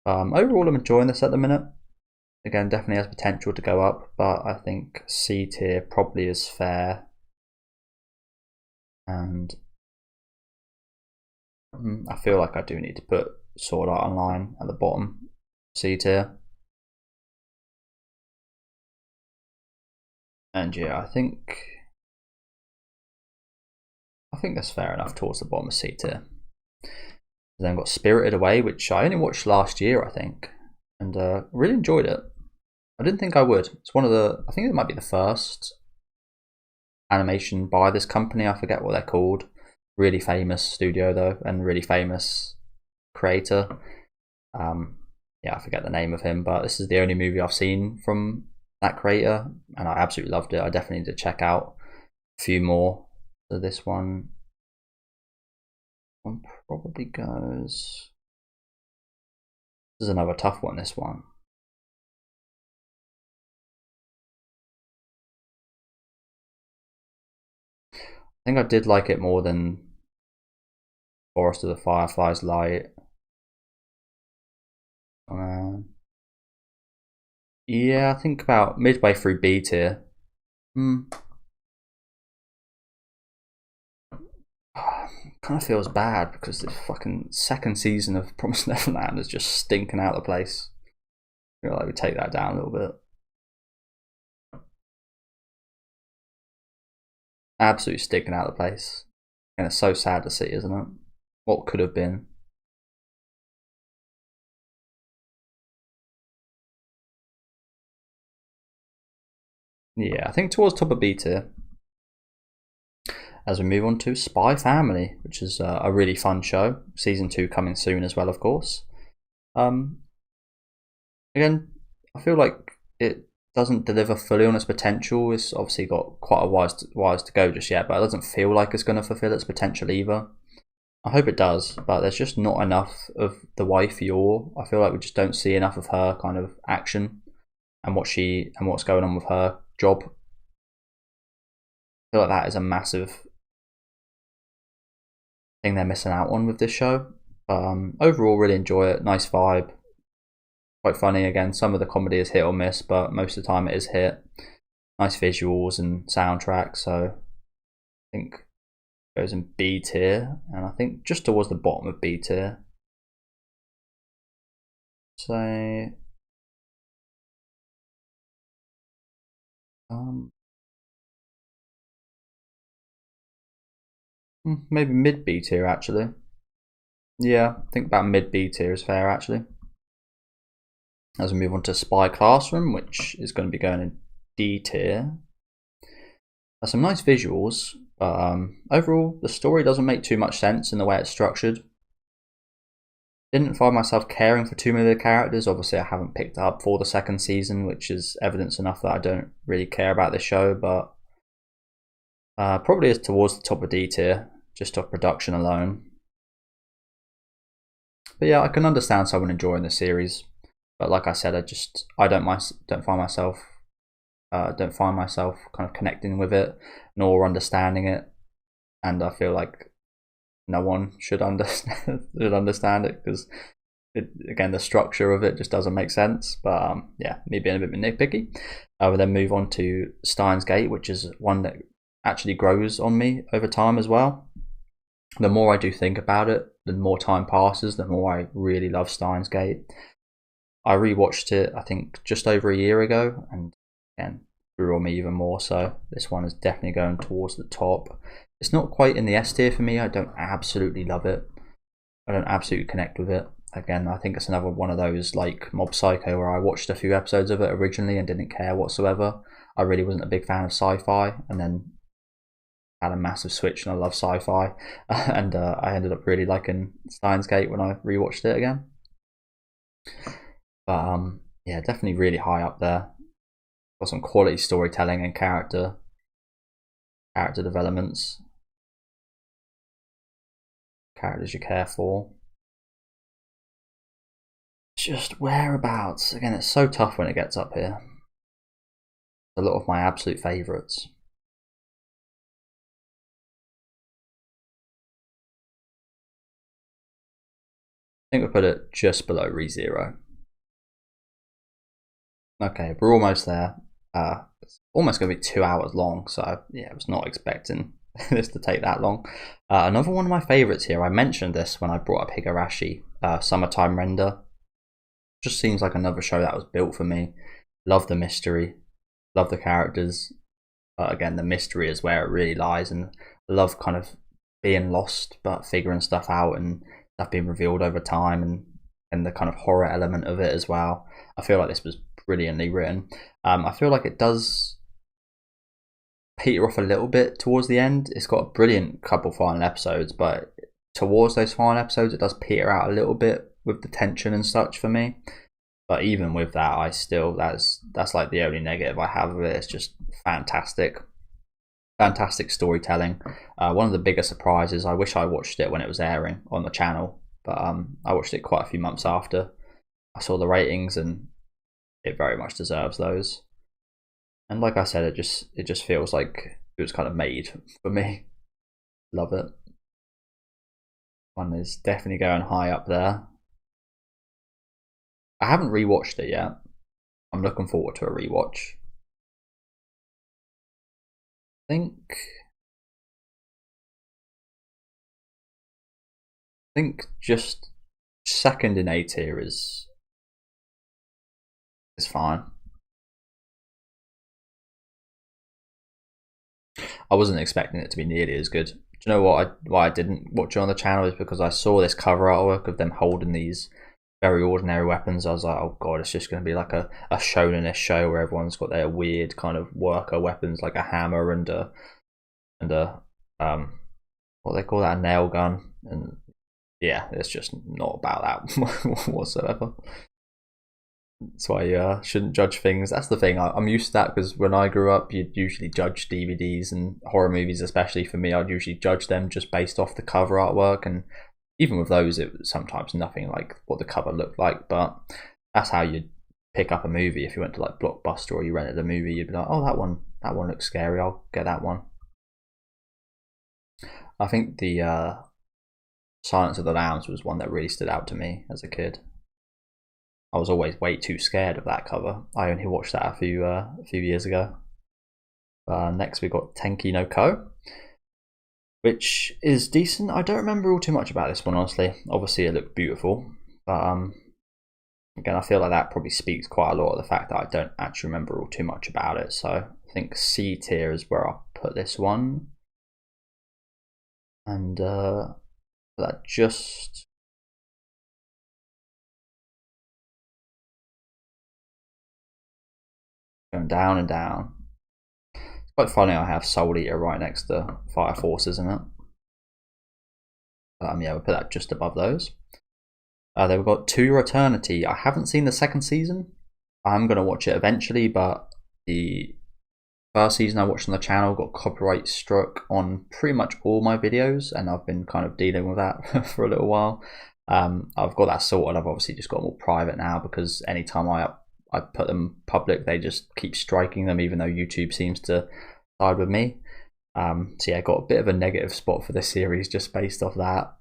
Overall, I'm enjoying this at the minute. Again, definitely has potential to go up, but I think C tier probably is fair. And I feel like I do need to put Sword Art Online at the bottom, C tier. And yeah, I think I think that's fair enough towards the bottom of C tier. Then got Spirited Away, which I only watched last year, I think, and really enjoyed it. I didn't think I would. It's one of the, I think it might be the first animation by this company. I forget what they're called. Really famous studio though, and really famous creator. Yeah, I forget the name of him, but this is the only movie I've seen from that creator, and I absolutely loved it. I definitely need to check out a few more. So this one probably goes. This is another tough one. This one. I think I did like it more than Forest of the Fireflies Light. Yeah, I think about midway through B tier. Kind of feels bad because this fucking second season of Promised Neverland is just stinking out the place. I feel like we take that down a little bit. Absolutely stinking out the place. And it's so sad to see, isn't it? What could have been. Yeah, I think towards top of B tier. As we move on to Spy Family, which is a really fun show. Season 2 coming soon as well, of course. Again, I feel like it doesn't deliver fully on its potential. It's obviously got quite a wise to go just yet, but it doesn't feel like it's going to fulfill its potential either. I hope it does, but there's just not enough of the wife Yor. I feel like we just don't see enough of her kind of action and what's going on with her job. I feel like that is a massive thing they're missing out on with this show. Overall, really enjoy it. Nice vibe. Quite funny again. Some of the comedy is hit or miss, but most of the time it is hit. Nice visuals and soundtrack. So I think it goes in B tier, and I think just towards the bottom of B tier. So maybe mid B tier actually. Yeah, I think about mid B tier is fair actually. As we move on to Spy Classroom, which is going to be going in D tier. There's some nice visuals, but overall the story doesn't make too much sense in the way it's structured. Didn't find myself caring for too many of the characters. Obviously I haven't picked up for the second season, which is evidence enough that I don't really care about this show, but probably is towards the top of D tier, just off production alone. But yeah, I can understand someone enjoying the series, but like I said, I don't find myself kind of connecting with it nor understanding it, and I feel like no one should understand it because again the structure of it just doesn't make sense. But yeah, me being a bit nitpicky. We then move on to Steins Gate, which is one that actually grows on me over time as well. The more I do think about it, the more time passes, the more I really love Steins Gate. I rewatched it, I think, just over a year ago, and again, grew on me even more. So this one is definitely going towards the top. It's not quite in the S tier for me. I don't absolutely love it. I don't absolutely connect with it. Again, I think it's another one of those like Mob Psycho where I watched a few episodes of it originally and didn't care whatsoever. I really wasn't a big fan of sci-fi, and then had a massive switch and I love sci-fi, and I ended up really liking Steins Gate when I rewatched it again. But yeah, definitely really high up there. Got some quality storytelling and character developments, characters you care for. Just whereabouts again, it's so tough when it gets up here. A lot of my absolute favourites. I think we put it just below ReZero. Okay, we're almost there. It's almost going to be 2 hours long, so yeah, I was not expecting this to take that long. Another one of my favourites here, I mentioned this when I brought up Higurashi, Summertime Render. Just seems like another show that was built for me. Love the mystery, love the characters. Again, the mystery is where it really lies, and love kind of being lost but figuring stuff out and stuff being revealed over time, and the kind of horror element of it as well. I feel like this was brilliantly written. I feel like it does peter off a little bit towards the end. It's got a brilliant couple final episodes, but towards those final episodes it does peter out a little bit with the tension and such for me. But even with that, I still, that's like the only negative I have of it. It's just fantastic storytelling. One of the bigger surprises, I wish I watched it when it was airing on the channel, but I watched it quite a few months after I saw the ratings, and it very much deserves those. And like I said, it just feels like it was kind of made for me. Love it. One is definitely going high up there. I haven't rewatched it yet. I'm looking forward to a rewatch. I think just second in A tier is fine. I wasn't expecting it to be nearly as good. Do you know why I didn't watch it on the channel is because I saw this cover artwork of them holding these very ordinary weapons. I was like, oh god, it's just going to be like a shonen-ish show where everyone's got their weird kind of worker weapons, like a hammer and a what they call that, a nail gun. And yeah, it's just not about that whatsoever. That's why you shouldn't judge things. That's the thing. I'm used to that because when I grew up, you'd usually judge DVDs and horror movies, especially for me. I'd usually judge them just based off the cover artwork, and even with those, it was sometimes nothing like what the cover looked like. But that's how you'd pick up a movie. If you went to like Blockbuster or you rented a movie, you'd be like, oh, that one looks scary. I'll get that one. I think the Silence of the Lambs was one that really stood out to me as a kid. I was always way too scared of that cover. I only watched that a few years ago. Next we got Tenki no Ko, which is decent. I don't remember all too much about this one, honestly. Obviously it looked beautiful, but again, I feel like that probably speaks quite a lot of the fact that I don't actually remember all too much about it. So I think C tier is where I'll put this one. And that just going down and down. It's quite funny I have Soul Eater right next to Fire Force, isn't it? Yeah, we'll put that just above those. Then we've got To Your Eternity. I haven't seen the second season. I'm going to watch it eventually, but the first season I watched on the channel got copyright struck on pretty much all my videos, and I've been kind of dealing with that for a little while. I've got that sorted. I've obviously just got them all private now because anytime I put them public, they just keep striking them, even though YouTube seems to side with me. So yeah, I got a bit of a negative spot for this series just based off that,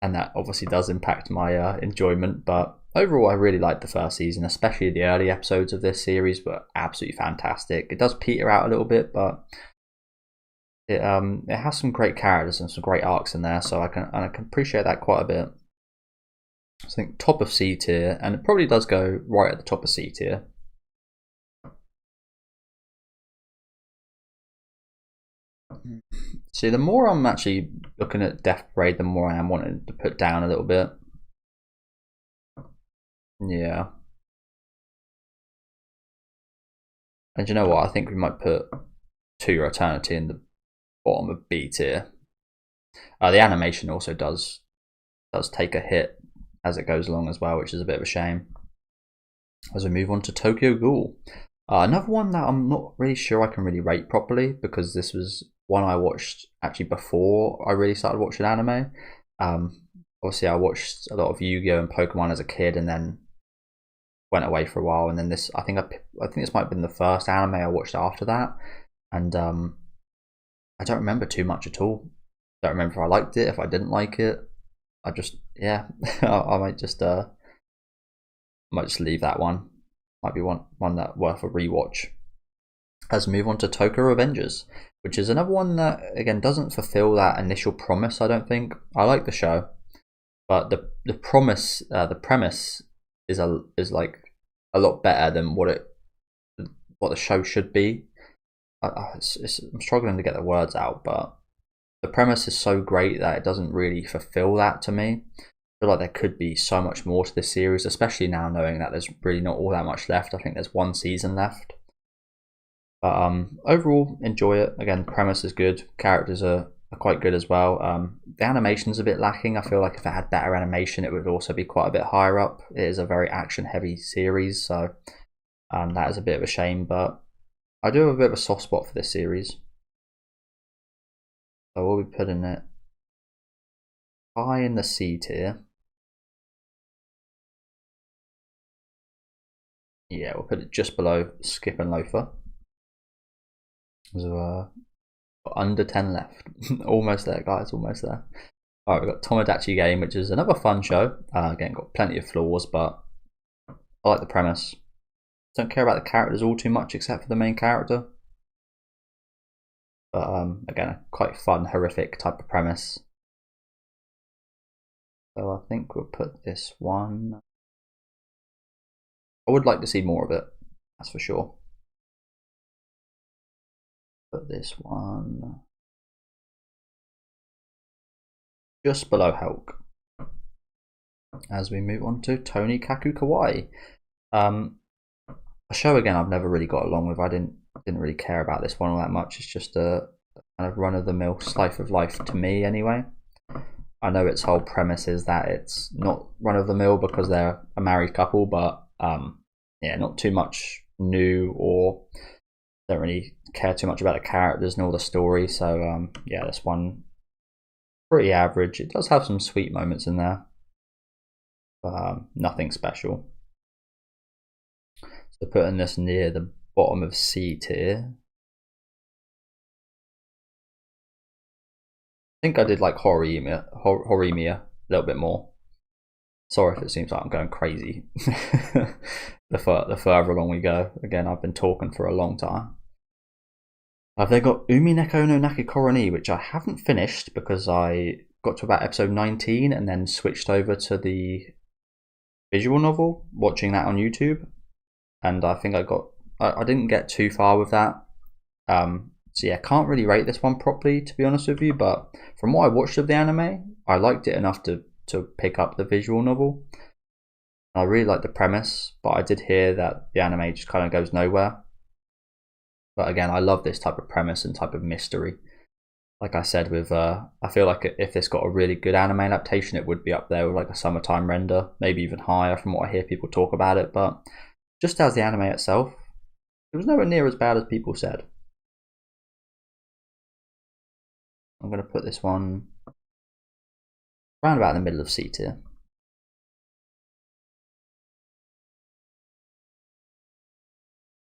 and that obviously does impact my enjoyment. But overall, I really liked the first season, especially the early episodes of this series were absolutely fantastic. It does peter out a little bit, but it has some great characters and some great arcs in there, so I can appreciate that quite a bit. I think top of C tier, and it probably does go right at the top of C tier. See, the more I'm actually looking at Death Parade, the more I am wanting to put down a little bit. Yeah. And you know what? I think we might put To Your Eternity in the bottom of B tier. The animation also does take a hit as it goes along as well, which is a bit of a shame. As we move on to Tokyo Ghoul. Another one that I'm not really sure I can really rate properly, because this was one I watched actually before I really started watching anime. Obviously I watched a lot of Yu-Gi-Oh! And Pokemon as a kid, and then went away for a while, and then this, I think this might have been the first anime I watched after that, and I don't remember too much at all. Don't remember if I liked it, if I didn't like it. I just, yeah, I might just leave that one. Might be one that worth a rewatch. Let's move on to Tokyo Revengers, which is another one that again doesn't fulfill that initial promise. I don't think. I like the show, but the premise is like a lot better than what the show should be. I'm struggling to get the words out, but the premise is so great that it doesn't really fulfill that to me. I feel like there could be so much more to this series, especially now knowing that there's really not all that much left. I think there's one season left. But overall, enjoy it. Again, the premise is good. Characters are quite good as well. The animation's a bit lacking. I feel like if it had better animation, it would also be quite a bit higher up. It is a very action-heavy series, so that is a bit of a shame. But I do have a bit of a soft spot for this series. So we'll be putting it high in the C tier. Yeah, we'll put it just below Skip and Loafer. So under 10 left. Almost there, guys, almost there. Alright, we've got Tomodachi Game, which is another fun show. Again, got plenty of flaws, but I like the premise. Don't care about the characters all too much, except for the main character. But again, a quite fun, horrific type of premise. So I think we'll put this one. I would like to see more of it, that's for sure. Put this one just below Hulk. As we move on to Tony Kaku Kawaii. A show again I've never really got along with. I didn't really care about this one all that much. It's just a kind of run-of-the-mill slice of life to me anyway. I know its whole premise is that it's not run-of-the-mill because they're a married couple, but yeah, not too much new, or don't really care too much about the characters nor the story. So yeah, this one pretty average. It does have some sweet moments in there, but nothing special. So putting this near the bottom of C tier. I think I did like Horimiya a little bit more. Sorry if it seems like I'm going crazy. the further along we go. Again, I've been talking for a long time. They got Umineko no Nakikoroni, which I haven't finished because I got to about episode 19 and then switched over to the visual novel, watching that on YouTube. And I think I didn't get too far with that. So yeah, can't really rate this one properly, to be honest with you. But from what I watched of the anime, I liked it enough to pick up the visual novel. I really liked the premise, but I did hear that the anime just kind of goes nowhere. But again, I love this type of premise and type of mystery. Like I said, with I feel like if this got a really good anime adaptation, it would be up there with like a Summertime Render, maybe even higher from what I hear people talk about it. But just as the anime itself, it was nowhere near as bad as people said. I'm going to put this one around about in the middle of C tier.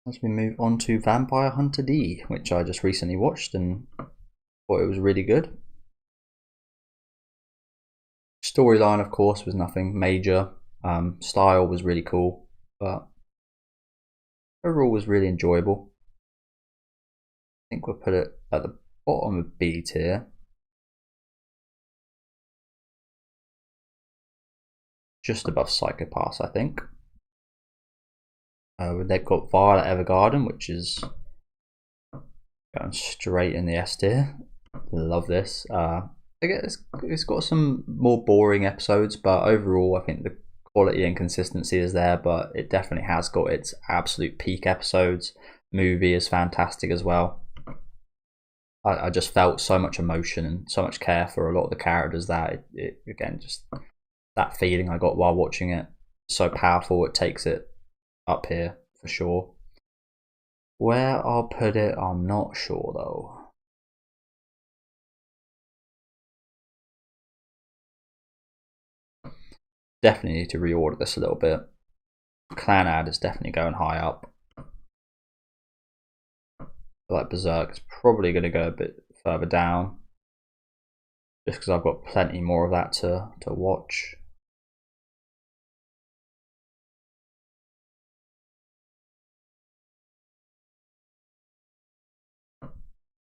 As we move on to Vampire Hunter D, which I just recently watched and thought it was really good. Storyline, of course, was nothing major. Style was really cool, but overall was really enjoyable. I think we'll put it at the bottom of B tier. Just above Psychopaths, I think. They've got Violet Evergarden, which is going straight in the S tier. Love this. It's got some more boring episodes, but overall I think the quality and consistency is there, but it definitely has got its absolute peak episodes. Movie is fantastic as well. I just felt so much emotion and so much care for a lot of the characters that it again, just that feeling I got while watching it, so powerful. It takes it up here for sure. Where I'll put it, I'm not sure though. Definitely need to reorder this a little bit. Clan Ad is definitely going high up. Like Berserk is probably going to go a bit further down, just because I've got plenty more of that to watch.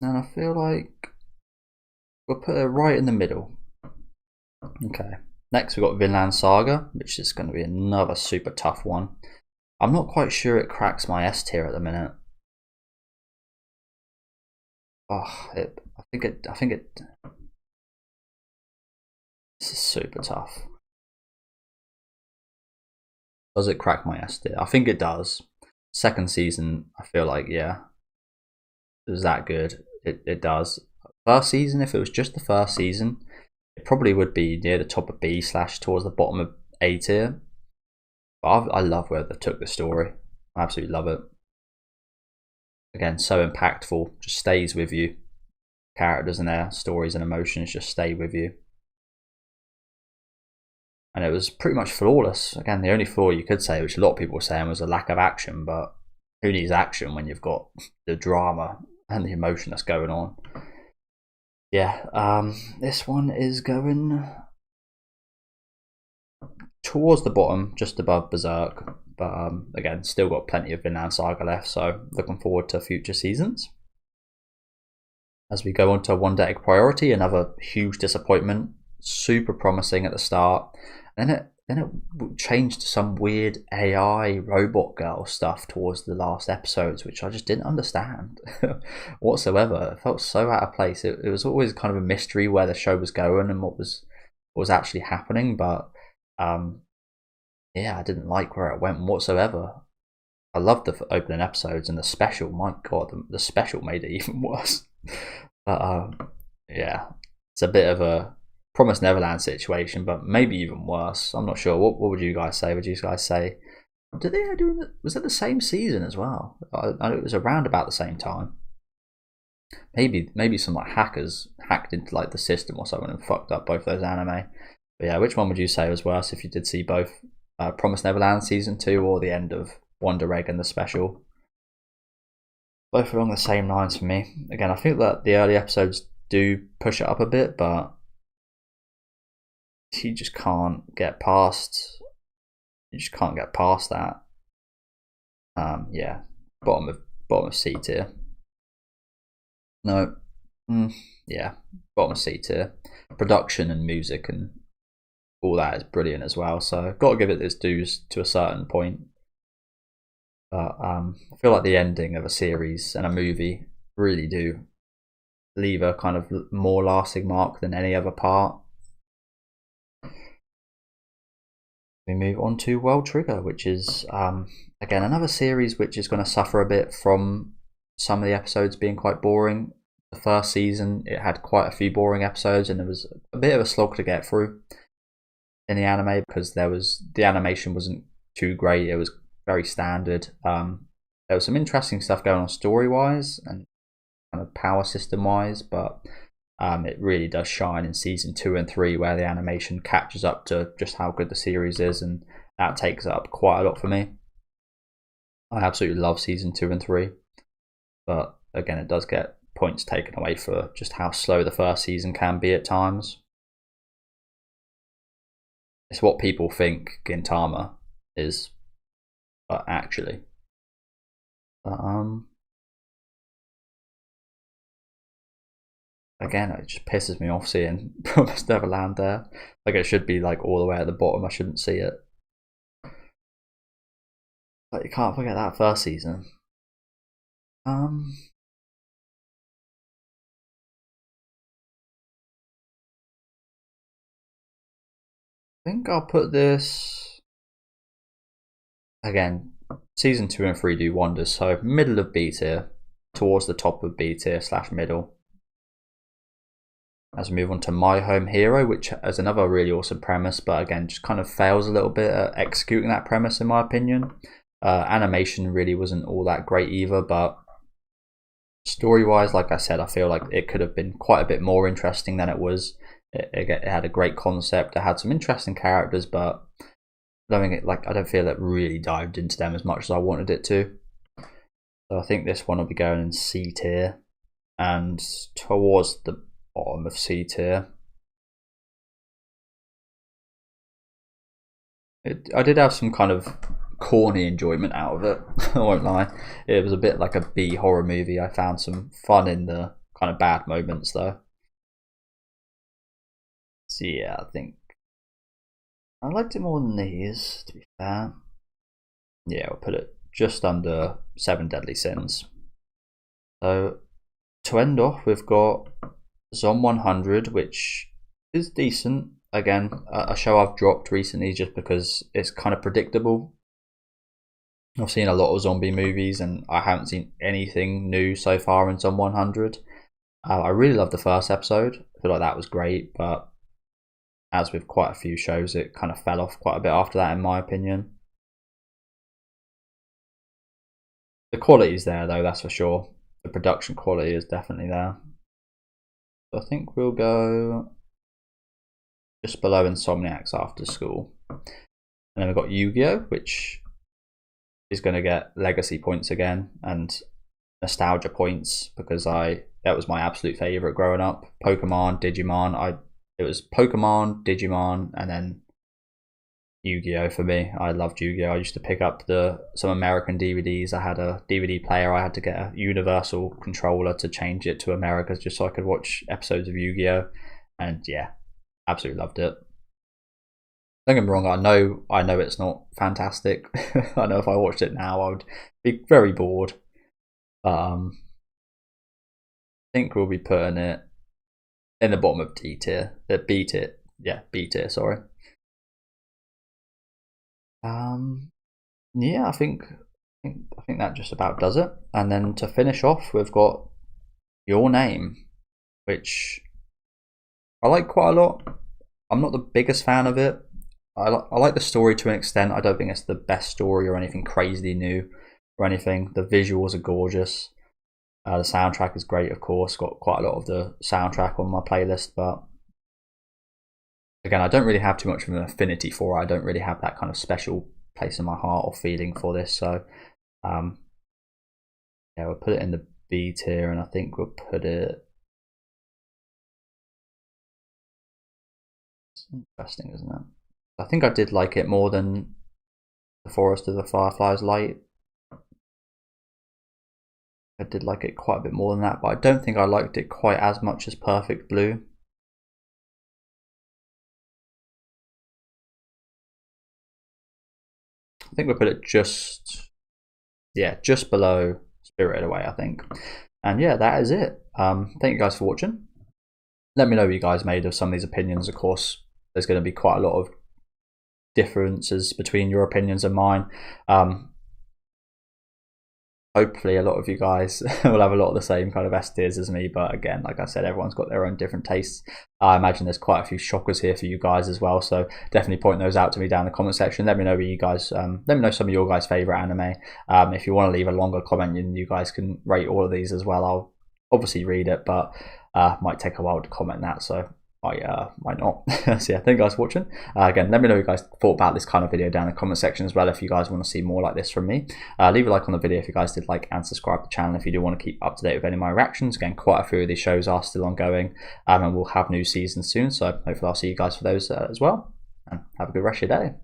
And I feel like we'll put it right in the middle. Okay. Next we've got Vinland Saga, which is going to be another super tough one. I'm not quite sure it cracks my S tier at the minute. Oh, I think it. This is super tough. Does it crack my ass? I think it does. Second season, I feel like, yeah, it was that good. It does. First season, if it was just the first season, it probably would be near the top of B slash towards the bottom of A tier. But I love where they took the story. I absolutely love it. Again, so impactful, just stays with you. Characters and their stories and emotions just stay with you. And it was pretty much flawless. Again, the only flaw you could say, which a lot of people were saying, was a lack of action, but who needs action when you've got the drama and the emotion that's going on? Yeah, this one is going towards the bottom, just above Berserk, but again, still got plenty of Vinland Saga left, so looking forward to future seasons. As we go on to One Deck Priority, another huge disappointment. Super promising at the start, and then it changed to some weird AI robot girl stuff towards the last episodes, which I just didn't understand whatsoever. It felt so out of place. It was always kind of a mystery where the show was going and what was actually happening, but yeah, I didn't like where it went whatsoever. I loved the opening episodes and the special. My God, the special made it even worse. But yeah, it's a bit of a Promised Neverland situation, but maybe even worse. I'm not sure. What would you guys say? Would you guys say? Did they do? Was it the same season as well? I it was around about the same time. Maybe some like hackers hacked into like the system or something and fucked up both those anime. But yeah, which one would you say was worse if you did see both Promised Neverland season 2 or the end of Wonder Egg and the special? Both along the same lines for me. Again, I think that the early episodes do push it up a bit, but you just can't get past. You just can't get past that. Yeah, bottom of C tier. No, yeah, bottom of C tier. Production and music and all that is brilliant as well. So got to give it its dues to a certain point. But I feel like the ending of a series and a movie really do leave a kind of more lasting mark than any other part. We move on to World Trigger, which is again another series which is going to suffer a bit from some of the episodes being quite boring. The first season it had quite a few boring episodes, and it was a bit of a slog to get through in the anime because the animation wasn't too great. It was very standard. There was some interesting stuff going on story wise and kind of power system wise, but it really does shine in season 2 and 3 where the animation catches up to just how good the series is, and that takes up quite a lot for me. I absolutely love season 2 and 3, but again it does get points taken away for just how slow the first season can be at times. It's what people think Gintama is, but actually again, it just pisses me off seeing Promised Neverland there. Like it should be like all the way at the bottom. I shouldn't see it. But you can't forget that first season. I think I'll put this again. Season 2 and 3 do wonders. So middle of B tier, towards the top of B tier / middle. As we move on to My Home Hero, which has another really awesome premise, but again just kind of fails a little bit at executing that premise in my opinion. Animation really wasn't all that great either, but story wise, like I said, I feel like it could have been quite a bit more interesting than it was. It had a great concept, it had some interesting characters, but I don't feel it really dived into them as much as I wanted it to. So I think this one will be going in C tier and towards the bottom of C tier. I did have some kind of corny enjoyment out of it. I won't lie. It was a bit like a B horror movie. I found some fun in the kind of bad moments though. So yeah, I think I liked it more than these, to be fair. Yeah, we'll put it just under 7 Deadly Sins. So to end off, we've got Zom 100, which is decent. Again, a show I've dropped recently just because it's kind of predictable. I've seen a lot of zombie movies and I haven't seen anything new so far in Zom 100. I really loved the first episode. I feel like that was great, but as with quite a few shows, it kind of fell off quite a bit after that, in my opinion. The quality is there, though, that's for sure. The production quality is definitely there. So I think we'll go just below Insomniacs After School. And then we've got Yu-Gi-Oh!, which is going to get legacy points again and nostalgia points because that was my absolute favourite growing up. Pokemon, Digimon. It was Pokemon, Digimon, and then Yu-Gi-Oh! For me. I loved Yu-Gi-Oh! I used to pick up some American DVDs. I had a DVD player. I had to get a universal controller to change it to America just so I could watch episodes of Yu-Gi-Oh! And yeah, absolutely loved it. Don't get me wrong, I know it's not fantastic. I know if I watched it now I would be very bored. But I think we'll be putting it in the bottom of D tier. B tier. Yeah, B tier, sorry. Yeah, I think that just about does it. And then to finish off, we've got Your Name, which I like quite a lot. I'm not the biggest fan of it. I like the story to an extent. I don't think it's the best story or anything crazy new or anything. The visuals are gorgeous. The soundtrack is great, of course. Got quite a lot of the soundtrack on my playlist, but again, I don't really have too much of an affinity for it. I don't really have that kind of special place in my heart or feeling for this. So, yeah, we'll put it in the B tier, and I think we'll put it. It's interesting, isn't it? I think I did like it more than The Forest of the Fireflies Light. I did like it quite a bit more than that, but I don't think I liked it quite as much as Perfect Blue. I think we'll put it just below Spirited Away, I think. And yeah, that is it. Thank you guys for watching. Let me know what you guys made of some of these opinions. Of course, there's going to be quite a lot of differences between your opinions and mine. Hopefully a lot of you guys will have a lot of the same kind of S tiers as me, but again, like I said, everyone's got their own different tastes. I imagine there's quite a few shockers here for you guys as well, so definitely point those out to me down in the comment section. Let me know what you guys let me know some of your guys' favorite anime. If you want to leave a longer comment, and you guys can rate all of these as well. I'll obviously read it, but might take a while to comment that, so might not. So yeah, thank you guys for watching. Again, let me know what you guys thought about this kind of video down in the comment section as well if you guys want to see more like this from me. Leave a like on the video if you guys did like, and subscribe to the channel if you do want to keep up to date with any of my reactions. Again, quite a few of these shows are still ongoing, and we'll have new seasons soon, so hopefully I'll see you guys for those as well, and have a good rest of your day.